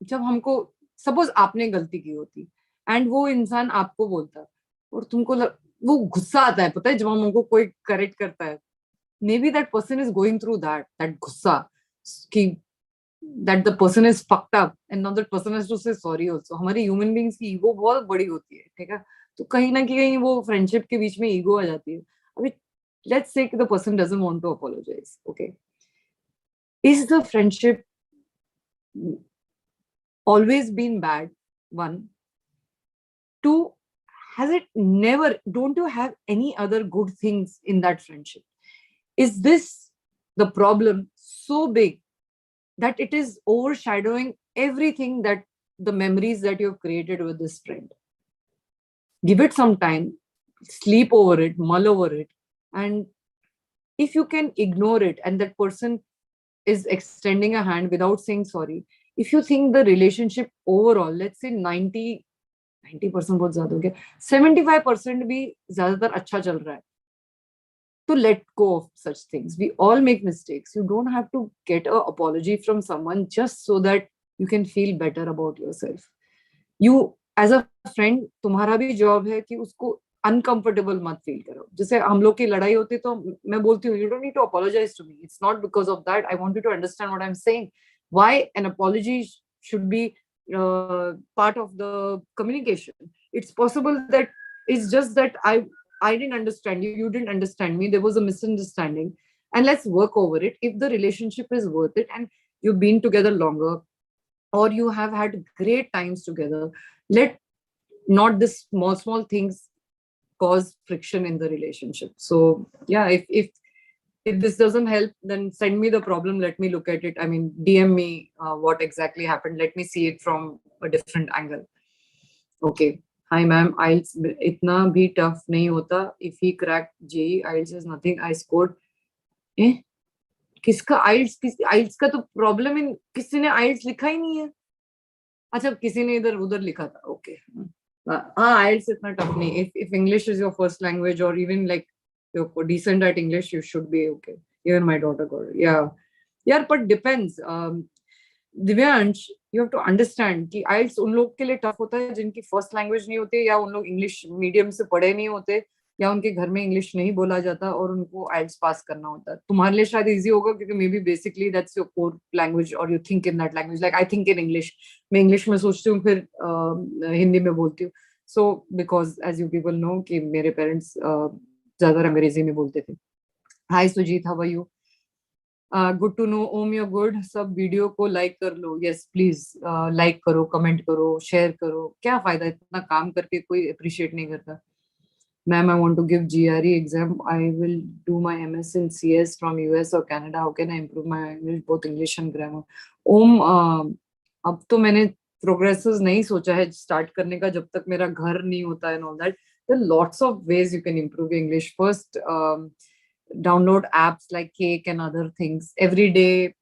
जब हमको, सपोज आपने गलती की होती एंड वो इंसान आपको बोलता है और तुमको वो गुस्सा आता है, पता है, जब हमको कोई करेक्ट करता है, maybe that person is going through that गुस्सा, कि that the person is fucked up and now that person has to say sorry also. हमारे ह्यूमन बीइंग्स की ईगो बहुत बड़ी होती है, ठीक है, तो कहीं ना कहीं वो फ्रेंडशिप के बीच में ईगो आ जाती है। अभी let's say the person doesn't want to apologise, okay, is the friendship always been bad? 1, 2, has it never, don't you have any other good things in that friendship? Is this the problem so big that it is overshadowing everything, that the memories that you've created with this friend? Give it some time, sleep over it, mull over it, and if you can ignore it and that person is extending a hand without saying sorry, if you think the relationship overall, let's say 90% बहुत ज्यादा हो गया, 75% भी ज्यादातर अच्छा चल रहा है, तो let go of such things। We all make mistakes। You don't have to get an apology from someone just so that you can feel better about yourself। You as a friend, तुम्हारा भी job है कि उसको uncomfortable मत feel करो। जैसे हम लोग की लड़ाई होती तो मैं बोलती हूँ, you don't need to apologize to me, it's not because of that, I want you to understand what I'm saying। Why an apology should be part of the communication? It's possible that it's just that I didn't understand you, you didn't understand me, there was a misunderstanding, and let's work over it। If the relationship is worth it and you've been together longer, or you have had great times together, let not this small things cause friction in the relationship। So yeah, if this doesn't help, then send me the problem, let me look at it। I mean, DM me what exactly happened, let me see it from a different angle। Okay, hi ma'am, IELTS itna bhi tough nahi hota। If he cracked JEE, IELTS is nothing, I scored। eh किसका IELTS का तो problem in, किसी ने IELTS लिखा ही नहीं है। अच्छा, किसी ने इधर उधर लिखा था, ओके। हाँ, IELTS इतना टफ नहीं। if English is your first language, or even like you're decent at English, you should be okay। Even my daughter got it। yeah, but depends। Divyansh, you have to understand कि IELTS उन लोग के लिए tough होता है जिनकी first language नहीं होती, या उन लोग इंग्लिश मीडियम से पढ़े नहीं होते, या उनके घर में इंग्लिश नहीं बोला जाता और उनको आइल्स पास करना होता है। तुम्हारे लिए शायद इजी होगा क्योंकि may be basically that's your core language और you think in that language, like I think in English. मैं इंग्लिश में सोचती हूँ, फिर हिंदी में बोलती हूँ। So because as you people know कि मेरे पेरेंट्स ज्यादा अंग्रेजी में बोलते थे। Hi Sujit, how are you? Good to know. ओम योर गुड। सब वीडियो को लाइक कर लो। यस प्लीज, लाइक करो, कमेंट करो, शेयर करो। क्या फायदा इतना काम करके कोई अप्रिशिएट नहीं करता। Ma'am, I want to give GRE exam. I will do my MS in CS from US or Canada. How can I improve my English, both English and grammar? ओम, अब तो मैंने प्रोग्रेसेस नहीं सोचा है स्टार्ट करने का जब तक मेरा घर नहीं होता है, all that. There are lots of ways you can improve your English. First, download apps like Cake and other things every day.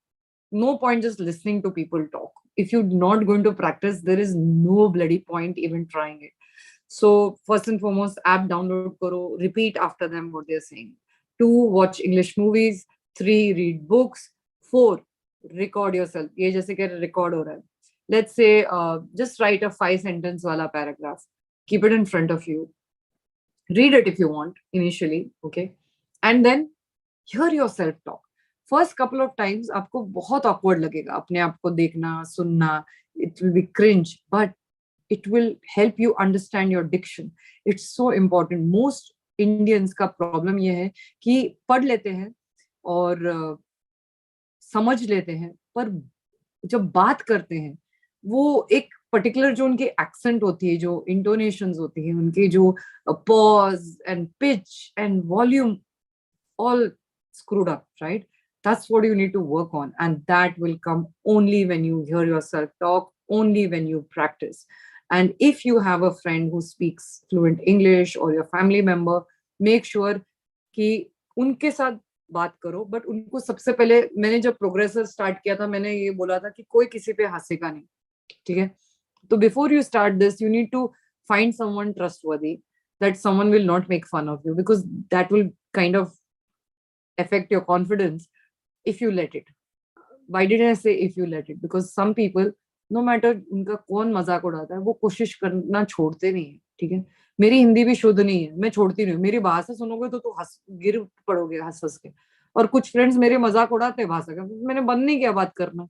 No point just listening to people talk. If you're not going to practice, there is no bloody point even trying it. So first and foremost, app download karo, repeat after them what they're saying. 2, watch English movies. 3, read books. 4, record yourself. ये जैसे कि record हो रहा है. Let's say just write a 5-sentence wala paragraph. Keep it in front of you. Read it if you want initially, okay? And then hear yourself talk. First couple of times आपको बहुत awkward लगेगा अपने आप को देखना, सुनना. It will be cringe, but it will help you understand your diction. It's so important. Most Indians का problem ये है कि पढ़ लेते हैं और समझ लेते हैं, पर जब बात करते हैं वो एक पर्टिकुलर जो उनकी एक्सेंट होती है, जो इंटोनेशंस होती है, उनके जो pause and pitch and volume, all screwed up, right? That's what you need to work on. And that will come only when you hear yourself talk, only when you practice. And if you have a friend who speaks fluent English or your family member, make sure कि उनके साथ बात करो। But उनको सबसे पहले, मैंने जब प्रोग्रेसर स्टार्ट किया था, मैंने ये बोला था कि कोई किसी पे हंसेगा नहीं, ठीक है? तो before you start this, you need to find someone trustworthy, that someone will not make fun of you, because that will kind of affect your confidence if you let it. Why did I say if you let it? Because some people, no matter उनका कौन मजाक उड़ाता है, वो कोशिश करना छोड़ते नहीं है, ठीक है? मेरी हिंदी भी शुद्ध नहीं है, मैं छोड़ती नहीं हूँ। मेरी भाषा सुनोगे तो हंस गिर पड़ोगे हंस हंस के। और कुछ फ्रेंड्स मेरे मजाक उड़ाते हैं भाषा का, मैंने बंद नहीं किया बात करना।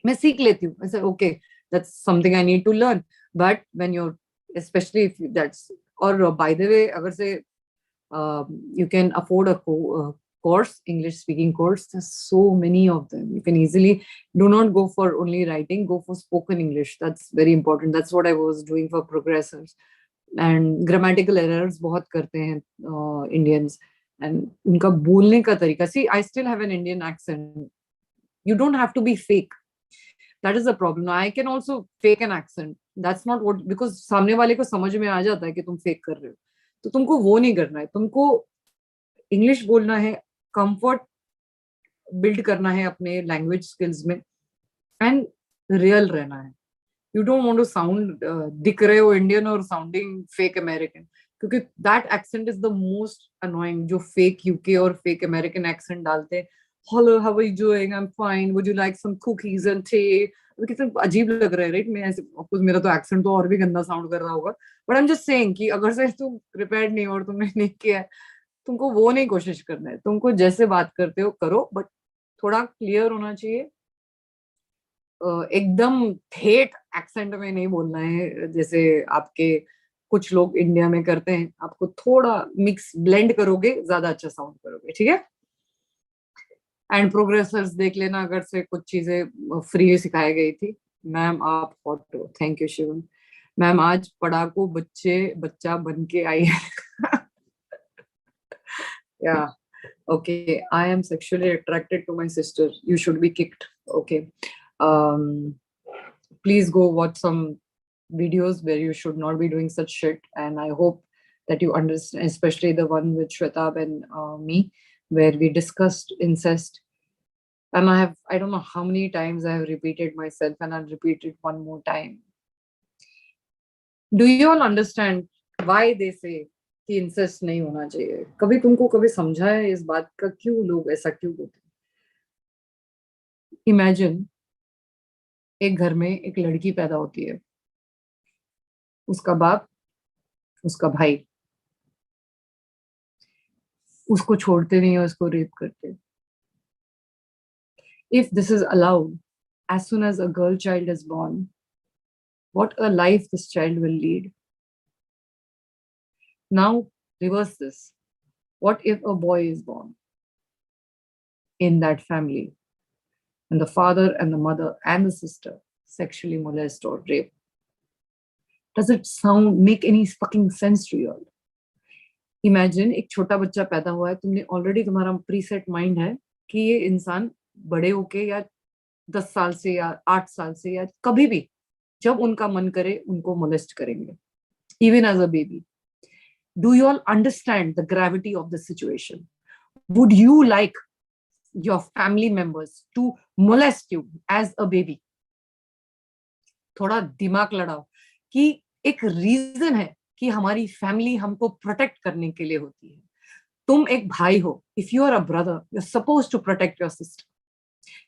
मैं सीख लेती हूँ ऐसे, okay that's something I need to learn. But when you're, specially if that's, और बाय द वे, अगर say you can afford a course, English speaking course. There's so many of them. You can easily, do not go for only writing, go for spoken English. That's very important. That's what I was doing for progressors. And grammatical errors बहुत करते हैं Indians. And उनका बोलने का तरीका. See, I still have an Indian accent. You don't have to be fake. That is the problem. I can also fake an accent. That's not what, because सामने वाले को समझ में आ जाता है कि तुम फेक कर रहे हो। तो तुमको वो नहीं करना है, तुमको इंग्लिश बोलना है, कंफर्ट बिल्ड करना है अपने लैंग्वेज स्किल्स में, एंड रियल रहना है। You don't want to sound, दिख रहे हो इंडियन और साउंडिंग फेक अमेरिकन, क्योंकि that accent is the most annoying. जो फेक यूके और फेक अमेरिकन एक्सेंट डालते हैं, hello how are you doing, I am fine, would you like some cookies and tea, कितना अजीब लग रहा है, राइट? मैं ऐसे, ऑफकोर्स मेरा तो एक्सेंट तो और भी गंदा साउंड कर रहा होगा, but I am just saying कि अगर से तुम प्रिपेयर्ड नहीं हो और तुमने नहीं किया है, तुमको वो नहीं कोशिश करना है। तुमको जैसे बात करते हो करो, बट थोड़ा क्लियर होना चाहिए। एकदम ठेठ एक्सेंट में नहीं बोलना है जैसे आपके कुछ लोग इंडिया में करते हैं। आपको थोड़ा मिक्स ब्लेंड करोगे, ज्यादा अच्छा साउंड करोगे, ठीक है? एंड प्रोग्रेसर्स देख लेना, अगर से कुछ चीजें फ्री सिखाई गई थी। मैम आप हॉट हो, थैंक यू शिवन। मैम आज पढ़ाकू बच्चा बन के आई है। Yeah, okay. I am sexually attracted to my sister. You should be kicked. Okay. Um, please go watch some videos where you should not be doing such shit. And I hope that you understand, especially the one with Shwetab and me, where we discussed incest. And I don't know how many times I have repeated myself, and I'll repeat it one more time. Do you all understand why they say कि incest नहीं होना चाहिए? कभी तुमको कभी समझा है इस बात का, क्यों लोग ऐसा क्यों बोलते हैं? इमेजिन एक घर में एक लड़की पैदा होती है, उसका बाप, उसका भाई, उसको छोड़ते नहीं है, उसको रेप करते. If this is allowed, as soon as a girl child is born, what a life this child will lead. Now, reverse this. What if a boy is born in that family and the father and the mother and the sister sexually molest or rape? Does it make any fucking sense to you all? Imagine एक छोटा बच्चा पैदा हुआ है, तुमने already तुम्हारा preset mind है कि ये इंसान बड़े होके या 10 साल से या 8 साल से या कभी भी जब उनका मन करे उनको मोलेस्ट करेंगे, even as a baby. Do you all understand the gravity of the situation? Would you like your family members to molest you as a baby? थोड़ा दिमाग लड़ाओ कि एक रीजन है कि हमारी फैमिली हमको प्रोटेक्ट करने के लिए होती है. तुम एक भाई हो, if you are a brother, you are supposed to protect your sister.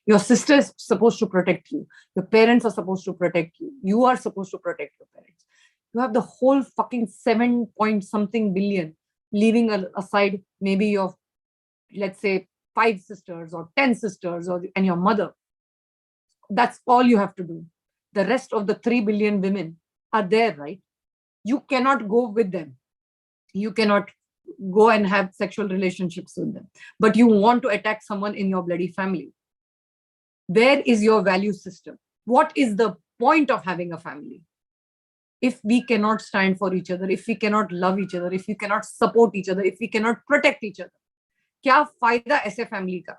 Your sister is supposed to protect you. Your parents are supposed to protect you. You are supposed to protect your parents. You have the whole fucking 7 point something billion, leaving aside maybe your, let's say, 5 sisters or 10 sisters and your mother. That's all you have to do. The rest of the 3 billion women are there, right? You cannot go with them. You cannot go and have sexual relationships with them. But you want to attack someone in your bloody family. Where is your value system? What is the point of having a family? If we cannot stand for each other, if we cannot love each other, if we cannot support each other, if we cannot protect each other, क्या फायदा ऐसे family का?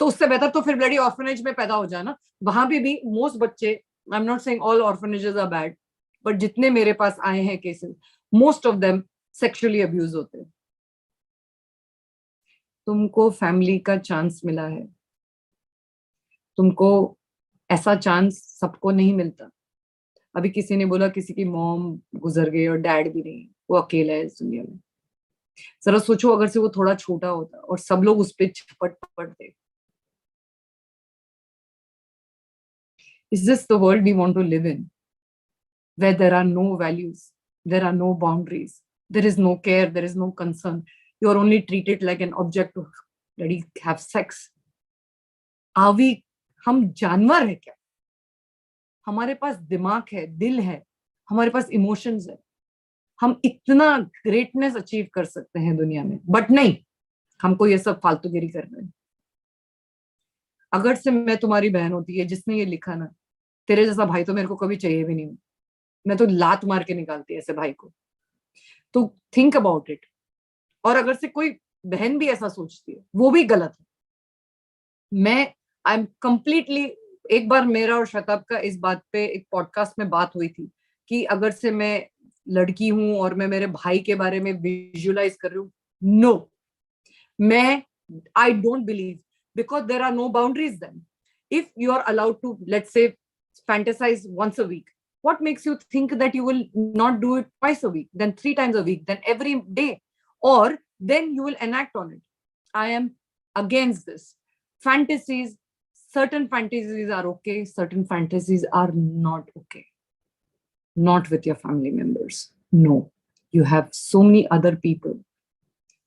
तो उससे बेहतर तो फिर bloody orphanage में पैदा हो जाना. वहां भी मोस्ट बच्चे, I am not saying all orphanages are bad, but जितने मेरे पास आए हैं cases, most of them sexually abuse होते हैं. तुमको फैमिली का चांस मिला है, तुमको ऐसा चांस सबको नहीं मिलता. अभी किसी ने बोला किसी की मॉम गुजर गई और डैड भी नहीं, वो अकेला है इस दुनिया में. जरा सोचो अगर से वो थोड़ा छोटा होता और सब लोग उस पर झपट पड़ते. Is this the world we want to live in? Where there are no values, there are no boundaries, there is no care, there is no concern. You are only treated like an object to really have sex. Are we, हम जानवर है क्या? हमारे पास दिमाग है, दिल है, हमारे पास इमोशंस है. हम इतना ग्रेटनेस अचीव कर सकते हैं दुनिया में, बट नहीं, हमको ये सब फालतूगिरी करना है. अगर से मैं तुम्हारी बहन होती है जिसने ये लिखा ना, तेरे जैसा भाई तो मेरे को कभी चाहिए भी नहीं. मैं तो लात मार के निकालती ऐसे भाई को. तो थिंक अबाउट इट. और अगर से कोई बहन भी ऐसा सोचती है, वो भी गलत है. मैं आई एम कंप्लीटली, एक बार मेरा और शताब का इस बात पे एक पॉडकास्ट में बात हुई थी कि अगर से मैं लड़की हूं और मैं मेरे भाई के बारे में विजुअलाइज कर रही हूँ, नो, मैं I don't believe, because there are no boundaries then. If you are allowed to, let's say, fantasize once a week, what makes you think that you will not do it twice a week, then 3 times a week, then every day, or then you will enact on it? I am against this. Fantasies, certain fantasies are okay, certain fantasies are not okay. Not with your family members. No, you have so many other people.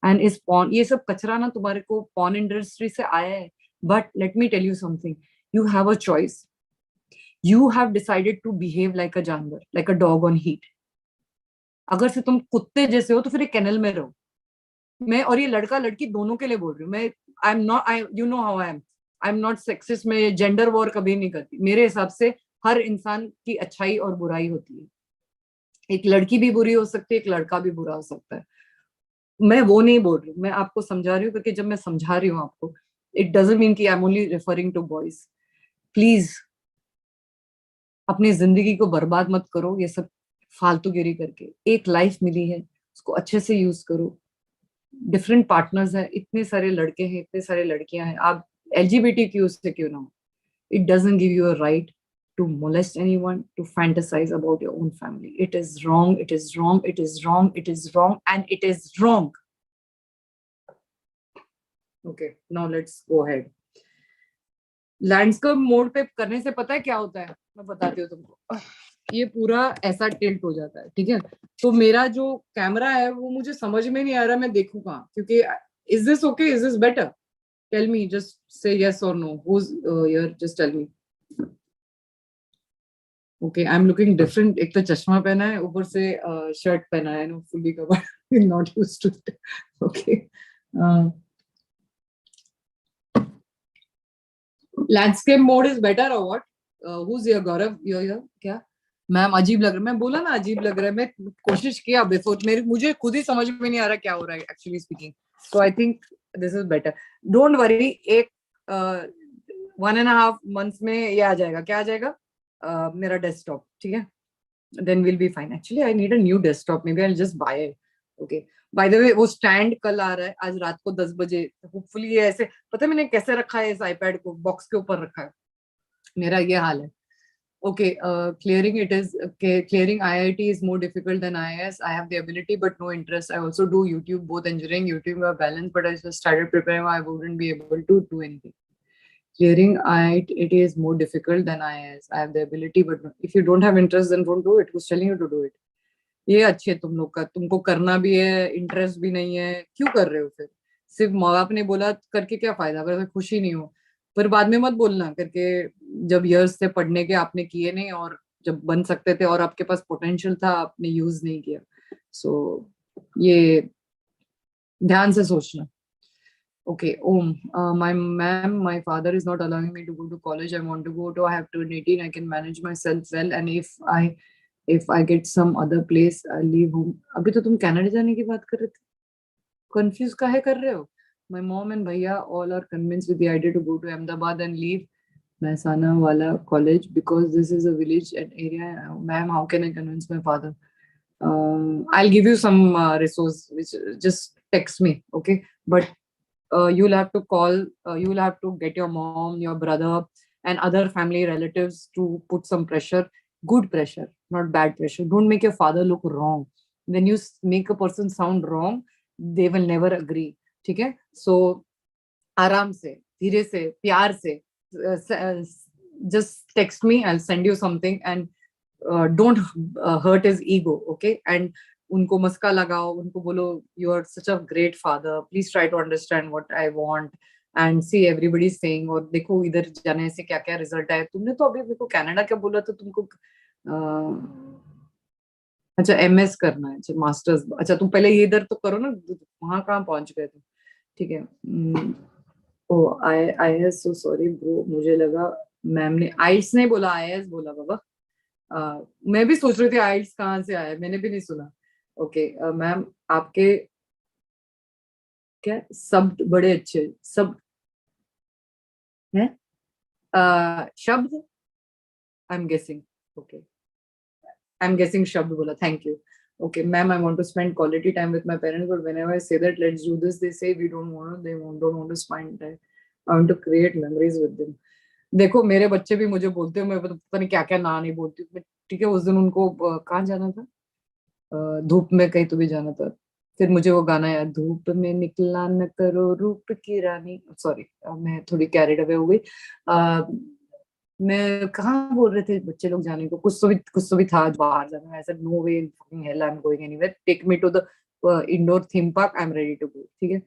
And is porn, ये सब कचरा ना तुम्हारे को porn industry से आया है. But let me tell you something. You have a choice. You have decided to behave like a जानवर, like a dog on heat. अगर से तुम कुत्ते जैसे हो तो फिर एक केनल में रहो. मैं और ये लड़का लड़की दोनों के लिए बोल रही हूँ. मैं आई am not, I you know how I am not sexist. में जेंडर वॉर कभी नहीं करती. मेरे हिसाब से हर इंसान की अच्छाई और बुराई होती है. एक लड़की भी बुरी हो सकती है, एक लड़का भी बुरा हो सकता है. मैं वो नहीं बोल रही हूँ, मैं आपको समझा रही हूँ, क्योंकि जब मैं समझा रही हूँ आपको, इट डजंट मीन कि I am only referring to boys. Please अपनी जिंदगी को बर्बाद मत करो ये सब फालतूगिरी करके. एक लाइफ मिली है, उसको अच्छे से यूज करो. डिफरेंट पार्टनर्स हैं, इतने सारे लड़के हैं, इतने सारे लड़कियां हैं. आप LGBTQ से क्यों ना हो, it doesn't give you a right to molest anyone, to fantasize about your own family. It is wrong, it is wrong, it is wrong, it is wrong, and it is wrong. Okay, now let's go ahead. Landscape mode पे करने से पता है क्या होता है? मैं बताती हूँ तुमको. ये पूरा ऐसा टिल्ट हो जाता है, ठीक है। तो मेरा जो कैमरा है वो मुझे समझ में नहीं आ रहा मैं देखूं कहाँ, क्योंकि is this okay, is this better, tell me, just say yes और no, who's here, just tell me. Okay, I am looking different, एक तो चश्मा पहना है, ऊपर से शर्ट पहना है, no fully covered, not used to it. Okay, landscape mode is better और what? Who's here, Gaurav, you here क्या? मैम अजीब लग रहा है, मैं बोला ना अजीब लग रहा है, मैं कोशिश किया बिफोर, मेरे मुझे खुद ही समझ में नहीं आ रहा क्या हो रहा है actually speaking. So I think this is better, don't worry, एक 1.5 months में ये आ जाएगा, क्या आ जाएगा? मेरा डेस्कटॉप, ठीक है, then we'll be fine. Actually, I need a new desktop. Maybe I'll just buy it. Okay. By the way, वो स्टैंड कल आ रहा है, आज रात को 10 बजे। होपफुली ये ऐसे, पता है मैंने कैसे रखा है इस आईपैड को, बॉक्स के ऊपर रखा है, मेरा ये हाल है। Okay, clearing it is okay, clearing IIT is more difficult than IIS. I have the ability but no interest. I also do YouTube, both engineering, YouTube are balanced, but I just started preparing. I wouldn't be able to do anything. Clearing IIT is more difficult than IIS. I have the ability, but if you don't have interest, then don't do it. Who's telling you to do it? ये अच्छे तुम लोग का, तुमको करना भी है, interest भी नहीं है, क्यों कर रहे हो फिर? सिर्फ माँ बाप ने बोला करके क्या फायदा, अगर खुशी नहीं हो फिर बाद में मत बोलना करके, जब इयर्स से पढ़ने के आपने किए नहीं, और जब बन सकते थे और आपके पास पोटेंशियल था आपने यूज नहीं किया। सो ये ध्यान से सोचना। Okay, my ma'am, my father is not allowing me to go to college. I want to go to. I have turned 18. I can manage myself well, and if I get some other place, I'll leave home. अभी तो तुम Canada जाने की बात कर रहे थे, confuse काहे कर रहे हो? My mom and भैया all are convinced with the idea to go to Ahmedabad and leave Mehsana wala college because this is a village and area. Ma'am, how can I convince my father? I'll give you some resource, which just text me, okay? But you'll have to call, you'll have to get your mom, your brother, and other family relatives to put some pressure, good pressure, not bad pressure. Don't make your father look wrong. When you make a person sound wrong, they will never agree. ठीक है? So आराम से, धीरे से, प्यार से, just text me. I'll send you something, and don't hurt his ego, okay? And उनको मस्का लगाओ, उनको बोलो you are such a great father, please try to understand what I want, and see everybody saying, और देखो इधर जाने से क्या क्या रिजल्ट आया। तुमने तो अभी मेरे को कनाडा क्या बोला था तुमको? अच्छा MS करना है, अच्छा मास्टर्स, अच्छा तुम पहले ये इधर तो करो ना, वहां कहाँ पहुंच गए थे? ठीक है। Oh I see, so sorry bro, मुझे लगा मैम ने आइल्स नहीं बोला, IIS बोला बाबा। मैं भी सोच रही थी आइल्स कहाँ से आया, मैंने भी नहीं सुना। ओके मैम, आपके क्या शब्द बड़े अच्छे, सब है, शब्द, आई एम गेसिंग, ओके, आई एम गेसिंग शब्द बोला, thank you. Okay, ma'am, I want to spend quality time with my parents, but whenever I say that let's do this, they say we don't want to, don't want to spend time. I want to create memories with them. देखो मेरे बच्चे भी मुझे बोलते हैं, मैं पता नहीं क्या क्या ना नहीं बोलती हूँ, ठीक है। उस दिन उनको कहाँ जाना था, धूप में कहीं तो भी जाना था, फिर मुझे वो गाना याद, धूप में निकला न करो रूप की रानी, सॉरी मैं थोड़ी कैरिड अवे हो गई। मैं कहाँ बोल रहे थे बच्चे लोग जाने को, कुछ तो भी था बाहर जाना। I said no way in fucking hell I am going anywhere, take me to the indoor theme park, I am ready to go, ठीक है।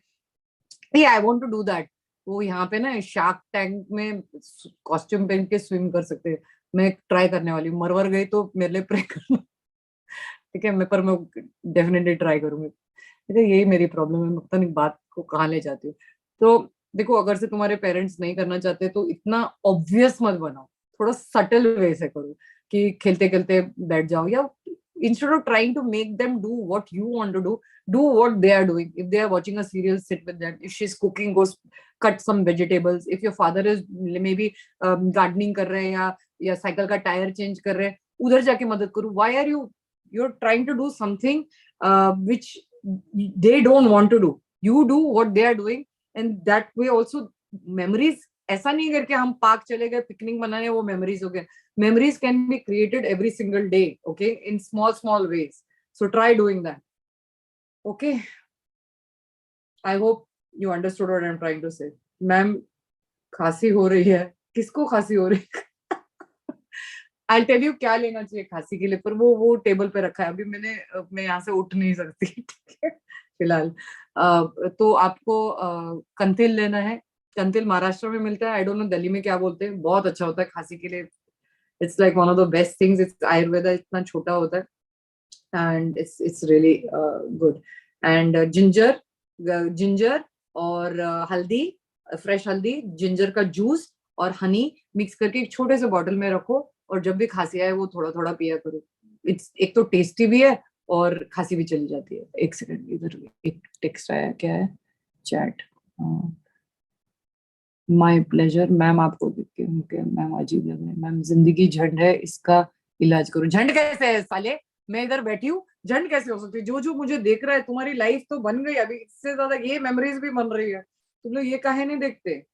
Yeah, I want to do that. वो यहाँ पे ना शार्क टैंक में costume पहन के swim कर सकते हैं, मैं ट्राई करने वाली हूँ। मरवर गई तो मेरे लिए प्रे करना, ठीक है। मैं डेफिनेटली ट्राई करूंगी, ठीक है। यही मेरी प्रॉब्लम है, मैं पता नहीं बात को कहाँ ले जाती हूँ। तो देखो, अगर से तुम्हारे पेरेंट्स नहीं करना चाहते तो इतना ऑब्वियस मत बनाओ, थोड़ा सटल वे से करो कि खेलते खेलते बैठ जाओ, या instead of trying to make them do what you want to do what they are doing. If they are watching a serial, sit with them. If she's cooking, go cut some vegetables. If your father is maybe gardening कर रहे हैं या cycle का tyre change कर रहे हैं, उधर जाके मदद करो। Why are you're trying to do something which they don't want to do? You do what they are doing, and that way also memories, ऐसा नहीं करके हम पार्क चले गए पिकनिक मनाने वो मेमोरीज हो गए। Memories can be created every single day, okay, in small ways. So try doing that, okay. I hope you understood what I'm trying to say. Ma'am, खांसी हो रही है, किसको खांसी हो रही है? I'll tell you क्या लेना चाहिए खांसी के लिए, पर वो टेबल पे रखा है अभी मैं यहाँ से उठ नहीं सकती ठीक है फिलहाल। तो आपको कंतिल लेना है। कंतिल महाराष्ट्र में मिलता है, आई डोंट नो दिल्ली में क्या बोलते हैं, बहुत अच्छा होता है खांसी के लिए। It's like one of the best things, it's Ayurveda, इतना छोटा होता है and it's really good. And ginger और हल्दी, फ्रेश हल्दी, जिंजर का जूस और हनी मिक्स करके एक छोटे से बॉटल में रखो, और जब भी खांसी आए वो थोड़ा थोड़ा पिया करो। इट्स एक तो टेस्टी भी है और खांसी भी चली जाती है। एक सेकंड, इधर एक टेक्स्ट आया, क्या है, चैट। माय प्लेजर मैम, आपको देख के मैम अजीब लग रहे हैं मैम, जिंदगी झंड है, इसका इलाज करो। झंड कैसे है साले, मैं इधर बैठी हूँ, झंड कैसे हो सकती है? जो मुझे देख रहा है, तुम्हारी लाइफ तो बन गई, अभी इससे ज्यादा ये मेमोरीज भी बन रही है, तुम लोग ये काहे नहीं देखते?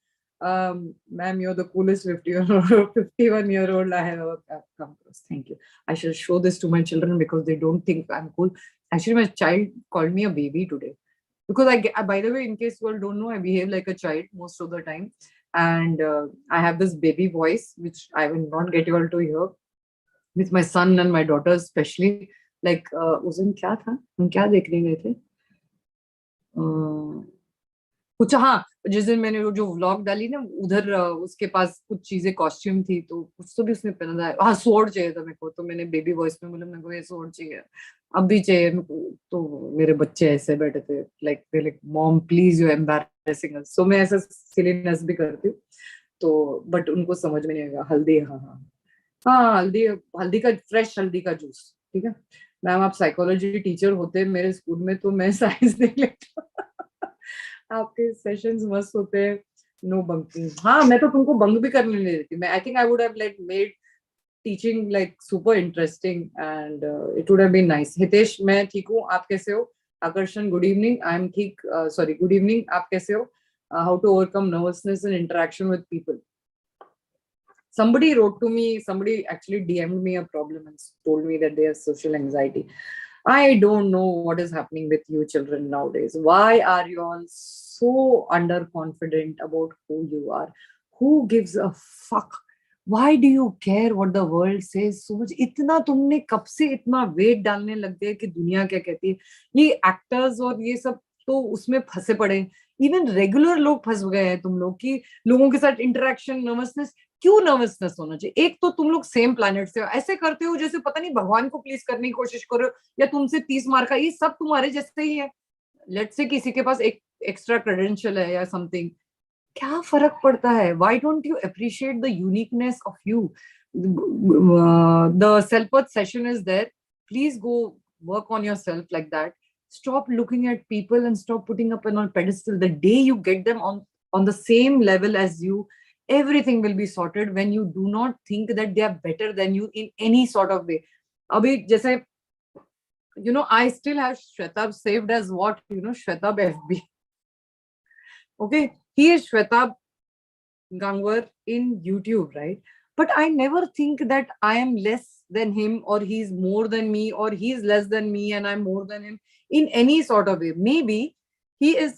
Ma'am you are the coolest 51-year-old I have ever come across. Thank you. I shall show this to my children because they don't think I'm cool. Actually, my child called me a baby today. Because by the way, in case you all don't know, I behave like a child most of the time, and I have this baby voice which I will not get you all to hear with my son and my daughter especially. Like उस दिन क्या था, हम क्या देखने गए थे, कुछ, हाँ, जिस दिन मैंने वो जो व्लॉग डाली ना, उधर उसके पास कुछ चीजें कॉस्ट्यूम थी, तो कुछ तो भी उसने पहना था, हाँ स्वॉर्ड चाहिए था मेरे को, तो मैंने बेबी वॉइस में बोला मेरे को ये स्वॉर्ड चाहिए, अब भी चाहिए मेरे को। तो मेरे बच्चे ऐसे बैठे थे, like mom please you embarrassing us, so मैं ऐसा सिलीनेस भी करती हूँ, तो बट उनको समझ में नहीं आएगा। हल्दी, हाँ हाँ हाँ, हल्दी, हल्दी का, फ्रेश हल्दी का जूस, ठीक है। मैम आप साइकोलॉजी टीचर होते मेरे स्कूल में, तो मैं साइंस नहीं लेता आपके सेशंस मस्त होते हैं। नो बंकिंग, हाँ मैं तो तुमको बंक भी करने नहीं देती। मैं I think I would have like made teaching like super interesting and it would have been nice. Hitesh, मैं ठीक हूँ, आप कैसे हो? Aakarshan, good evening, I am ठीक, सॉरी गुड इवनिंग, आप कैसे हो? How to overcome nervousness in interaction with people. Somebody wrote to me, somebody actually DM'd me a problem and told me that they have social anxiety. I don't know what is happening with you children nowadays. Why are you all so underconfident about who you are? Who gives a fuck? Why do you care what the world says so much? इतना तुमने कब से इतना wait डालने लग गए कि दुनिया क्या कहती है? ये एक्टर्स और ये सब तो उसमें फंसे पड़े, इवन रेगुलर लोग फंस गए हैं तुम लोग की, लोगों के साथ इंटरेक्शन, नर्वसनेस। क्यों नर्वसनेस होना चाहिए? एक तो तुम लोग सेम प्लैनेट से हो, ऐसे करते हो जैसे पता नहीं भगवान को प्लीज करने की कोशिश करो, या तुमसे 30 मार्क का, ये सब तुम्हारे जैसे ही है। लेट्स से किसी के पास एक एक्स्ट्रा क्रेडेंशियल है या समथिंग, क्या फर्क पड़ता है? Why don't you appreciate the uniqueness of you? The self worth session is there, please go work on yourself like that. Stop looking at people and stop putting up on a pedestal. The day you get them on the same level as you, everything will be sorted. When you do not think that they are better than you in any sort of way. Abhi jaise, you know, I still have Shwetab saved as what, you know, Shwetab FB. Okay, he is Shwetab Gangwar in YouTube, right? But I never think that I am less than him, or he's more than me, or he's less than me and I'm more than him in any sort of way. Maybe he is,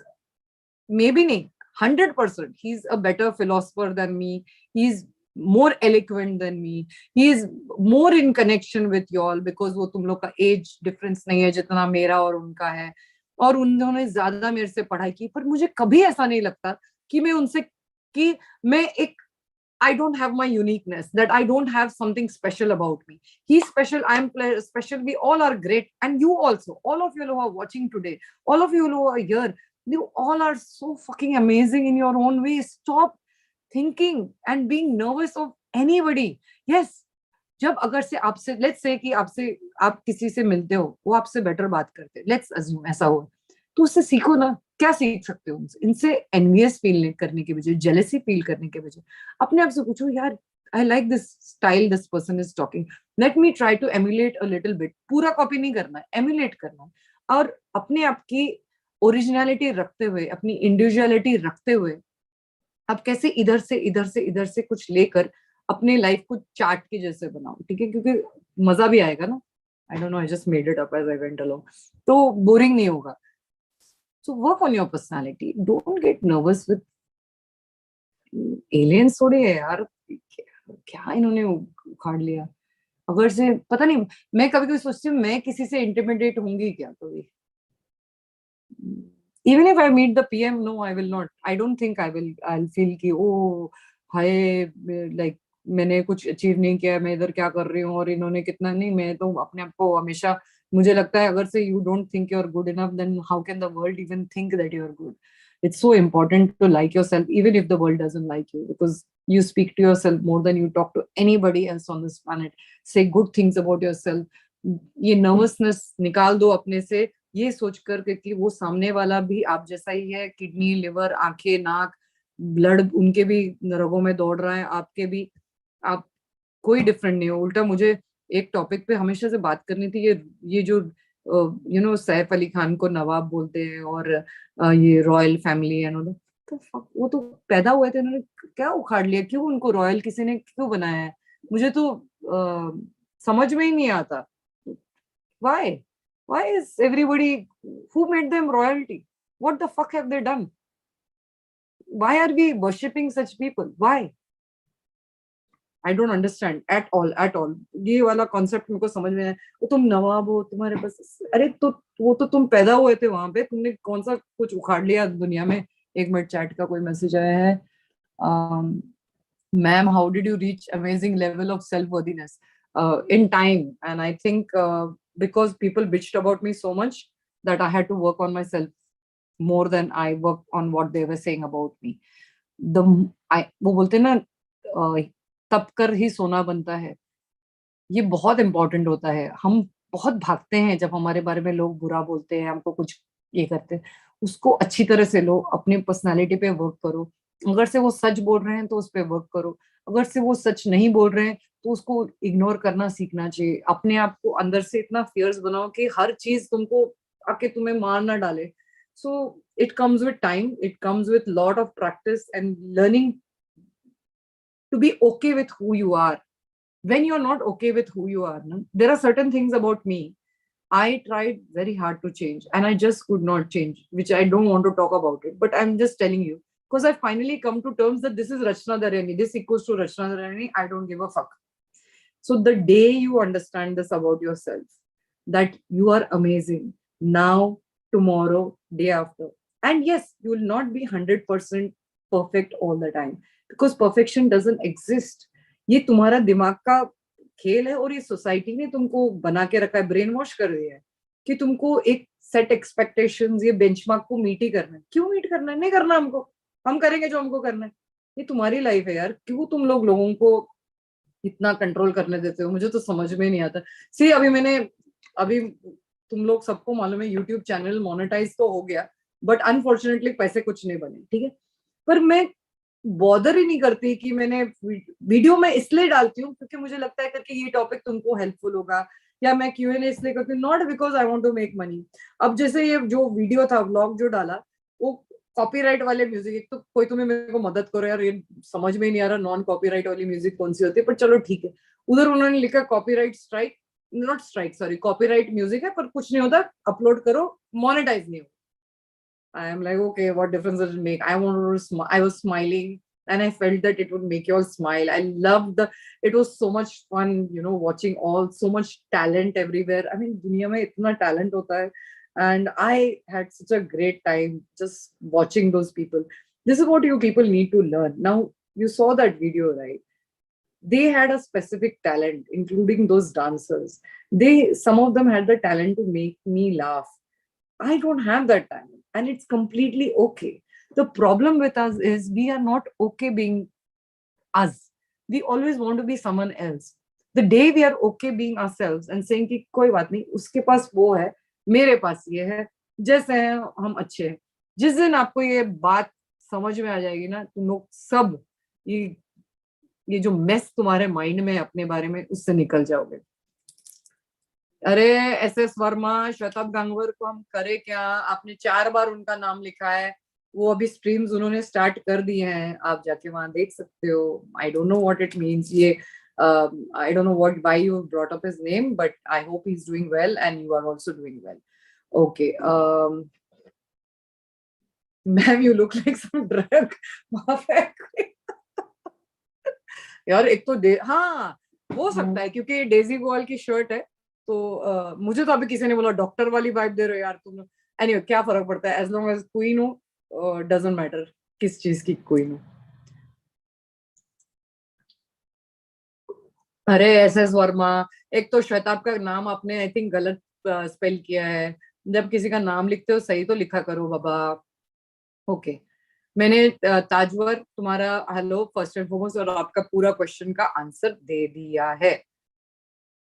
maybe nahi, 100% he's a better philosopher than me, he's more eloquent than me, he is more in connection with you all, because वो तुम लोग का age difference नहीं है जितना मेरा और उनका है, और उन्होंने ज्यादा मेरे से पढ़ाई की। पर मुझे कभी ऐसा नहीं लगता कि मैं उनसे, कि मैं एक, I don't have my uniqueness, that I don't have something special about me. He's special, I'm special, we all are great. And you also, all of you who are watching today, all of you who are here, you all are so fucking amazing in your own way. Stop thinking and being nervous of anybody. Yes, जब अगर से आपसे, let's say कि आपसे, आप किसी से मिलते हो, वो आपसे बेटर बात करते, लेट्स अज्यूम ऐसा हो, तो उससे सीखो ना। क्या सीख सकते हो उनसे? इनसे एनवियस फील करने के बजाय, जेलेसी फील करने के बजाय, अपने आप से पूछो, यार I like this style this person is talking, let me try to emulate a little bit. पूरा कॉपी नहीं करना है, एम्युलेट करना है, और अपने आप की ओरिजिनलिटी रखते हुए, अपनी इंडिविजुअलिटी रखते हुए, आप कैसे इधर से इधर से इधर से कुछ लेकर अपने लाइफ को चार्ट के जैसे बनाओ, ठीक है? क्योंकि मजा भी आएगा ना। I don't know, I just made it up as I went along, तो बोरिंग नहीं होगा। So work on your personality. Don't get nervous with aliens. थोड़े है यार, क्या इन्होंने उखाड़ लिया। अगर से पता नहीं, मैं कभी कभी सोचती हूँ मैं किसी से इंटिमिडेट होंगी क्या कभी? Even if I meet the PM, no, I will not. I don't think I will. I'll feel कि ओ हाय, like मैंने कुछ अचीव नहीं किया, मैं इधर क्या कर रही हूँ और इन्होंने कितना नहीं। मैं तो अपने आप को हमेशा, मुझे लगता है अगर say you don't think you're good enough, then how can the world even think that you're good? It's so important to like yourself, even if the world doesn't like you, because you speak to yourself more than you talk to anybody else on this planet. Say good things about yourself. ये nervousness निकाल दो अपने से, ये सोच कर के कि वो सामने वाला भी आप जैसा ही है, किडनी, लिवर, आंखें, नाक, ब्लड उनके भी रगों में दौड़ रहा है, आपके भी, आप कोई डिफरेंट नहीं हो। उल्टा मुझे एक टॉपिक पे हमेशा से बात करनी थी, ये जो सैफ अली खान को नवाब बोलते हैं और ये रॉयल फैमिली है, तो वो तो पैदा हुए थे, उन्होंने क्या उखाड़ लिया? क्यों उनको रॉयल किसी ने क्यों बनाया है? मुझे तो समझ में ही नहीं आता। Why? Why is everybody, who made them royalty? What the fuck have they done? Why are we worshipping such people? Why? I don't understand at all, at all. ये वाला कॉन्सेप्ट मेरे को समझ में है। वो तुम नवाब हो, तुम्हारे पास, अरे तो वो तो तुम पैदा हुए थे वहां पे, तुमने कौन सा कुछ उखाड़ लिया दुनिया में? एक मिनट, चैट का कोई मैसेज आया है। Ma'am, how did you reach amazing level of self-worthiness? In time. And I think because people bitched about me so much that I had to work on myself more than I worked on what they were saying about me. वो बोलते हैं ना, तप कर ही सोना बनता है। ये बहुत इंपॉर्टेंट होता है। हम बहुत भागते हैं जब हमारे बारे में लोग बुरा बोलते हैं, हमको कुछ ये करते हैं। उसको अच्छी तरह से लो, अपनी पर्सनैलिटी पे वर्क करो। अगर से वो सच बोल रहे हैं तो उस पे वर्क करो। अगर से वो सच नहीं बोल रहे हैं तो उसको इग्नोर करना सीखना चाहिए। अपने आप को अंदर से इतना फियर्स बनाओ कि हर चीज तुमको आके तुम्हें मार ना डाले। So it comes with time, it comes with lot of practice and learning to be okay with who you are. When you're not okay with who you are, no? There are certain things about me I tried very hard to change and I just could not change, which I don't want to talk about it, but I'm just telling you because I finally come to terms that this is Rachna Daryani, this equals to Rachna Daryani. I don't give a fuck. So the day you understand this about yourself, that you are amazing now, tomorrow, day after, and yes, you will not be 100% perfect all the time because perfection doesn't exist. ये तुम्हारा दिमाग का खेल है और ये society ने तुमको बना के रखा है, ब्रेन वॉश कर दिया है कि तुमको एक सेट एक्सपेक्टेशंस, ये बेंचमार्क को मीट ही करना है। क्यों मीट करना है? नहीं करना हमको, हम करेंगे जो हमको करना है। ये तुम्हारी लाइफ है यार, क्यों तुम लोगों को इतना कंट्रोल करने देते हो? मुझे तो समझ में नहीं आता। सी अभी तुम लोग सबको मालूम है यूट्यूब चैनल मोनेटाइज तो हो गया, बट अनफॉर्चुनेटली पैसे कुछ नहीं बने, ठीक है। पर मैं बॉदर ही नहीं करती कि मैंने वीडियो में इसलिए डालती हूँ क्योंकि मुझे लगता है करके ये टॉपिक तुमको हेल्पफुल होगा, या मैं Q&A इसलिए करती हूँ, not because I want to make money. अब जैसे ये जो वीडियो था, व्लॉग जो डाला, वो कॉपीराइट वाले म्यूजिक, एक तो कोई तुम्हें मेरे को मदद करो यार, ये समझ में नहीं आ रहा नॉन कॉपीराइट वाली म्यूजिक कौन सी होती है, पर चलो ठीक है। उधर उन्होंने लिखा copyright strike, not strike sorry, copyright music है पर कुछ नहीं होता, अपलोड करो, मोनेटाइज नहीं हो। I am like, okay, what difference does it make? I was smiling and I felt that it would make you all smile. I loved it was so much fun, watching so much talent everywhere. I mean, दुनिया में इतना talent होता है. And I had such a great time just watching those people. This is what you people need to learn. Now, you saw that video, right? They had a specific talent, including those dancers. Some of them had the talent to make me laugh. I don't have that talent, and it's completely okay. The problem with us is we are not okay being us. We always want to be someone else. The day we are okay being ourselves and saying कि कोई बात नहीं, उसके पास वो है, मेरे पास ये है, जैसे हैं हम अच्छे हैं। जिस दिन आपको ये बात समझ में आ जाएगी ना, तुम लोग सब ये जो मेस तुम्हारे माइंड में अपने बारे में, उससे निकल जाओगे। अरे SS वर्मा, श्वेता गांगवर को हम करे क्या? आपने 4 बार उनका नाम लिखा है। वो अभी स्ट्रीम्स उन्होंने स्टार्ट कर दिए हैं, आप जाके वहां देख सकते हो। I don't know what it means, ये I don't know what why you brought up his name, but I hope he is doing well and you are also doing well. Okay, ma'am you look like some drug. यार एक तो हाँ, हो सकता है क्योंकि Daisy Goyal की shirt है, तो मुझे तो अभी किसी ने बोला डॉक्टर वाली वाइब दे रहे हो यार तुम। एनीवे क्या फर्क पड़ता है, एज लॉन्ग एज क्वीन हो, डजंट मैटर किस चीज की क्वीन हो। अरे एस एस वर्मा, एक तो श्वेताब का नाम आपने आई थिंक गलत स्पेल किया है। जब किसी का नाम लिखते हो सही तो लिखा करो बाबा। ओके, मैंने ताजवर तुम्हारा हेलो फर्स्ट एंड फॉरमोस्ट और आपका पूरा क्वेश्चन का आंसर दे दिया है।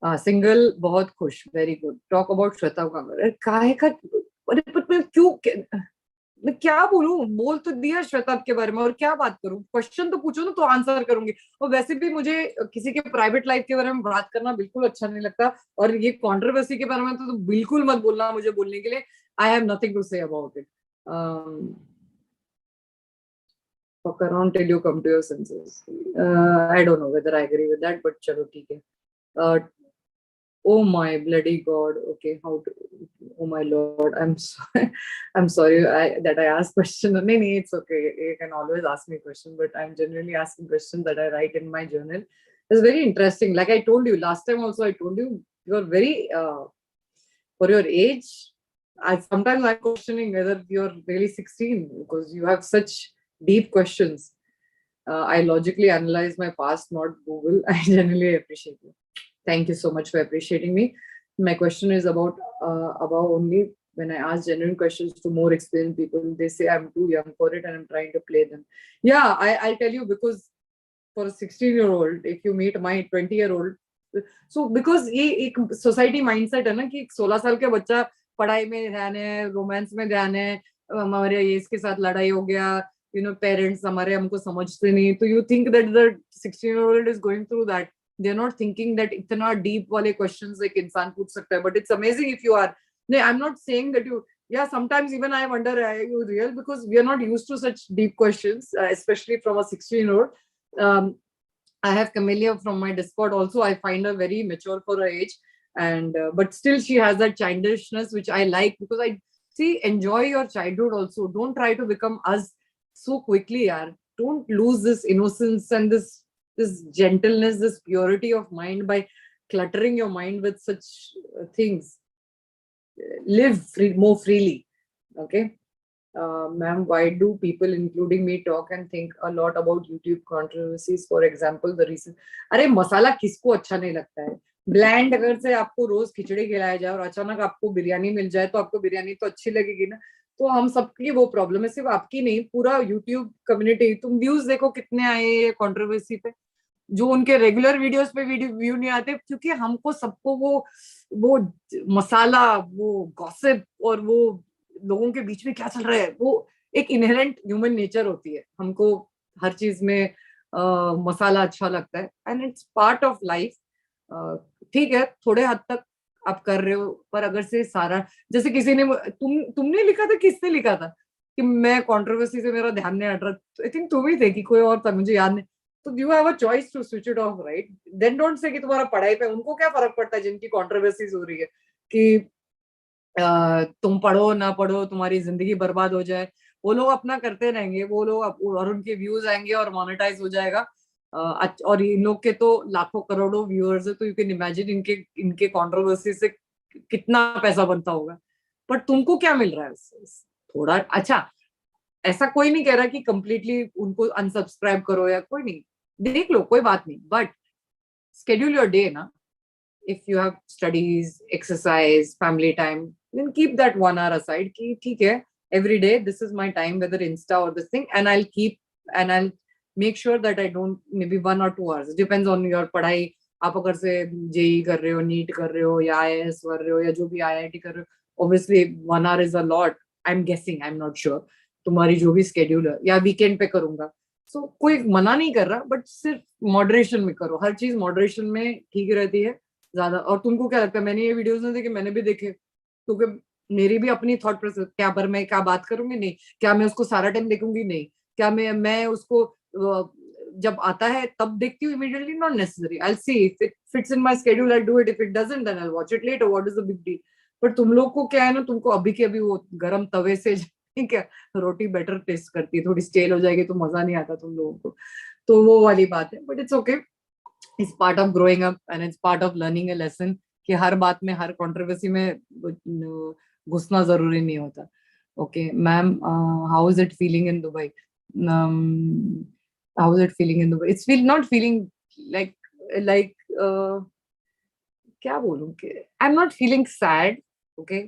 सिंगल बहुत खुश, very good, talk about Shweta Kangar, काहे का। अरे but मैं क्यों, मैं क्या बोलूं, बोल तो दिया श्वेता के बारे में और क्या बात करूं, क्वेश्चन तो पूछो ना तो आंसर करूंगी। और वैसे भी मुझे किसी के प्राइवेट लाइफ के बारे में बात करना बिल्कुल अच्छा नहीं लगता, और ये कंट्रोवर्सी के बारे में तो बिल्कुल मत बोलना मुझे बोलने के लिए। I have nothing to say about it. fuck around till you come to your senses. I don't know whether I agree with that, but chalo ठीक है। uh, oh my bloody god, okay, how to, oh my lord, I'm sorry, I'm sorry that I asked question. No, it's okay, you can always ask me question, but I'm generally asking questions that I write in my journal. It's very interesting, like I told you last time also, I told you you're very for your age, I sometimes I'm questioning whether you're really 16 because you have such deep questions. I logically analyze my past, not Google. I genuinely appreciate you. Thank you so much for appreciating me. My question is about only when I ask genuine questions to more experienced people, they say I'm too young for it and I'm trying to play them. Yeah, I'll tell you, because for a 16-year-old, if you meet my 20-year-old, so because ये एक society mindset है ना कि 16 साल के बच्चा पढ़ाई में ध्यान है, रोमांस में ध्यान है, हमारे ये इसके साथ लड़ाई हो गया, पेरेंट्स हमारे हमको समझते नहीं, तो you think that the 16-year-old is going through that. They are not thinking that इतना डीप वाले क्वेश्चंस एक इंसान पूछ सकता है, but it's amazing if you are. I am not saying that you, yeah, sometimes even I wonder, are you real, because we are not used to such deep questions, especially from a 16-year-old. I have Camellia from my Discord also. I find her very mature for her age, and but still she has that childishness which I like, because I see, enjoy your childhood also. Don't try to become us so quickly, yaar. Don't lose this innocence and this gentleness, this purity of mind by cluttering your mind with such things. Live more freely, okay? Ma'am, why do people, including me, talk and think a lot about YouTube controversies? For example, the recent, अरे मसाला किसको अच्छा नहीं लगता है? Bland अगर से आपको रोज खिचड़ी खिलाया जाए और अचानक आपको बिरयानी मिल जाए तो आपको बिरयानी तो अच्छी लगेगी ना। तो हम सबकी वो प्रॉब्लम है, सिर्फ आपकी नहीं, पूरा यूट्यूब कम्युनिटी। तुम व्यूज देखो कितने आए ये कंट्रोवर्सी पे, जो उनके रेगुलर वीडियोस पे व्यू नहीं आते, क्योंकि हमको सबको वो मसाला, वो गॉसिप, और वो लोगों के बीच में क्या चल रहा है, वो एक इनहेरेंट ह्यूमन नेचर होती है, हमको हर चीज में मसाला अच्छा लगता है, and it's part of life. ठीक है, थोड़े हद तक आप कर रहे हो, पर अगर से सारा, जैसे किसी ने, तुमने लिखा था, किसने लिखा था कि मैं कंट्रोवर्सी से मेरा ध्यान नहीं हट रहा, आई थिंक तुम ही थे कि कोई और था, मुझे याद नहीं। तो you have a choice to switch it off, right? Then don't say कि तुम्हारा पढ़ाई पे, उनको क्या फर्क पड़ता है जिनकी कंट्रोवर्सीज हो रही है कि तुम पढ़ो ना पढ़ो, तुम्हारी जिंदगी बर्बाद हो जाए, वो लोग अपना करते रहेंगे, वो लोग और उनके व्यूज आएंगे और मोनेटाइज हो जाएगा। और इन लोग के तो लाखों करोड़ों व्यूअर्स है, तो यू कैन इमेजिन इनके इनके कंट्रोवर्सी से कितना पैसा बनता होगा। पर तुमको क्या मिल रहा है उससे? थोड़ा अच्छा, ऐसा कोई नहीं कह रहा कि कंप्लीटली उनको अनसब्सक्राइब करो या कोई नहीं, देख लो, कोई बात नहीं, बट schedule your day ना। If you have studies, exercise, family time, then keep that 1 hour aside कि ठीक है, every day this is my time, whether Insta or this thing, and I'll make sure that I don't, maybe 1 or 2 hours, depends on your पढ़ाई। आप अगर से JEE कर रहे हो, नीट कर रहे हो, या आईएएस कर रहे हो, या जो भी आईआईटी कर रहे हो, obviously 1 hour is a lot. I'm guessing, I'm not sure, तुम्हारी जो भी स्केड्यूल है, या वीकेंड पे करूंगा, सो कोई मना नहीं कर रहा, बट सिर्फ मॉडरेशन में करो, हर चीज मॉडरेशन में ठीक रहती है ज्यादा। और तुमको क्या लगता है, मैंने ये वीडियोस नहीं देखे, मैंने भी देखे, क्योंकि मेरी भी अपनी थॉट प्रोसेस, क्या पर मैं क्या बात करूंगी, नहीं, क्या मैं उसको सारा टाइम देखूंगी, नहीं, क्या मैं उसको जब आता है तब देखती हूँ immediately, not necessary, I will see if it fits in my schedule, I do it, if it doesn't then I watch it later, what is the big deal. पर तुम लोग को क्या है ना, तुमको अभी के अभी वो गरम तवे से ठीक है, रोटी बेटर टेस्ट करती है, थोड़ी स्टेल हो जाएगी तो मजा नहीं आता तुम लोगों को, तो वो वाली बात है, but it's okay. It's part of growing up and it's part of learning a lesson कि हर बात में, हर controversy में घुसना जरूरी नहीं होता. Okay, ma'am, how is it feeling in Dubai? How is it feeling in Dubai? It's not feeling like क्या बोलूं कि I'm not feeling sad. Okay,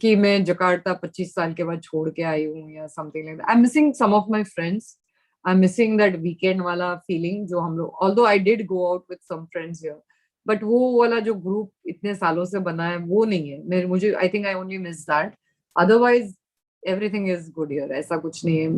कि मैं जकार्ता 25 साल के बाद छोड़ के आई हूँ या something like that. I am missing some of my friends. I am missing that weekend वाला फीलिंग जो हम लोग, although I did go out with some friends here, but वो वाला जो ग्रुप इतने सालों से बना है वो नहीं है. मुझे आई think I only miss that. Otherwise everything is good here. ऐसा कुछ नहीं है.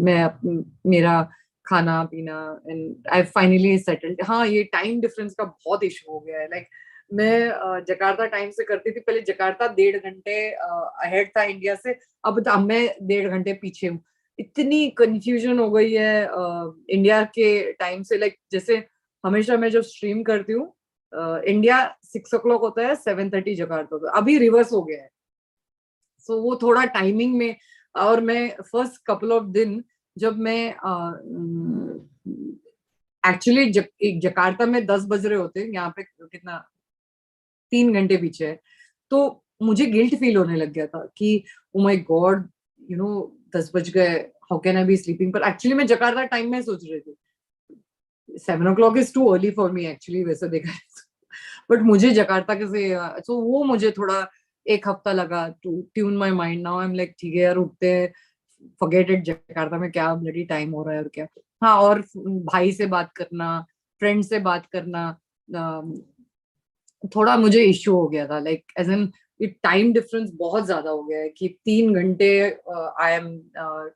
मेरा खाना पीना एंड आई फाइनली सेटल्ड. हाँ, ये टाइम डिफरेंस का बहुत इशू हो गया है. लाइक मैं जकार्ता टाइम से करती थी पहले. जकार्ता 1.5 घंटे अहेड था इंडिया से. अब मैं 1.5 घंटे पीछे हूँ. इतनी कंफ्यूजन हो गई है इंडिया के टाइम से. लाइक जैसे हमेशा मैं जब स्ट्रीम करती हूँ इंडिया 6 o'clock होता है, 7:30 जकार्ता होता है. अभी रिवर्स हो गया है. सो वो थोड़ा टाइमिंग में. और मैं फर्स्ट कपल ऑफ दिन जब मैं एक्चुअली जकार्ता में 10 बज रहे होते, यहाँ पे कितना 3 घंटे पीछे है, तो मुझे गिल्ट फील होने लग गया था कि ओ माय गॉड, 10 बज गए, how can I B sleeping. पर एक्चुअली मैं जकार्ता टाइम में सोच रही थी 7 o'clock is too early for me actually, वैसे देखा है. बट मुझे जकार्ता कैसे, तो वो मुझे थोड़ा 1 हफ्ता लगा to tune my mind. Now I am like ठीक है यार, उठते हैं, फॉरगेट इट, जकार्ता में क्या ब्लडी टाइम हो रहा है और क्या. हाँ, और भाई से बात करना, फ्रेंड से बात करना, थोड़ा मुझे इश्यू हो गया था. Like as an time difference बहुत ज्यादा हो गया है कि 3 घंटे I am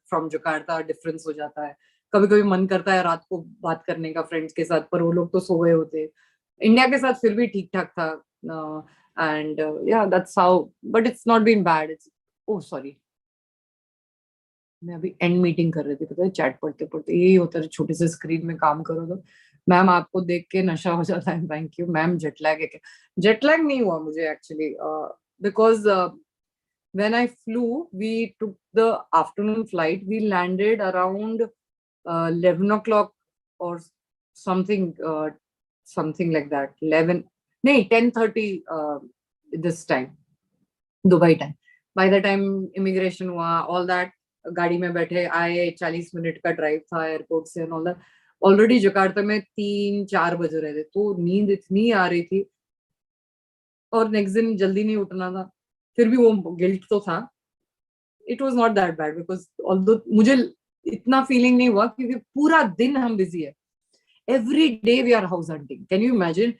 from Jakarta difference हो जाता है. कभी कभी मन करता है रात को बात करने का फ्रेंड्स के साथ, पर वो लोग तो सो गए होते. इंडिया के साथ फिर भी ठीक ठाक था. एंड या that's how, but it's not been bad. It's, oh sorry, मैं अभी एंड मीटिंग कर रही थी, पता है, चैट पढ़ते पढ़ते. यही होता है छोटे से स्क्रीन में काम करो तो. मैम आपको देख के नशा हो जाता है. Thank you ma'am. जेटलैग है क्या? जेटलैग नहीं हुआ मुझे actually, because when I flew, we took the afternoon flight. We landed around 11 o'clock or something, something like that. 11, no, 10:30 this time, Dubai time. By the time immigration हुआ, all that, गाड़ी में बैठे आए, 40 minute का drive था airport से, all that. Already Jakarta में 3-4 बज रहे थे, तो नींद इतनी आ रही थी और नेक्स्ट दिन जल्दी नहीं उठना था. फिर भी वो गिल्ट तो था. It was not that bad because although मुझे इतना फीलिंग नहीं हुआ क्योंकि पूरा दिन हम बिजी है. Every day we are house hunting, can you imagine.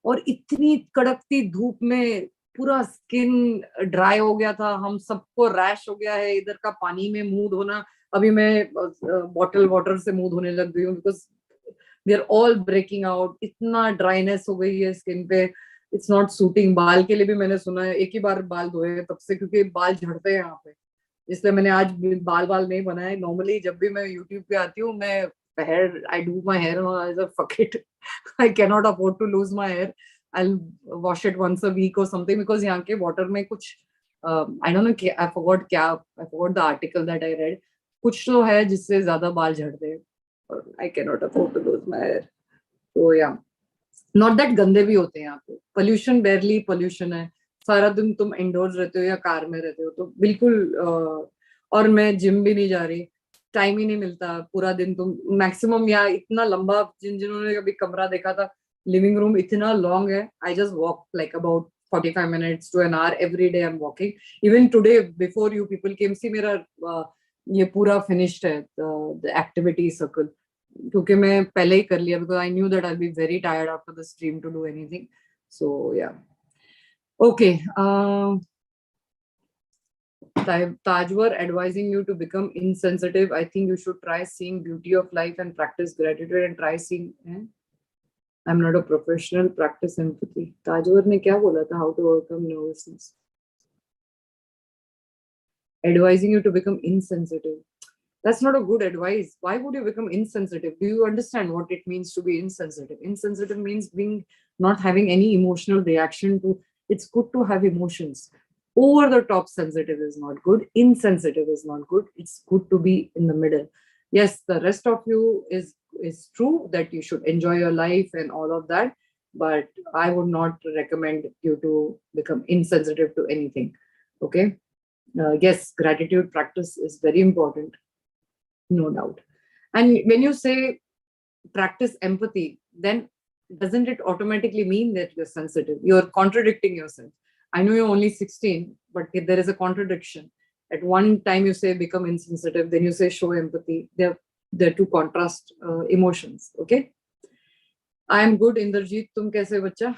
और इतनी कड़कती धूप में पूरा स्किन ड्राई हो गया था. हम सबको रैश हो गया है. इधर का पानी में मुंह धोना, अभी मैं बॉटल वाटर से मुंह धोने लग गई हूँ because we are all breaking out. इतना ड्राइनेस हो गई है स्किन पे. It's not suiting. बाल के लिए भी मैंने सुना है, एक ही बार बाल धोए तब से, क्योंकि बाल झड़ते हैं यहाँ पे, इसलिए मैंने आज बाल नहीं बनाए. नॉर्मली जब भी मैं यूट्यूब पे आती हूँ, मैं hair, I do my hair and I just fuck it. I cannot afford to lose my hair. I'll wash it once a week or something because यहाँ के water में कुछ I don't know, I forgot the article that I read. कुछ तो है जिससे ज्यादा बाल झड़ते हैं. I cannot afford to lose my hair. So yeah, not that गंदे भी होते हैं यहाँ पे. Pollution, barely pollution है. सारा दिन तुम इंडोर्स रहते हो या कार में रहते हो, तो बिल्कुल. और मैं जिम भी नहीं जा रही, टाइम ही नहीं मिलता. पूरा दिन तुम मैक्सिमम, या इतना लंबा, जिन्होंने कभी कमरा देखा था, लिविंग रूम इतना लॉन्ग है. I just walk like about 45 minutes to an hour every day. I'm walking. Even today, before you people came, see मेरा ये पूरा finished है, the activity circle, क्योंकि मैं पहले ही कर लिया because I knew that I'll be very tired after the stream to do anything. So yeah. Okay. Tajwar advising you to become insensitive. I think you should try seeing beauty of life and practice gratitude and try seeing. I'm not a professional. Practice empathy. Tajwar ने क्या बोला था? How to overcome nervousness. Advising you to become insensitive. That's not a good advice. Why would you become insensitive? Do you understand what it means to be insensitive? Insensitive means being not having any emotional reaction to. It's good to have emotions. Over the top sensitive is not good. Insensitive is not good. It's good to be in the middle. Yes, the rest of you is is true that you should enjoy your life and all of that, but I would not recommend you to become insensitive to anything. Okay. Yes, gratitude practice is very important, no doubt. And when you say practice empathy, then doesn't it automatically mean that you're sensitive? You're contradicting yourself. I know you're only 16, but there is a contradiction. At one time you say become insensitive, then you say show empathy. They're two contrast emotions. Okay. I am good, Inderjeet. Tum kaise bacha?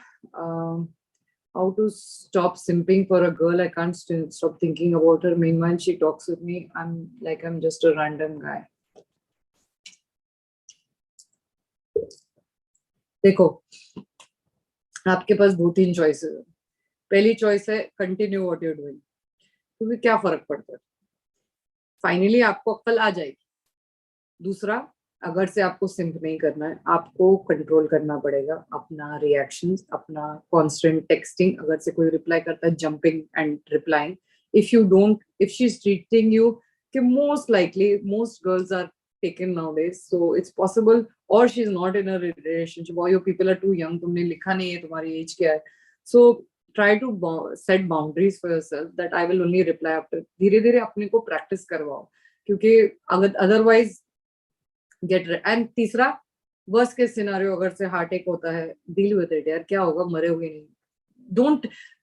How to stop simping for a girl? I can't stop thinking about her. Meanwhile, she talks with me. I'm just a random guy. देखो, आपके पास 2-3 choices है. पहली choice है continue what you are doing, क्योंकि क्या फर्क पड़ता है, फाइनली आपको अक्ल आ जाएगी. दूसरा, अगर से आपको सिंप नहीं करना है, आपको कंट्रोल करना पड़ेगा अपना रिएक्शंस, अपना कांस्टेंट टेक्सटिंग. अगर से कोई रिप्लाई करता है, jumping and replying. If she is treating you, कि most likely most girls are taken nowadays, so it's possible, or she's not in a relationship, or your people are too young, तुमने लिखा नहीं है तुम्हारी as क्या है. So try to set boundaries for yourself that I will only reply after. धीरे धीरे अपने को प्रैक्टिस करवाओ, क्योंकि अगर अदरवाइज गेट. एंड तीसरा, वर्स्ट केस सिनेरियो, अगर से हार्ट अटैक होता है, डील विद इट यार, क्या होगा, मरे हुए नहीं.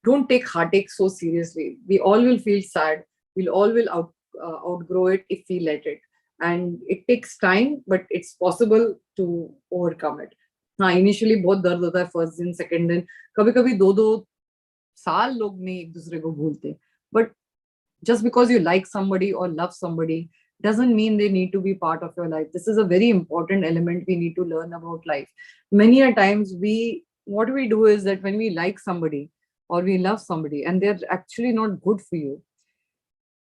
don't take heartache so seriously. We all will feel sad, we'll all will outgrow it if we let it. And it takes time, but it's possible to overcome it. हाँ, initially बहुत दर्द होता है, फर्स्ट दिन, second दिन, कभी कभी 2-2 साल लोग नहीं एक दूसरे को भूलते. But just because you like somebody or love somebody doesn't mean they need to be part of your life. This is a very important element we need to learn about life. Many a times what we do is that when we like somebody or we love somebody and they're actually not good for you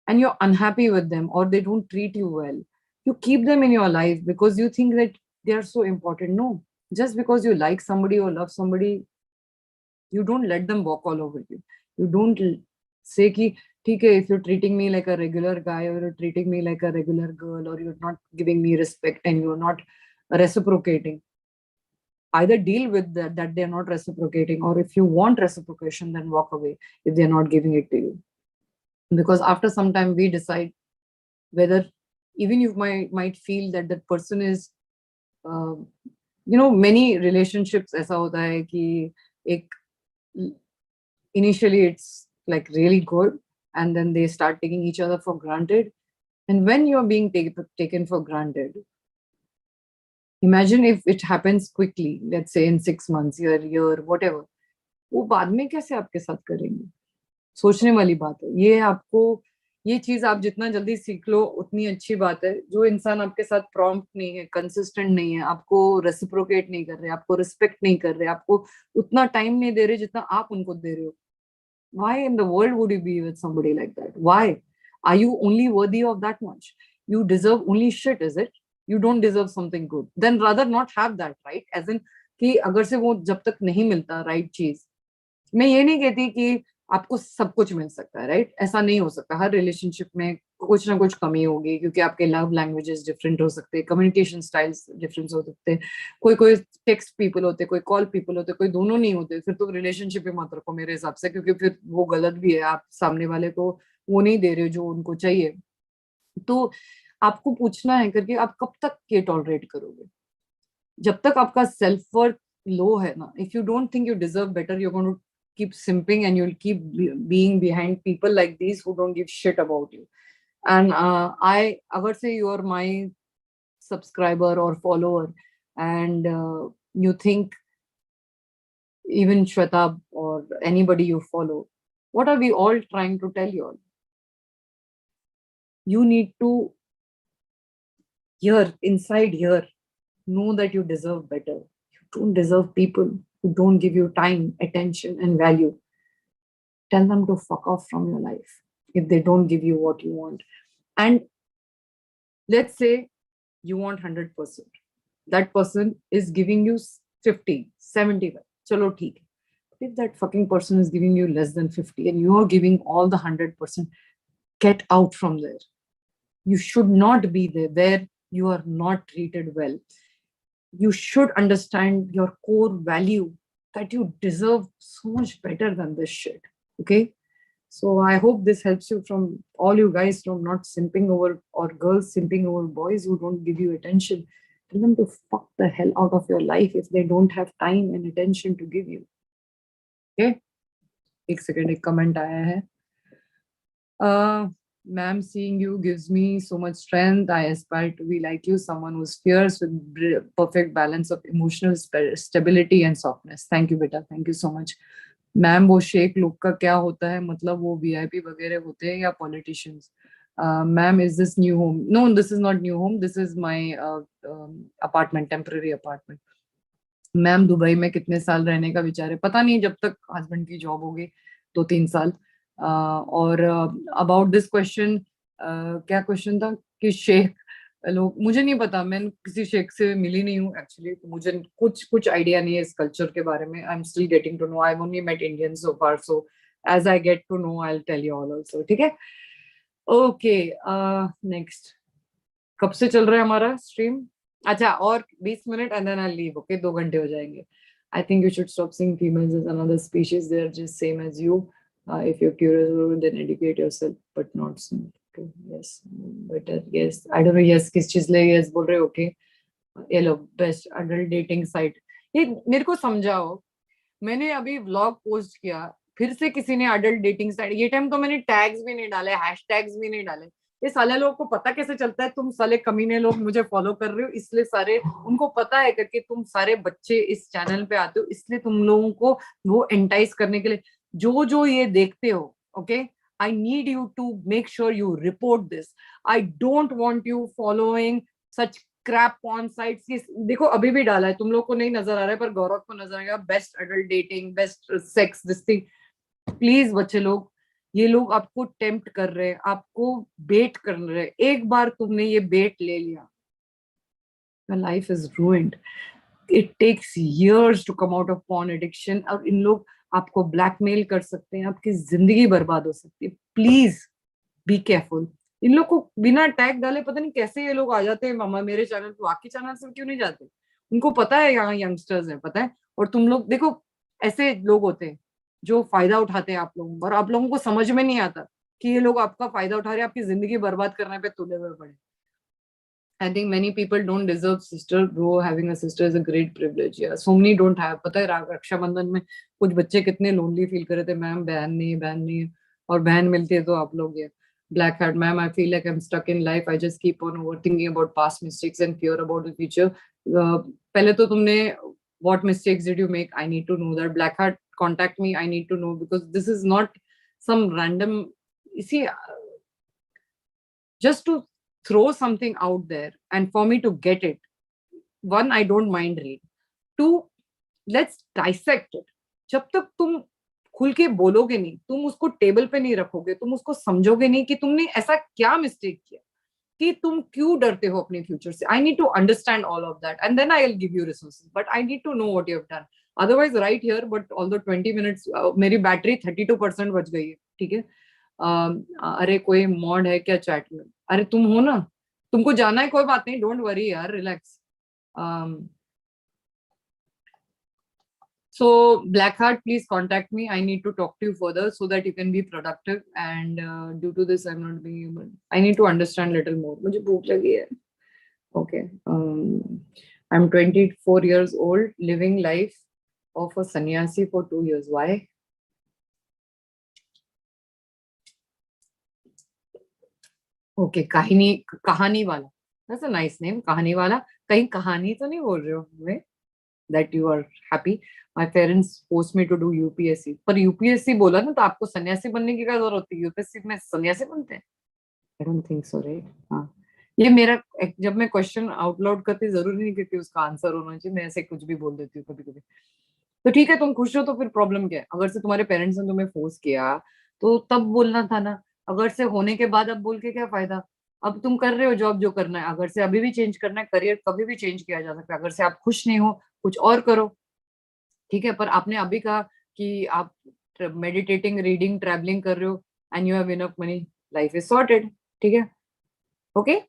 and you're unhappy with them or they don't treat you well, you keep them in your life because you think that they are so important. No, just because you like somebody or love somebody, you don't let them walk all over you. You don't say ki, theek hai, if you're treating me like a regular guy or you're treating me like a regular girl or you're not giving me respect and you're not reciprocating, either deal with that they're not reciprocating, or if you want reciprocation, then walk away if they're not giving it to you. Because after some time we decide whether, even you might feel that that person is many relationships aisa hota hai ki initially it's like really good and then they start taking each other for granted. And when you're being taken for granted, imagine if it happens quickly, let's say in 6 months, year, whatever, वो बाद में कैसे आपके साथ करेंगे? सोचने वाली बात है. ये चीज आप जितना जल्दी सीख लो उतनी अच्छी बात है. जो इंसान आपके साथ प्रॉम्प्ट नहीं है, कंसिस्टेंट नहीं है, आपको रेसिप्रोकेट नहीं कर रहे, आपको रिस्पेक्ट नहीं कर रहे, आपको उतना टाइम नहीं दे रहे जितना आप उनको दे रहे हो, why in the world would you be with somebody like that? Why? Are you only worthy of that much? You deserve only shit, is it? You don't deserve something good. Then rather not have that, right? As in कि अगर से वो जब तक नहीं मिलता right चीज, मैं ये नहीं कहती कि आपको सब कुछ मिल सकता है, राइट? ऐसा नहीं हो सकता. हर रिलेशनशिप में कुछ ना कुछ कमी होगी, क्योंकि आपके लव लैंग्वेजेस डिफरेंट हो सकते हैं, कम्युनिकेशन स्टाइल्स डिफरेंट हो सकते हैं, कोई टेक्स्ट पीपल होते, कोई कॉल पीपल होते, कोई दोनों नहीं होते. फिर तो रिलेशनशिप ही मत रखो मेरे हिसाब से, क्योंकि फिर वो गलत भी है. आप सामने वाले को वो नहीं दे रहे हो जो उनको चाहिए. तो आपको पूछना है करके आप कब तक ये टॉलरेट करोगे? जब तक आपका सेल्फ वर्थ लो है ना, if you don't think you deserve better, you are going to keep simping and you'll keep being behind people like these who don't give shit about you. And agar say you are my subscriber or follower and you think, even Shweta or anybody you follow, what are we all trying to tell you all? You need to inside here know that you deserve better. You don't deserve people who don't give you time, attention, and value. Tell them to fuck off from your life if they don't give you what you want. And let's say you want 100%. That person is giving you 50, 75. Chalo, theek hai. If that fucking person is giving you less than 50 and you are giving all the 100%, get out from there. You should not be there where you are not treated well. you should understand your core value, that you deserve so much better than this shit. Okay. So I hope this helps you, from all you guys, from not simping over, or girls simping over boys who don't give you attention. Tell them to fuck the hell out of your life if they don't have time and attention to give you. Okay. एक second, एक comment आया है. Ma'am, seeing you gives me so much strength. I aspire to be like you, someone who's fierce with perfect balance of emotional stability and softness. Thank you, beta. Thank you so much. Ma'am, वो शेख लोग का क्या होता है? मतलब वो VIP वगैरह होते हैं या politicians? Ma'am, is this new home? No, this is not new home. This is my apartment, temporary apartment. Ma'am, Dubai में कितने साल रहने का विचार है? पता नहीं, जब तक हस्बैंड की जॉब होगी 2-3 साल. और अबाउट दिस क्वेश्चन, क्या क्वेश्चन था कि शेख लोग, मुझे नहीं पता, मैं किसी शेख से मिली नहीं हूँ एक्चुअली, तो मुझे कुछ आइडिया नहीं है इस कल्चर के बारे में. I am still getting to know. I only met Indians so far, so as I get to know I will tell you all also. ठीक है. Okay, next. कब से चल रहा है हमारा स्ट्रीम? अच्छा, और 20 minute and then I leave. Okay, 2 घंटे हो जाएंगे. I think you should stop seeing females as another species. They are just same as you. If you're curious, then educate yourself, but not okay. Yes, better. Yes, I don't know. Yes, किस चीज ले yes बोल रहे हो? Okay, ये लो, best adult dating site. ये मेरे को समझाओ. मैंने अभी व्लॉग पोस्ट किया, फिर से किसी ने अडल्ट डेटिंग साइट. ये टाइम तो मैंने टैग्स भी नहीं डाले, हैशटैग्स भी नहीं डाले. ये साले लोगों को पता कैसे चलता है तुम साले कमीने लोग मुझे फॉलो कर रहे हो? इसलिए सारे उनको पता है करके तुम सारे बच्चे इस चैनल पे आते हो, इसलिए तुम लोगों को वो एंटाइज करने के लिए जो ये देखते हो. Okay, I need you to make sure you report this. I don't want you following such crap on sites. देखो, अभी भी डाला है, तुम लोग को नहीं नजर आ रहा है पर गौरव को नजर आएगा. Best adult dating, best sex, this thing. Please बच्चे लोग, ये लोग आपको टेम्प्ट कर रहे हैं, आपको बेट कर रहे हैं. एक बार तुमने ये बेट ले लिया, your life is ruined. It takes years to come out of porn addiction. और इन लोग आपको ब्लैकमेल कर सकते हैं, आपकी जिंदगी बर्बाद हो सकती है. Please be careful. इन लोग को बिना टैग डाले पता नहीं कैसे ये लोग आ जाते हैं मामा मेरे चैनल पे. बाकी चैनल से क्यों नहीं जाते? उनको पता है यहाँ यंगस्टर्स है, पता है. और तुम लोग देखो, ऐसे लोग होते हैं जो फायदा उठाते हैं आप लोगों को, और आप लोगों को समझ में नहीं आता कि ये लोग आपका फायदा उठा रहे हैं, आपकी जिंदगी बर्बाद करने पे तुले हुए पड़े. I think many people don't deserve sister. Bro, having a sister is a great privilege. Yeah, so many don't have. पता है रक्षाबंधन में कुछ बच्चे कितने लोनली फील कर रहे थे. मैम, बहन नहीं है, और बहन मिलती है तो आप लोग ये black hat. Ma'am, I feel like I'm stuck in life. I just keep on overthinking about past mistakes and fear about the future. पहले तो तुमने what mistakes did you make? I need to know that. Black hat, contact me. I need to know, because this is not some random. You see, just to throw something out there and for me to get it, one, I don't mind read. Two, let's dissect it. जब तक तुम खुल के बोलोगे नहीं, तुम उसको table पे नहीं रखोगे, तुम उसको समझोगे नहीं कि तुमने ऐसा क्या मिस्टेक किया, कि तुम क्यों डरते हो अपने फ्यूचर से. I need to understand all of that and then I'll give you resources, but I need to know what you have done. Otherwise, right here, but although 20 minutes, मेरी बैटरी 32% बच गई है. ठीक है. अरे कोई मॉड है क्या चैट में? अरे तुम हो ना, तुमको जाना है, कोई बात नहीं, डोंट वरी यार, relax. So Blackheart, please contact me. I need to talk to you further so that you can be productive. And due to this, I'm not being able. I need to understand little more. मुझे भूख लगी है. Okay. I'm 24 years old, living life of a sannyasi for 2 years. Why? Okay, कहानी वाला. That's a nice name, कहानी वाला. कहीं कहानी तो नहीं बोल रहे हो हमें that you are happy? My parents force me to do UPSC. पर यूपीएससी बोला ना, तो आपको सन्यासी बनने की क्या जरूरत होती है? यूपीएससी में सन्यासी बनते हैं? I don't think so, right? हाँ, ये मेरा, जब मैं क्वेश्चन आउट लाउड करती, जरूरी नहीं कि उसका आंसर होना चाहिए. मैं ऐसे कुछ भी बोल देती हूँ कभी कभी. तो ठीक है, तुम खुश हो तो फिर प्रॉब्लम क्या है? अगर से तुम्हारे पेरेंट्स ने तुम्हें फोर्स किया तो तब बोलना था ना. अगर से होने के बाद अब बोल के क्या फायदा? अब तुम कर रहे हो जॉब जो करना है. अगर से अभी भी चेंज करना है, करियर कभी भी चेंज किया जा सकता है. अगर से आप खुश नहीं हो, कुछ और करो. ठीक है, पर आपने अभी कहा कि आप मेडिटेटिंग, रीडिंग, ट्रैवलिंग कर रहे हो and you have enough money, life is sorted. ठीक है. Okay,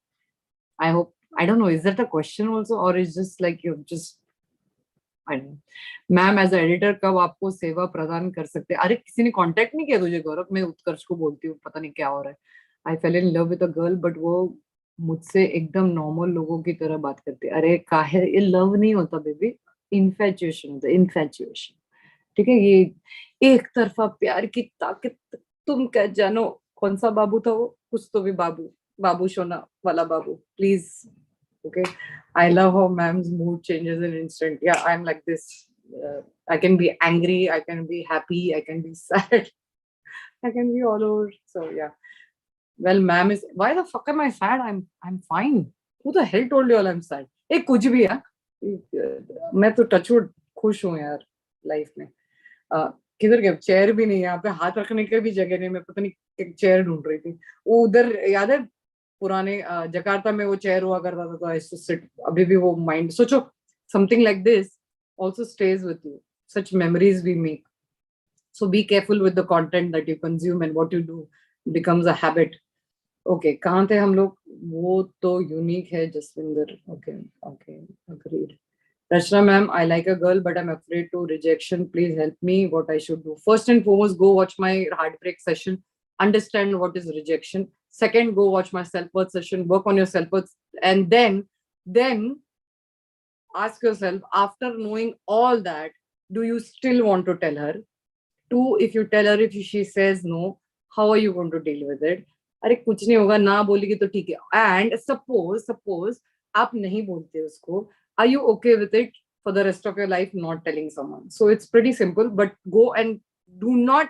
I hope I don't know, is that a question also, or is just like you're just, I don't know. Ma'am as editor कब आपको सेवा प्रदान कर सकते हैं? अरे किसी ने कांटेक्ट नहीं किया तुझे गौरव? मैं उत्कर्ष को बोलती हूँ, पता नहीं क्या हो रहा है. I fell in love with a girl, but वो मुझसे एकदम नॉर्मल लोगों की तरह बात करती है. अरे काहे, ये लव नहीं होता बेबी, इन्फैचुएशन होता है, इन्फैचुएशन. ठीक है, ये एक तरफा प्यार की ताकत. तुम क्या जानो कौन सा बाबू था वो? कुछ तो भी बाबू, बाबू सोना वाला बाबू, please. Okay, I love how ma'am's mood changes in instant. Yeah, I'm like this. I can be angry, I can be happy, I can be sad, I can be all over. So yeah. Well, ma'am is. Why the fuck am I sad? I'm fine. Who the hell told you all I'm sad? Hey, कुछ भी है. मैं तो touchwood खुश हूँ यार life में. किधर गया? चेयर भी नहीं है यहाँ पे, हाथ रखने की भी जगह नहीं. मैं पता नहीं चेयर ढूंढ रही थी. वो उधर याद है पुराने जकार्ता में वो चेयर हुआ करता था, तो आई टू सिट. अभी भी वो माइंड, सोचो something like this also stays with you. Such memories we make. So be careful with the content that you consume, and what you do becomes a habit. Okay, कहाँ थे हम लोग? वो तो यूनिक है Jaswinder. Okay, okay, agreed. Rachna ma'am, I like a girl, but I'm afraid to rejection. Please help me. What I should do? First and foremost, go watch my heartbreak session. Understand what is rejection. Second, go watch my self-worth session. Work on your self-worth, and then ask yourself, after knowing all that, do you still want to tell her? Two, if you tell her, if she says no, how are you going to deal with it? अरे कुछ नहीं होगा, ना बोलेगी तो ठीक है. And suppose आप नहीं बोलते उसको, are you okay with it for the rest of your life not telling someone? So it's pretty simple, but go and do not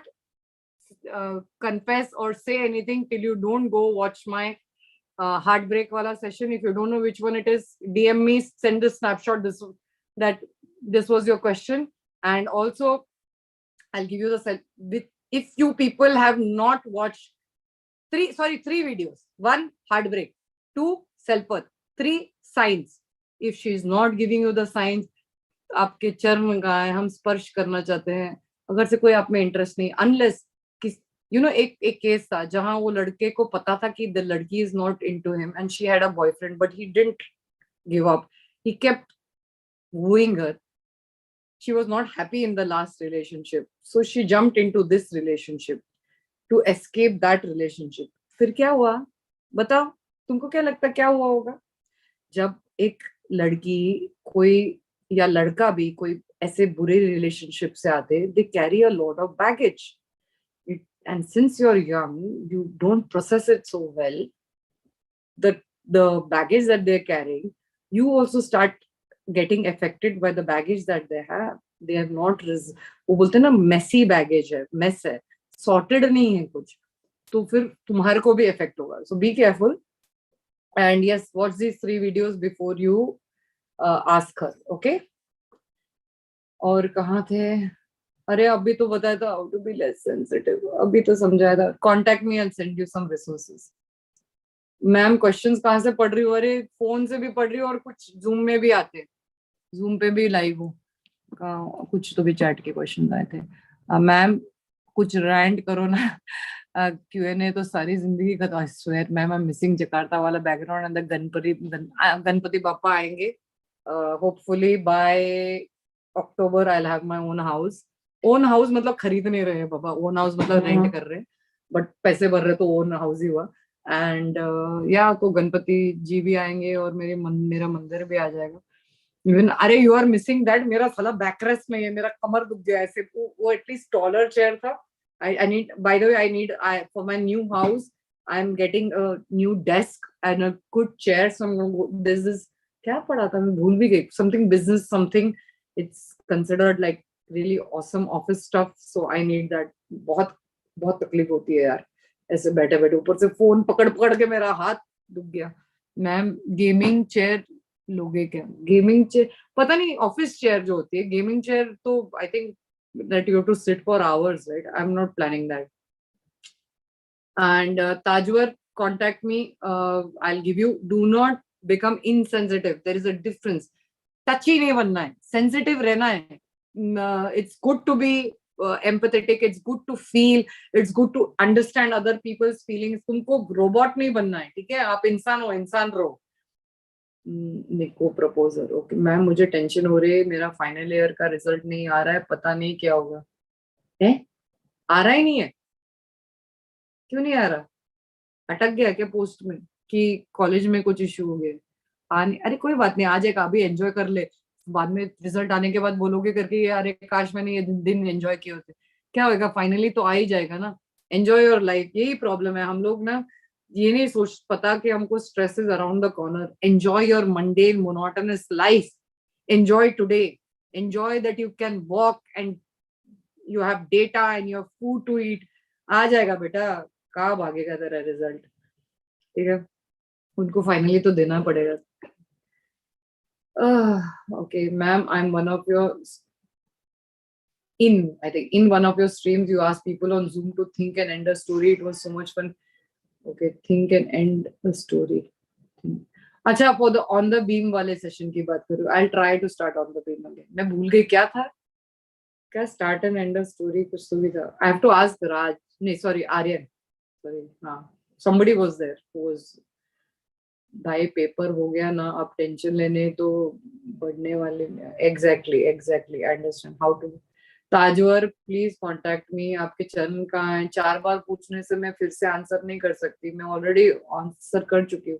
confess or say anything till you don't go watch my heartbreak wala session. If you don't know which one it is, DM me, send a snapshot that this was your question. And also I'll give you the if you people have not watched three videos. One, heartbreak. Two, self-worth. Three, signs. If she is not giving you the signs, आपके चर्म का है, हम स्पर्श करना चाहते हैं, अगर से कोई आप में इंटरेस्ट नहीं, अनलेस एक केस था जहां वो लड़के को पता था कि द लड़की is not into him and she had a boyfriend, but he didn't give up. He kept wooing her. She was not happy in the last relationship, so she jumped into this relationship to escape that relationship. फिर क्या हुआ बताओ? तुमको क्या लगता क्या हुआ होगा जब एक लड़की कोई या लड़का भी कोई ऐसे बुरे रिलेशनशिप से आते? They carry a lot of baggage. And since you're young, you don't process it so well. The baggage that they're carrying, you also start getting affected by the baggage that they have. They have not वो बोलते हैं ना, messy baggage है, mess है, sorted नहीं है कुछ, तो फिर तुम्हारे को भी affect होगा. So be careful. And yes, watch these 3 videos before you ask her. Okay. और कहाँ थे? अरे अभी तो बताया था how to be less sensitive. अभी तो समझाया था. Contact me, I'll send you some resources. Ma'am questions कहाँ से पढ़ रही हो? अरे फोन से भी पढ़ रही हो और कुछ जूम में भी आते हैं, जूम पे भी लाइव हो. कुछ तो भी चैट के क्वेश्चन आए थे. मैम कुछ रैंट करो ना. Q&A तो सारी जिंदगी का. I swear ma'am, I am missing Jakarta वाला बैकग्राउंड एंड गणपति बापा आएंगे. Hopefully by October I will have my own house. Own house मतलब खरीद नहीं रहे हैं बाबा, ओन हाउस मतलब रेंट कर रहे हैं, बट पैसे भर रहे तो ओन हाउस ही हुआ. एंड या तो गणपति जी भी आएंगे और मेरा मंदिर भी आ जाएगा. इवन अरे यू आर मिसिंग दैट. मेरा साला बैकरेस्ट में है, मेरा कमर दुख गया ऐसे. वो एटलीस्ट टॉलर चेयर था. I need, by the way, for my new house, I'm getting a new desk and a good chair. So this is क्या पढ़ा था मैं भूल भी गई. Something business, something. It's considered like really awesome office stuff. So I need that. बहुत बहुत तकलीफ होती है यार ऐसे बैठे बैठे, ऊपर से फोन पकड़ पकड़ के मेरा हाथ दुख गया. मैम गेमिंग चेयर लोगे क्या? गेमिंग चेयर पता नहीं, ऑफिस चेयर जो होती है गेमिंग चेयर, तो I think that you have to sit for hours, right? I'm not planning that. And Tajwar, contact me. I'll give you. Do not become insensitive. There is a difference. Touchy nahi banna hai, sensitive rehna hai. It's good to be empathetic. It's good to feel. It's good to understand other people's feelings. तुमको robot नहीं बनना है, ठीक है? आप इंसान हो, इंसान रहो. निको प्रपोजर, ओके मैम मुझे टेंशन हो रही है, मेरा फाइनल ईयर का रिजल्ट नहीं आ रहा है, पता नहीं क्या होगा। है, आ रहा ही नहीं है? क्यों नहीं आ रहा? अटक गया क्या पोस्ट में, कि कॉलेज में कुछ इशू हो गया? आने, अरे कोई बात नहीं, आ जाएगा, अभी एंजॉय कर ले, बाद में रिजल्ट आने के बाद बोलोगे करके ये, अरे काश मैंने ये दिन एंजॉय किए होते। क्या होगा, फाइनली तो आ ही जाएगा ना। एंजॉय योर लाइफ, यही प्रॉब्लम है हम लोग ना, ये नहीं सोच पता कि हमको stress is around the corner. Enjoy your mundane monotonous life, enjoy today, enjoy that you can walk and you have data and you have food to eat. आ जाएगा बेटा, कहाँ भागेगा तेरा रिजल्ट, ठीक है? उनको फाइनली तो देना पड़ेगा। Okay, ma'am, I'm one of your I think in one of your streams you asked people on Zoom to think and end a story. It was so much fun. Okay, think and end a story. अच्छा, for the on the beam वाले session की बात करूँ, I'll try to start on the beam again. मैं भूल गई क्या था, क्या start and end a story कुछ तो भी था. I have to ask Raj, नहीं sorry Aryan, sorry हाँ, somebody was there who was, भाई पेपर हो गया ना, अब टेंशन लेने तो बढ़ने वाले में। Exactly exactly, I understand how to. Tajwar please contact me, आपके चरण कहाँ है? 4 बार पूछने से मैं फिर से आंसर नहीं कर सकती, मैं ऑलरेडी आंसर कर चुकी हूँ।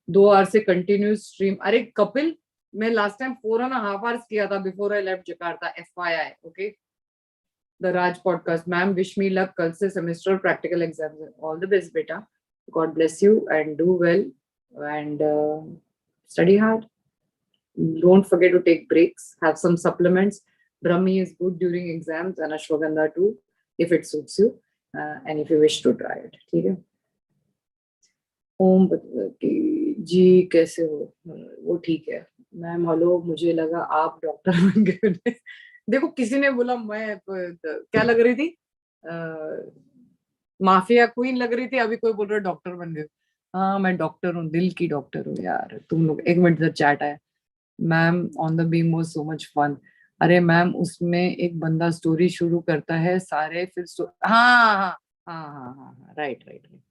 2 आवर से कंटिन्यूस स्ट्रीम। अरे कपिल, मैं लास्ट टाइम 4.5 आवर्स किया था before I left Jakarta, FYI, okay. The Raj podcast, ma'am wish me luck, कल से सेमेस्टर प्रैक्टिकल एग्जाम है, ऑल द बेस्ट बेटा, God bless you and do well and study hard. Don't forget to take breaks, have some supplements. Brahmi is good during exams and ashwagandha too, if it suits you, and if you wish to try it. ठीक है? ओम जी कैसे हो? वो ठीक है ma'am. Hello, मुझे लगा आप डॉक्टर बन गए। देखो किसी ने बोला मैं क्या लग रही थी, माफिया क्वीन लग रही थी, अभी कोई बोल रहा है डॉक्टर बन गए। हाँ मैं डॉक्टर हूँ, दिल की डॉक्टर हूँ यार। तुम लोग एक मिनट, चैट है। Ma'am on the beam was so much fun. अरे मैम उसमें एक बंदा स्टोरी शुरू करता है, सारे फिर हाँ हाँ हाँ हाँ हाँ, राइट राइट राइट,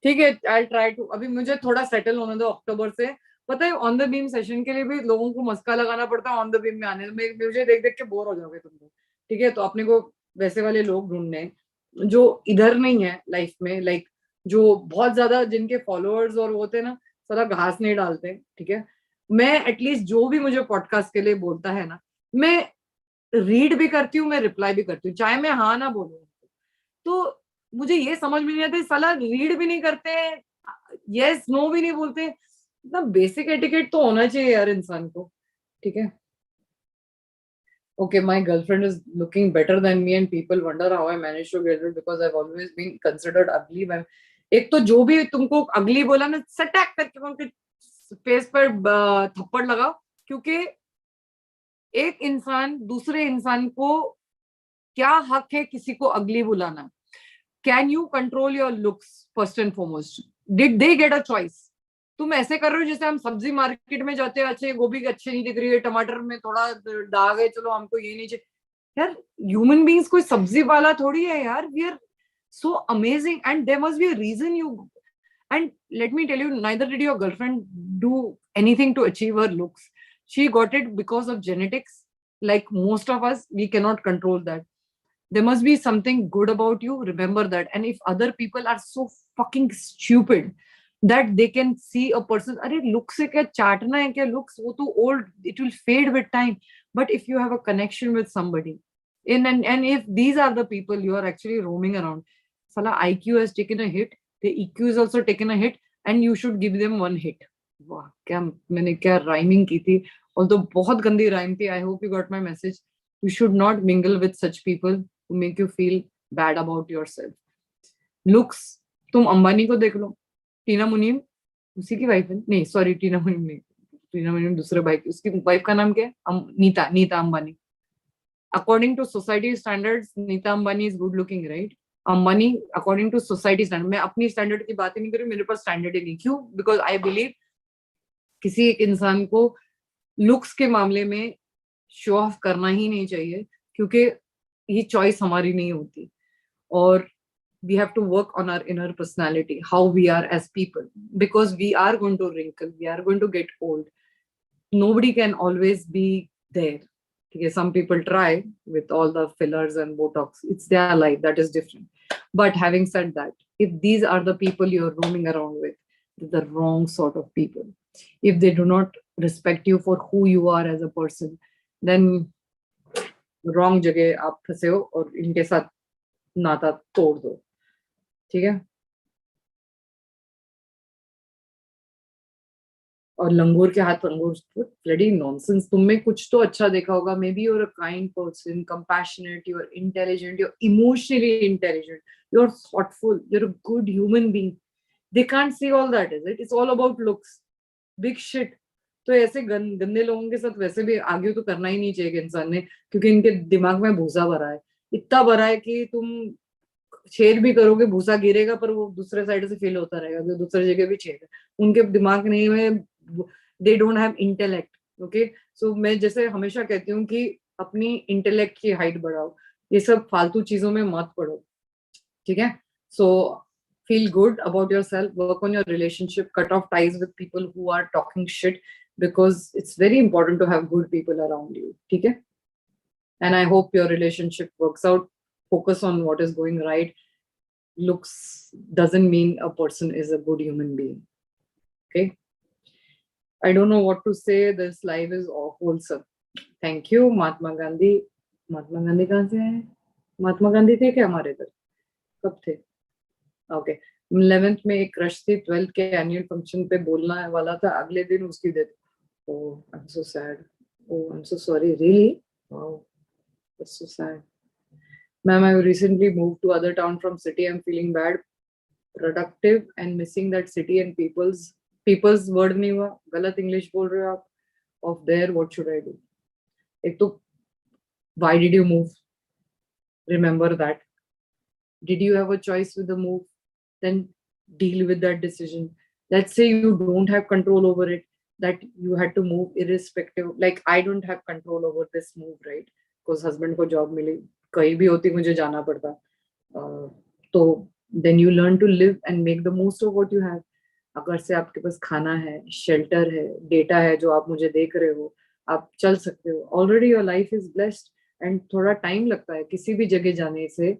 ठीक है। आई ट्राई टू, अभी मुझे थोड़ा सेटल होने दो अक्टूबर से। पता है ऑन द बीम सेशन के लिए भी लोगों को मस्का लगाना पड़ता है ऑन द बीम में आने में, मुझे देख देख के बोर हो जाओगे तुम लोग, ठीक है? तो अपने को वैसे वाले लोग ढूंढने जो इधर नहीं है लाइफ में, लाइक जो बहुत ज्यादा जिनके फॉलोअर्स और होते हैं ना, सारा घास नहीं डालते, ठीक है? मैं एटलीस्ट जो भी मुझे पॉडकास्ट के लिए बोलता है ना, मैं रीड भी करती हूँ, मैं रिप्लाई भी करती हूँ, चाहे मैं हाँ ना बोलूँ। तो मुझे ये समझ में नहीं आता, साला रीड भी नहीं करते, यस नो भी नहीं बोलते। इतना बेसिक एटिकेट तो होना चाहिए यार इंसान को, ठीक है? Okay, my girlfriend is looking better than me and people wonder how I managed to get it because I've always been considered ugly. मैं एक तो जो भी तुमको अगली बोला ना, सटैक करके उनके फेस पर थप्पड़ लगाओ, क्योंकि एक इंसान दूसरे इंसान को क्या हक है किसी को अगली बुलाना? Can you control your looks first and foremost? Did they get a choice? तुम ऐसे कर रहे हो जैसे हम सब्जी मार्केट में जाते हैं, अच्छे गोभी अच्छी नहीं दिख रही है, टमाटर में थोड़ा दाग है, चलो हमको ये नहीं चाहिए। यार ह्यूमन बींग्स कोई सब्जी वाला थोड़ी है यार, we are so amazing and there must be a reason you, and let me tell you, neither did your girlfriend do anything to achieve her looks. She got it because of genetics. Like most of us, we cannot control that. There must be something good about you, remember that. And if other people are so fucking stupid that they can see a person, अरे look से क्या चाटना है क्या? looks वो तो old, it will fade with time. But if you have a connection with somebody, and if these are the people you are actually roaming around, साला IQ has taken a hit, the EQ is also taken a hit, and you should give them one hit. वाह, क्या मैंने क्या rhyming की थी, although बहुत गंदी rhyme थी। I hope you got my message. You should not mingle with such people who make you feel bad about yourself. Looks, तुम अंबानी को देख लो, टीना मुनीम उसी की वाइफ है, नहीं सॉरी टीना मुनीम नहीं, टीना मुनीम दूसरे भाई की, उसकी वाइफ का नाम क्या है? Nita Ambani. According to society standards Nita Ambani is good looking, right? Ambani according to society standard, मैं अपनी स्टैंडर्ड की बात ही नहीं कर रही, मेरे पास स्टैंडर्ड ही नहीं। क्यों? बिकॉज आई बिलीव किसी एक इंसान को लुक्स के मामले में शो ऑफ करना ही नहीं चाहिए, क्योंकि ये चॉइस हमारी नहीं होती। और we have to work on our inner personality, how we are as people, because we are going to wrinkle, we are going to get old. nobody can always be there. Okay, some people try with all the fillers and Botox. It's their life. That is different. But having said that, if these are the people you're roaming around with, the wrong sort of people. If they do not respect you for who you are as a person, then wrong जगह आप फंसे हो और इनके साथ नाता तोड़ दो. ठीक है. और लंगूर के हाथ अंगूर, ब्लडी नॉनसेंस. तुम में कुछ तो अच्छा देखा होगा. Maybe you're a kind person, compassionate, you are intelligent, you are emotionally intelligent, you are thoughtful, you are a good human being. They can't see all that. Is it? It's all about looks. Big shit. तो ऐसे गंदे लोगों के साथ वैसे भी argue तो करना ही नहीं चाहिए इंसान ने, क्योंकि इनके दिमाग में भूसा भरा है. इतना भरा है कि तुम छेद भी करोगे भूसा गिरेगा, पर वो दूसरे साइड से फील होता रहेगा, क्योंकि दूसरी जगह भी छेद है. उनके दिमाग नहीं में, they don't have intellect. Okay. So मैं जैसे हमेशा कहती हूँ कि अपनी इंटेलेक्ट की हाइट बढ़ाओ, ये सब फालतू चीजों में मत पड़ो. ठीक है. सो feel good about yourself, work on your relationship, cut off ties with people who are talking shit, because it's very important to have good people around you. ठीक है. And I hope your relationship works out. Focus on what is going right. Looks doesn't mean a person is a good human being. Okay. I don't know what to say. This live is wholesome. Thank you. Mahatma Gandhi. Mahatma Gandhi कहाँ से आए? महात्मा गांधी थे क्या हमारे इधर? कब थे? Okay. 11th में एक क्रश थी. 12th के एनुअल फंक्शन पे बोलना वाला था, अगले दिन उसकी death. Oh, I am so sad. Oh, I am so sorry. Really? Wow, that's so sad. Ma'am, I recently move to other town from city. I am feeling bad, productive and missing that city and peoples word नहीं हुआ, गलत English बोल रहे हो आप. Off there, what should I do? एक तो why did you move? Remember that. Did you have a choice with the move? Then deal with that decision. Let's say you don't have control over it, that you had to move irrespective. Like I don't have control over this move, right? Because husband को job मिली, कहीं भी होती मुझे जाना पड़ता. तो then you learn to live and make the most of what you have. अगर से आपके पास खाना है, शेल्टर है, डेटा है जो आप मुझे देख रहे हो, आप चल सकते हो. Already your life is blessed. And थोड़ा टाइम लगता है किसी भी जगह जाने से.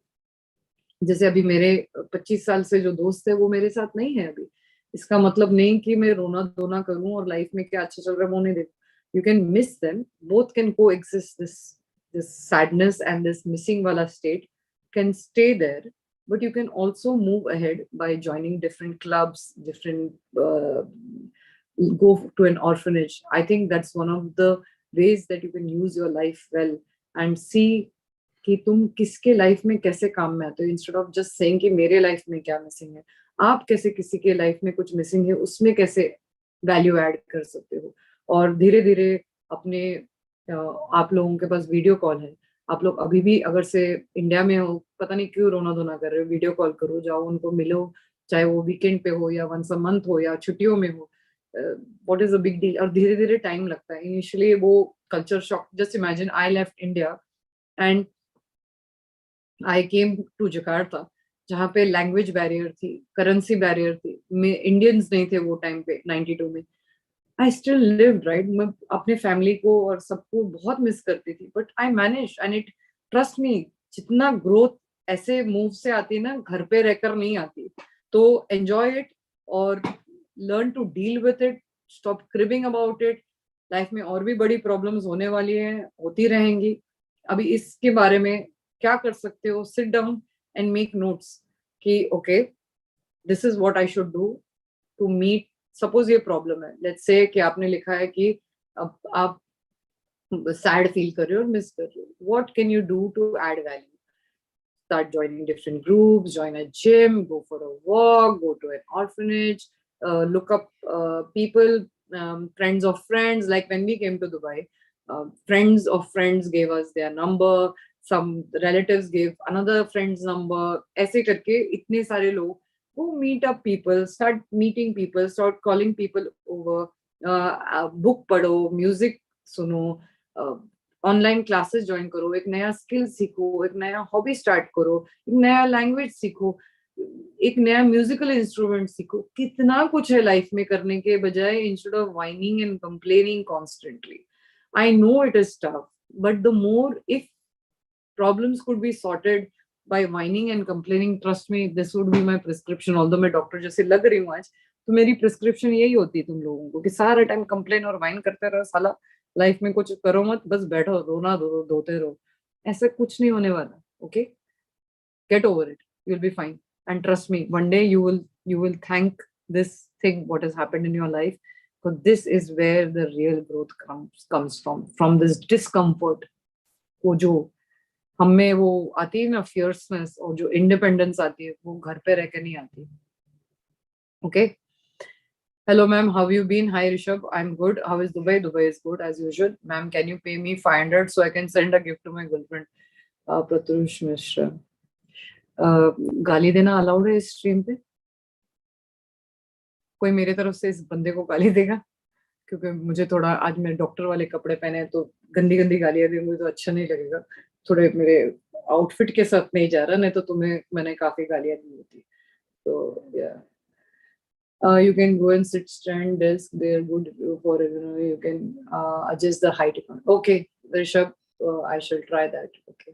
जैसे अभी मेरे 25 साल से जो दोस्त है वो मेरे साथ नहीं है अभी. इसका मतलब नहीं कि मैं रोना धोना करूं और लाइफ में क्या अच्छा चल रहा है वो नहीं देखूं. You can miss them. Both can coexist. This sadness and this missing वाला state can stay there, but you can also move ahead by joining different clubs, go to an orphanage. I think that's one of the ways that you can use your life well and see कि तुम किसके life में कैसे काम में आते हो, instead of just saying कि मेरे लाइफ में क्या मिसिंग है. आप कैसे किसी के लाइफ में कुछ मिसिंग है उसमें कैसे वैल्यू ऐड कर सकते हो. और धीरे धीरे अपने आप लोगों के पास वीडियो कॉल है. आप लोग अभी भी अगर से इंडिया में हो, पता नहीं क्यों रोना धोना कर रहे हो, वीडियो कॉल करो, जाओ उनको मिलो, चाहे वो वीकेंड पे हो या वंस अ मंथ हो या छुट्टियों में हो. What is a big deal. और धीरे धीरे टाइम लगता है. इनिशियली वो culture shock. Just imagine I left India and I came to Jakarta, जहाँ पे लैंग्वेज बैरियर थी, करेंसी बैरियर थी, इंडियंस नहीं थे वो टाइम पे 92 में. I still lived, right. मैं अपने फैमिली को और सबको बहुत मिस करती थी, but I manage. And it, trust me, जितना ग्रोथ ऐसे मूव से आती है ना, घर पे रहकर नहीं आती. तो एंजॉय इट और learn to deal with it. Stop cribbing about it. Life में और भी बड़ी प्रॉब्लम्स होने वाली हैं, होती रहेंगी. अभी इसके बारे में क्या कर सकते हो? Sit down and make notes कि okay, this is what I should do to meet. Suppose ये प्रॉब्लम है, लेट्स से कि आपने लिखा है कि अब आप सैड फील कर रहे हो और मिस कर रहे हो. What can you do to add value? Start joining different groups, join a gym, go for a walk, go to an orphanage, look up people, friends of friends. Like when we came to Dubai, friends of friends gave us their number. Some relatives gave another friend's number. ऐसे करके इतने सारे लोग. Go meet up people, start meeting people, start calling people over. Book पढ़ो, music सुनो, online classes join करो, एक नया स्किल सीखो, एक नया हॉबी स्टार्ट करो, एक नया लैंग्वेज सीखो. एक नया म्यूजिकल इंस्ट्रूमेंट सीखो, कितना कुछ है लाइफ में करने के बजाय, instead of whining and complaining constantly. I know it is tough, but the more, if problems could be sorted by whining and complaining, trust me, this would be my prescription. Although मैं doctor जैसे लग रही हूँ आज, तो मेरी prescription यही होती है तुम लोगों को कि सारा टाइम कंप्लेन और वाइन करते रहो, साला लाइफ में कुछ करो मत, बस बैठो, रोना दो, धोते रहो. ऐसा कुछ नहीं होने वाला. Okay, get over it, you'll be fine. And trust me, one day you will thank this thing what has happened in your life, because this is where the real growth comes from this discomfort. वो जो हमें वो आती है ना, फियर्सनेस, और जो independence आती है, वो घर पे रह के नहीं आती. Okay. Hello ma'am, how have you been? Hi Rishabh, I'm good. How is Dubai? Dubai is good as usual. Ma'am, can you pay me 500 so I can send a gift to my girlfriend? Pratush Mishra. गाली देना allowed है इस stream पे? कोई मेरे तरफ से इस बंदे को गाली देगा? क्योंकि मुझे थोड़ा, आज मैं डॉक्टर वाले कपड़े पहने हैं, तो गंदी गंदी गालियां दूंगी तो अच्छा नहीं लगेगा. थोड़े मेरे आउटफिट के साथ नहीं जा रहा, नहीं तो तुम्हें मैंने काफी गालियां दी होती. तो you can go and sit stand desk, they are good for, you can adjust the height. Okay Rishabh, I shall try that. Okay.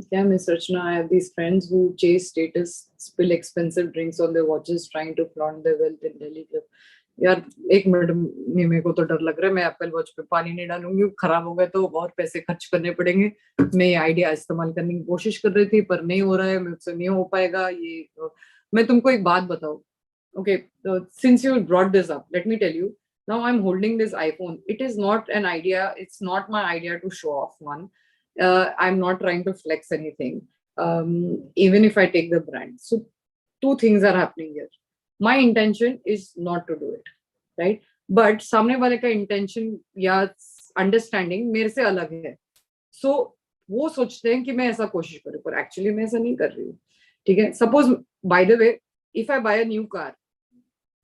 Yeah, Miss Rachna, I have these friends who chase status, spill expensive drinks on their watches, trying to flaunt their wealth in Delhi club. यार एक minute में, मेरे को तो डर लग रहा है. मैं एप्पल वॉच पे पानी नहीं डालूंगी, खराब हो गए तो और पैसे खर्च करने पड़ेंगे. मैं ये आइडिया इस्तेमाल करने की कोशिश कर रही थी, पर नहीं हो रहा है, मुझसे नहीं हो पाएगा ये. मैं तुमको एक बात बताऊं. Okay, since you brought this up, let me tell you. Now I'm holding this iPhone. It is not an idea. It's not my idea to show off one. I'm not trying to flex anything. Even if I take the brand. So two things are happening here. My intention is not to do it, right? But सामने वाले का intention या understanding मेरे से अलग है. So वो सोचते हैं कि मैं ऐसा कोशिश करूं, पर actually मैं ऐसा नहीं कर रही हूँ. ठीक है? Suppose, by the way, if I buy a new car,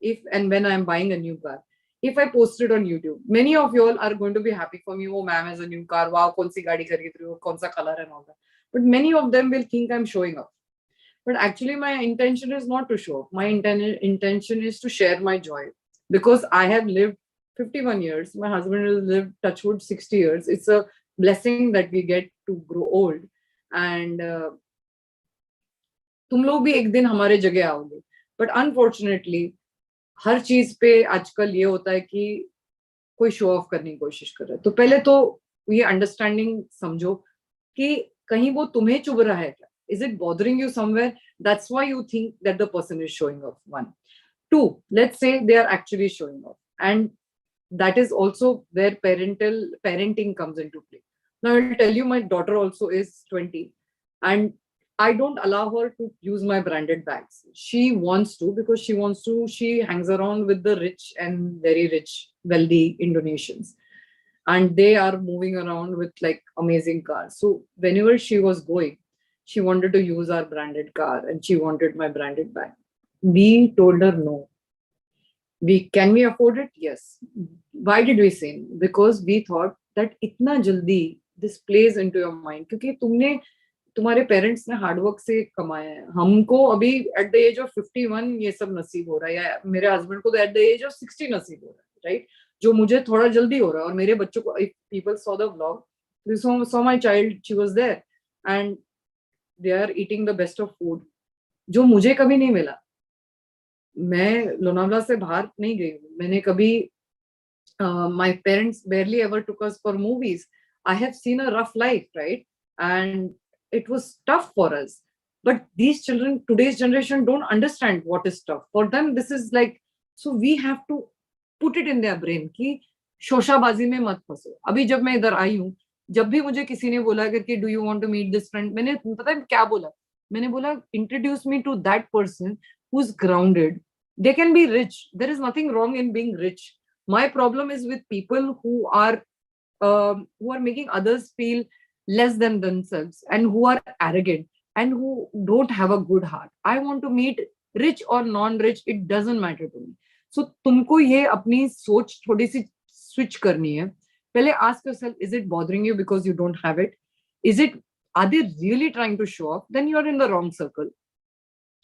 if and when I am buying a new car, if I post it on YouTube, many of you all are going to be happy for me. Oh, ma'am has a new car. Wow, कौन सी गाड़ी खरीद रही हो, कौन सा color and all that. But many of them will think I'm showing off. But actually, my intention is not to show off. My intention is to share my joy, because I have lived 51 years. My husband has lived, touchwood, 60 years. It's a blessing that we get to grow old. And तुम लोग भी एक दिन हमारे जगह आओगे. But unfortunately, हर चीज पे आजकल ये होता है कि कोई शो ऑफ करने की कोशिश कर रहा है. तो पहले तो ये अंडरस्टैंडिंग समझो कि कहीं वो तुम्हें चुभ रहा है क्या? Is it bothering you somewhere? That's why you think that the person is showing off. 1. 2, let's say they are actually showing off, and that is also where parenting comes into play. Now I'll tell you, my daughter also is 20, and I don't allow her to use my branded bags. She wants to, because she hangs around with the rich and very rich, wealthy Indonesians, and they are moving around with like amazing cars. So whenever she was going, she wanted to use our branded car and she wanted my branded bag. We told her no. Can we afford it? Yes. Why did we say no? Because we thought that इतना जल्दी this plays into your mind, क्योंकि तुम्हारे parents ने hard work से कमाया है. हमको अभी एट द एज ऑफ 51 ये सब नसीब हो रहा है, या मेरे हस्बैंड को तो एट द एज ऑफ 60 नसीब हो रहा है, राइट? जो मुझे थोड़ा जल्दी हो रहा है. और मेरे बच्चों को, if people saw the vlog, they saw my child, she was there and they are eating the best of food, जो मुझे कभी नहीं मिला. मैं लोनावला से बाहर नहीं गई हूँ. मैंने कभी my parents barely ever took us for movies. I have seen a rough life, right? And it was tough for us. But these children, today's generation, don't understand what is tough. For them, this is like, so we have to put it in their brain कि शोशाबाजी में मत फंसो. अभी जब मैं इधर आई हूँ, जब भी मुझे किसी ने बोला कि do you want to meet this friend, मैंने पता है क्या बोला? मैंने बोला introduce me to that person who is grounded. They can be rich. There is nothing wrong in being rich. My problem is with people who are making others feel less than themselves and who are arrogant and who don't have a good heart. I want to meet rich or non-rich. It doesn't matter to me. So तुमको ये अपनी सोच थोड़ी सी switch करनी है. पहले ask yourself, is it bothering you because you don't have it? Is it are they really trying to show off? Then you're in the wrong circle.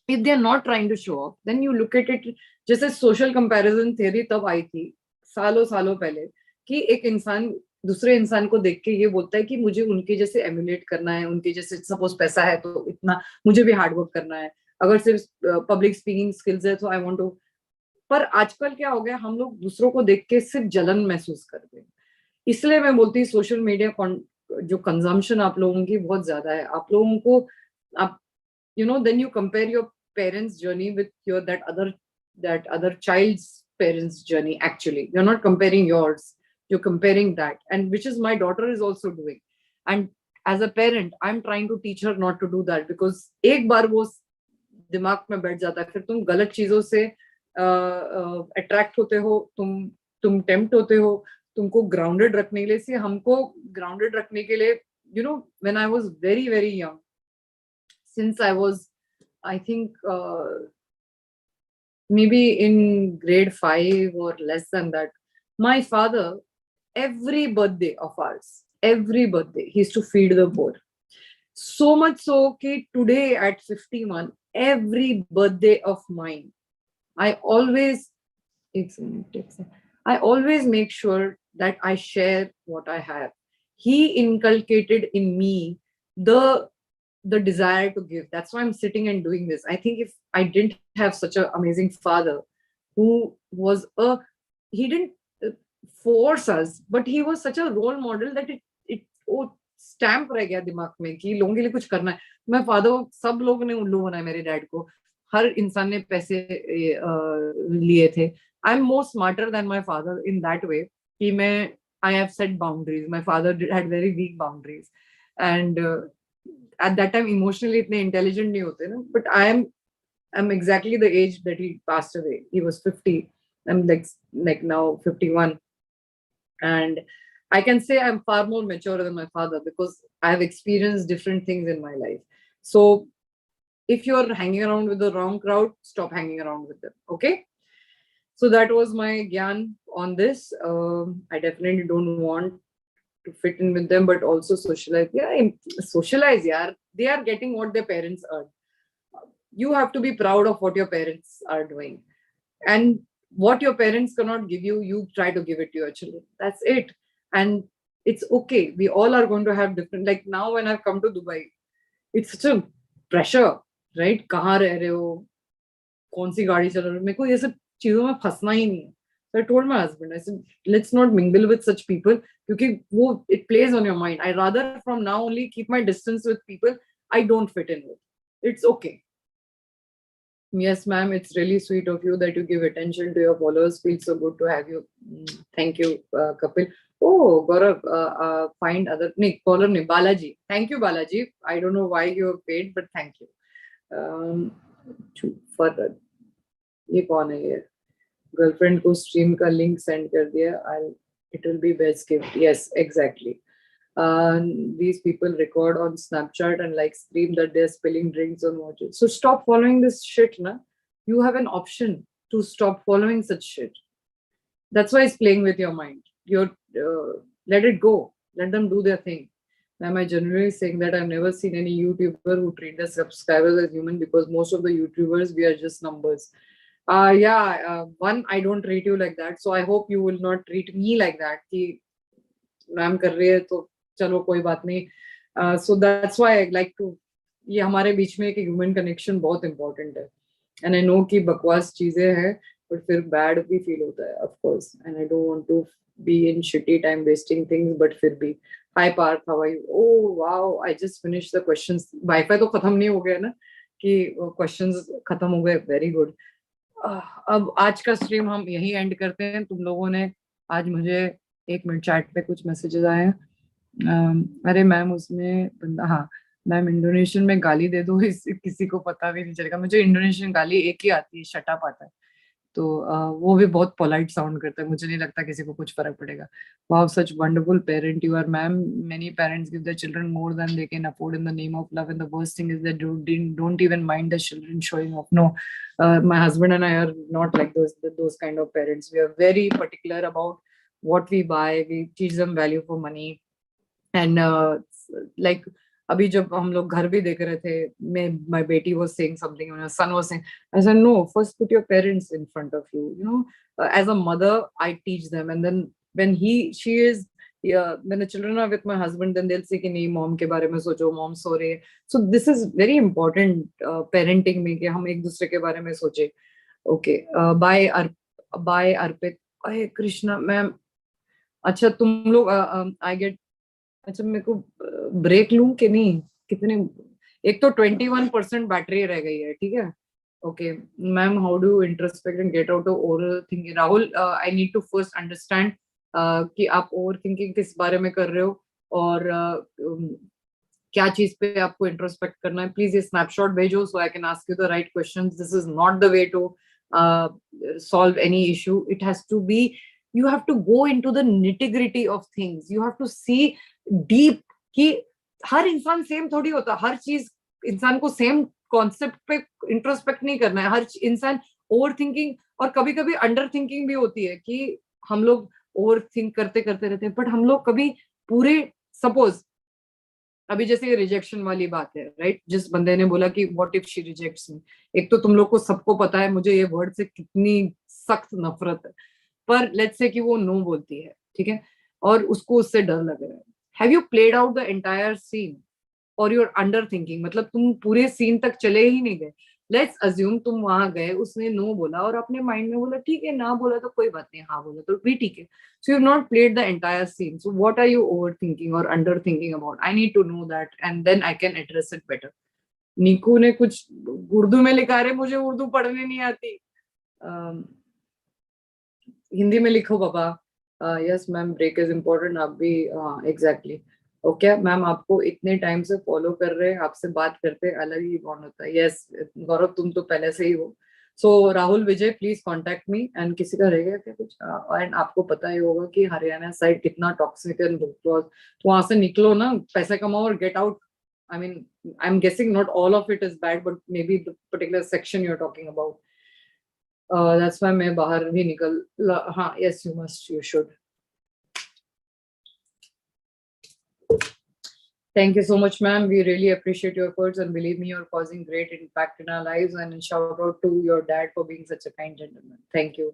If they're not trying to show off, then you look at it. जैसे social comparison theory तब आई थी सालों सालों पहले, कि एक इंसान दूसरे इंसान को देख के ये बोलता है कि मुझे उनके जैसे एमुलेट करना है, उनके जैसे, सपोज पैसा है तो इतना मुझे भी हार्ड वर्क करना है, अगर सिर्फ पब्लिक स्पीकिंग स्किल्स है तो आई वांट टू। पर आजकल क्या हो गया, हम लोग दूसरों को देख के सिर्फ जलन महसूस करते हैं। इसलिए मैं बोलती हूँ सोशल मीडिया जो कंजम्पशन आप लोगों की बहुत ज्यादा है, आप लोगों को, आप then you compare your parents' journey with your that other child's parents' journey. Actually, you're not comparing yours, you're comparing that, and which is my daughter is also doing. And as a parent, I'm trying to teach her not to do that, because एक बार वो दिमाग में बैठ जाता है, फिर तुम गलत चीजों से अट्रैक्ट होते हो, तुम टेम्प्ट होते हो, तुमको ग्राउंडेड रखने के लिए। से हमको ग्राउंडेड रखने के लिए, when I was very very young, since I was, I think, maybe in grade 5 or less than that, my father, every birthday of ours, every birthday, he used to feed the poor. So much so that today at 51, every birthday of mine, I always make sure that I share what I have. He inculcated in me the desire to give. That's why I'm sitting and doing this. I think if I didn't have such an amazing father who was he didn't force us, but he was such a role model that it stamp रह गया दिमाग में कि लोगों के लिए कुछ करना है। मैं फादर, सब लोग ने उल्लू बनाया मेरे डैड को, हर इंसान ने पैसे लिए थे। I am more smarter than my father in that way कि मैं, I have set boundaries, my father had very weak boundaries, and at that time emotionally इतने intelligent नहीं होते ना, but I'm exactly the age that he passed away. He was 50. I'm like now 51, and I can say I'm far more mature than my father because I have experienced different things in my life. So if you're hanging around with the wrong crowd, stop hanging around with them. Okay. So that was my gyan on this. I definitely don't want to fit in with them, but also socialize. Yeah, socialize, yeah. They are getting what their parents earn. You have to be proud of what your parents are doing. And what your parents cannot give you, you try to give it to your children. That's it. And it's okay. We all are going to have different, like now when I've come to Dubai, it's such a pressure, right? कहाँ रह रहे हो? कौन सी गाड़ी चला रहे हो? मेरे को ये सब चीजों में फंसना ही नहीं है. So I told my husband, I said, let's not mingle with such people because it plays on your mind. I rather from now only keep my distance with people I don't fit in with. It's okay. Yes, ma'am, it's really sweet of you that you give attention to your followers. Feels so good to have you. Thank you, Kapil. Oh, Gaurav, find other, caller ne, Balaji. Thank you, Balaji. I don't know why you have paid, but thank you. Further. ये कौन है ये? Girlfriend को stream का link send कर दिया. It will be best gift. Yes, exactly. These people record on Snapchat and like scream that they're spilling drinks on watches. So stop following this shit, na. You have an option to stop following such shit. That's why it's playing with your mind. Let it go. Let them do their thing. Am I generally saying that I've never seen any YouTuber who treat their subscribers as human, because most of the YouTubers, we are just numbers. One, I don't treat you like that, so I hope you will not treat me like that कि ma'am कर रही है तो चलो कोई बात नहीं. So that's why I like to, ये हमारे बीच में एक ह्यूमन कनेक्शन बहुत इंपॉर्टेंट है. एंड आई नो कि बकवास चीजें हैं, बट फिर बैड भी फील होता है of course, and I don't want to be in shitty time wasting things, but फिर भी. Hi Parth, how are you? Oh wow, I just finished the questions. Wifi तो खत्म नहीं हो गया ना कि क्वेश्चंस खत्म हो गए. Very good. अब आज का स्ट्रीम हम यही एंड करते हैं. तुम लोगों ने आज मुझे 1 मिनट चैट पे कुछ मैसेजेस आए हैं. अरे मैम उसमें बंदा, हाँ मैम इंडोनेशियन में गाली दे दो, इस किसी को पता भी नहीं चलेगा. मुझे इंडोनेशियन गाली एक ही आती है, शट अप आता है, तो वो भी बहुत पोलाइट साउंड करता है. मुझे नहीं लगता किसी को कुछ फर्क पड़ेगा. Wow, such wonderful parent you are ma'am. Many parents give their children more than they can afford in the name of love, and the worst thing is that don't even mind the children showing off. No, my husband and I are not like those kind of parents. We are very particular about what we buy. We teach them value for money, and like अभी जब हम लोग घर भी देख रहे थे, मैं माय बेटी was saying something, my son was saying, I said no, first put your parents in front of you, you know, as a mother I teach them, and then when he she is when the children are with my husband, then they'll say कि नहीं mom के बारे में सोचो, mom so रही है. So this is very important parenting में कि हम एक दूसरे के बारे में सोचे. Okay, bye अर्पित. अरे कृष्णा मैम, अच्छा तुम लोग आई गेट, अच्छा मेरे को ब्रेक लूं कि नहीं, कितने, एक तो 21% बैटरी रह गई है, ठीक है. Okay ma'am, how do introspect and get out of over thinking? Rahul, I need to first understand कि आप ओवर थिंकिंग किस बारे में कर रहे हो, और क्या चीज पे आपको इंट्रोस्पेक्ट करना है. प्लीज ये स्नैपशॉट भेजो so I can ask you the right questions. This is not the way to solve any issue. It has to be, you have to go into the nitty gritty of things. You have to see deep कि हर इंसान same थोड़ी होता, हर चीज इंसान को same concept पे introspect नहीं करना है. हर इंसान ओवर थिंकिंग और कभी कभी अंडर थिंकिंग भी होती है कि हम लोग ओवर थिंक करते करते रहते हैं, बट हम लोग कभी पूरे, सपोज अभी जैसे ये रिजेक्शन वाली बात है, राइट, जिस बंदे ने बोला कि व्हाट इफ शी रिजेक्ट्स मी. एक तो तुम लोग को सबको पता है मुझे ये वर्ड से कितनी सख्त नफरत है, पर लेट्स से कि वो नो बोलती है, ठीक है, और उसको उससे डर लग रहा है. Have you played out the entire scene और यूर अंडर थिंकिंग? मतलब तुम पूरे सीन तक चले ही नहीं गए. लेट्स अज्यूम तुम वहां गए, उसने नो बोला और अपने माइंड में बोला ठीक है, ना बोला तो कोई बात नहीं, हाँ बोला तो भी ठीक है. So you've not played the entire scene. So what are you overthinking or underthinking about? I need to know that, and then I can address it better. Neeku ने कुछ उर्दू में लिखा है, मुझे उर्दू पढ़ने नहीं आती. हिंदी में लिखो पापा. Yes ma'am, break is important. आप भी एग्जैक्टली. ओके मैम, आपको इतने टाइम से फॉलो कर रहे हैं, आपसे बात करते अलग ही बॉन्ड होता है. यस गौरव, तुम तो पहले से ही हो. सो राहुल विजय, प्लीज कांटेक्ट मी. एंड किसी का रहेगा क्या कुछ? एंड आपको पता ही होगा कि हरियाणा साइड कितना टॉक्सिक एंड बुक क्लॉज, तो वहां से निकलो ना, पैसे कमाओ और get out. I mean, I am guessing not all of it is bad, but may be the particular section you are talking about. That's why मैं बाहर भी निकल. हाँ, yes you must, you should. Thank you so much, ma'am. We really appreciate your efforts, and believe me, you're causing great impact in our lives. And shout out to your dad for being such a kind gentleman. Thank you.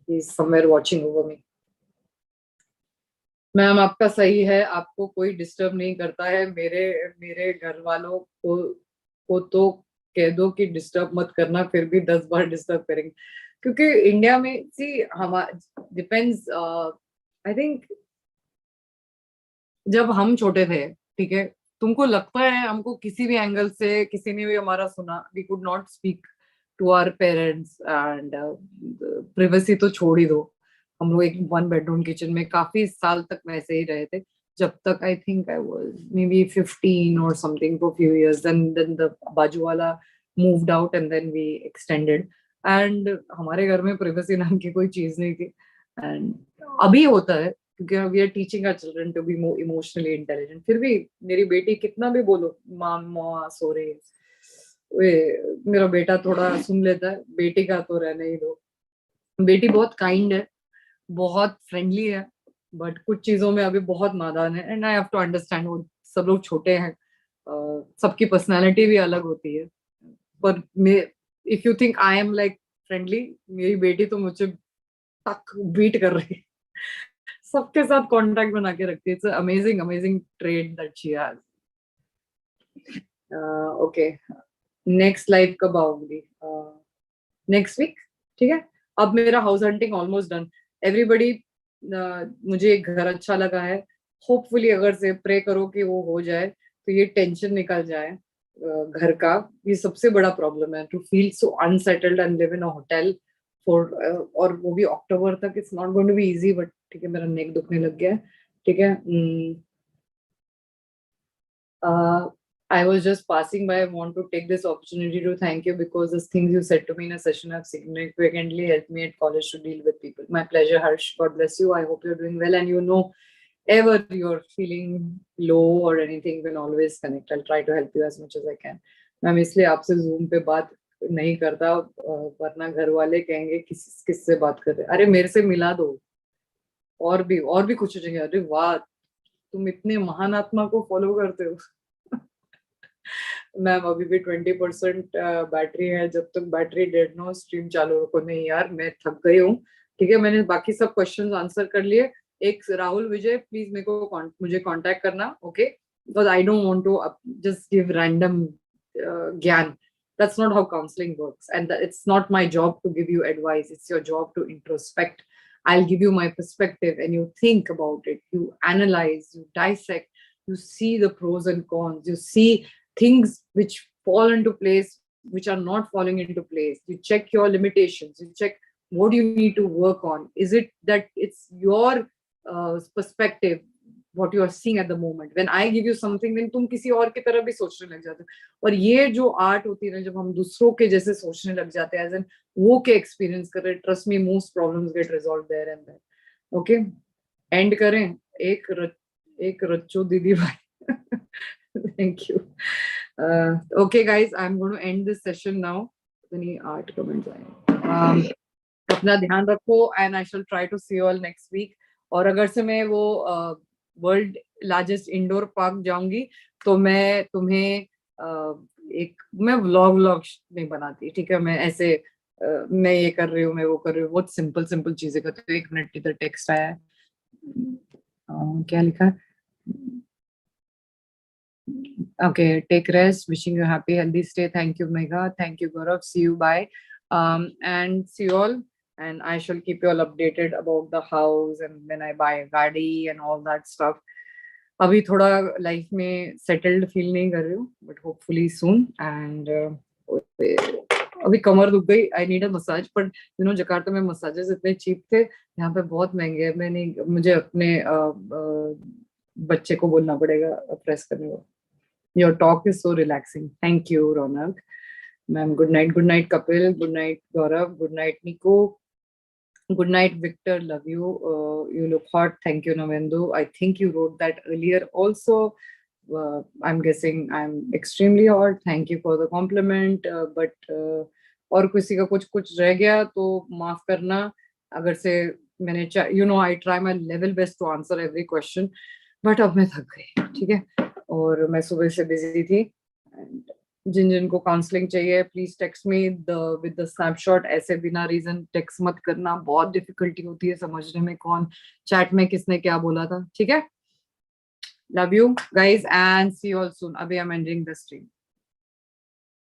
He's somewhere watching over me. Ma'am आपका सही है, आपको कोई disturb नहीं करता है. मेरे घर वालों को तो कह दो कि डिस्टर्ब मत करना, फिर भी 10 बार डिस्टर्ब करेंगे. क्योंकि इंडिया में सी हमारा डिपेंड्स. आई थिंक जब हम छोटे थे, ठीक है, तुमको लगता है हमको किसी भी एंगल से किसी ने भी हमारा सुना, we could not speak to our parents, and privacy तो छोड़ ही दो. हम लोग एक 1 बेडरूम किचन में काफी साल तक वैसे ही रहे थे, जब तक I think I was may be 15 और something for few years. Then the बाजू वाला moved out and then we extended. And हमारे घर में प्रिवेसी नाम की कोई चीज नहीं थी. एंड अभी होता है क्योंकि we are teaching our children to be more emotionally intelligent. फिर भी मेरी बेटी कितना भी बोलो माँ माँ सो रही है, वे मेरा बेटा थोड़ा सुन लेता है. बेटी का तो रहने ही दो. बेटी बहुत काइंड है, बहुत फ्रेंडली है, बट कुछ चीजों में अभी बहुत नादान है. And I have to understand, वो सब लोग छोटे हैं, सबकी पर्सनालिटी भी अलग होती है. पर if you think I am like friendly, मेरी बेटी तो मुझे तक बीट कर रही है. सबके साथ कांटेक्ट बना के रखती है. It's amazing amazing trade that she has. Okay, next live कब आओगी? नेक्स्ट वीक, ठीक है. अब मेरा house hunting almost done. Everybody, मुझे एक घर अच्छा लगा है. होपफुली अगर से प्रे करो कि वो हो जाए तो ये टेंशन निकल जाए घर का. ये सबसे बड़ा प्रॉब्लम है, to feel so unsettled and live in a hotel for, और वो भी अक्टूबर तक. It's not going to be easy, but ठीक है. मेरा नेक दुखने लग गया है, ठीक है. I was just passing by. I want to take this opportunity to thank you because the things you said to me in a session have significantly helped me at college to deal with people. My pleasure, Harsh. God bless you. I hope you're doing well, and you know, ever you're feeling low or anything, you can always connect. I'll try to help you as much as I can. Ma'am इसलिए आपसे Zoom पे बात नहीं करता, वरना घर वाले कहेंगे किससे बात कर रहे. अरे मेरे से मिला दो, और भी कुछ हो जाएंगे. अरे वाह, तुम इतने महान आत्मा को फॉलो करते हो. मैम अभी भी 20% बैटरी है, जब तक बैटरी डेड नो स्ट्रीम चालू रखो। नहीं यार, मैं थक गई हूँ। ठीक है, मैंने बाकी सब क्वेश्चंस आंसर कर लिए। एक राहुल विजय, प्लीज मेरे को मुझे कांटेक्ट करना, okay, because I don't want to just give random ज्ञान. That's not how counseling works, and it's not my job to give you advice. It's your job to introspect. I'll give you my perspective, and you think about it, you analyze, you dissect, you see the pros and cons, you see things which fall into place, which are not falling into place. You check your limitations, you check what you need to work on. Is it that it's your perspective, what you are seeing at the moment? When I give you something, then तुम किसी और की तरह भी सोचने लग जाते हो. और ये जो आर्ट होती है ना, जब हम दूसरों के जैसे सोचने लग जाते हैं, एज एन वो के एक्सपीरियंस कर रहे, trust me, most problems get resolve there and there. Okay, and करें. एक रच्चो दीदी भाई. Thank you. Okay guys, I'm going to end this session now. इतनी 8 कमेंट्स आए. अपना ध्यान रखो, and I shall try to see you all next week. और अगर से मैं वो वर्ल्ड लार्जेस्ट इंडोर पार्क जाऊंगी, तो मैं तुम्हें मैं व्लॉग नहीं बनाती. ठीक है, मैं ऐसे मैं ये कर रही हूँ, मैं वो कर रही हूँ, बहुत सिंपल सिंपल चीजें करती हूँ. 1 मिनट, इधर टेक्स्ट आया है. क्या लिखा है? Okay, take rest. Wishing you a happy, healthy stay. Thank you, Megha. Thank you, Gaurav. See you. Bye. And see you all. And I shall keep you all updated about the house and when I buy a गाड़ी and all that stuff. अभी थोड़ा life में settled feel नहीं कर रही हूँ, but hopefully soon. And अभी कमर दुख गई. आई need a massage. But you know, Jakarta में मसाजेस इतने चीप थे, यहाँ पे बहुत महंगे हैं. मैं नहीं, मुझे अपने बच्चे को बोलना पड़ेगा प्रेस करने को. Your talk is so relaxing. Thank you, Ronak. Ma'am, good night. Good night, Kapil. Good night, Gaurav. Good night, Nico. Good night, Victor. Love you. You look hot. Thank you, Navendu. I think you wrote that earlier also. I'm guessing I'm extremely hot. Thank you for the compliment. But और किसी का कुछ रह गया तो माफ करना. अगर से मैंने I try my level best to answer every question. But अब मैं थक गई. ठीक है, और मैं सुबह से बिजी थी. जिन को काउंसलिंग चाहिए, please text me with the snapshot. ऐसे बिना रीजन टेक्स्ट मत करना, बहुत डिफिकल्टी होती है समझने में कौन चैट में किसने क्या बोला था. ठीक है, love you guys and see you all soon. अभी I am ending the stream.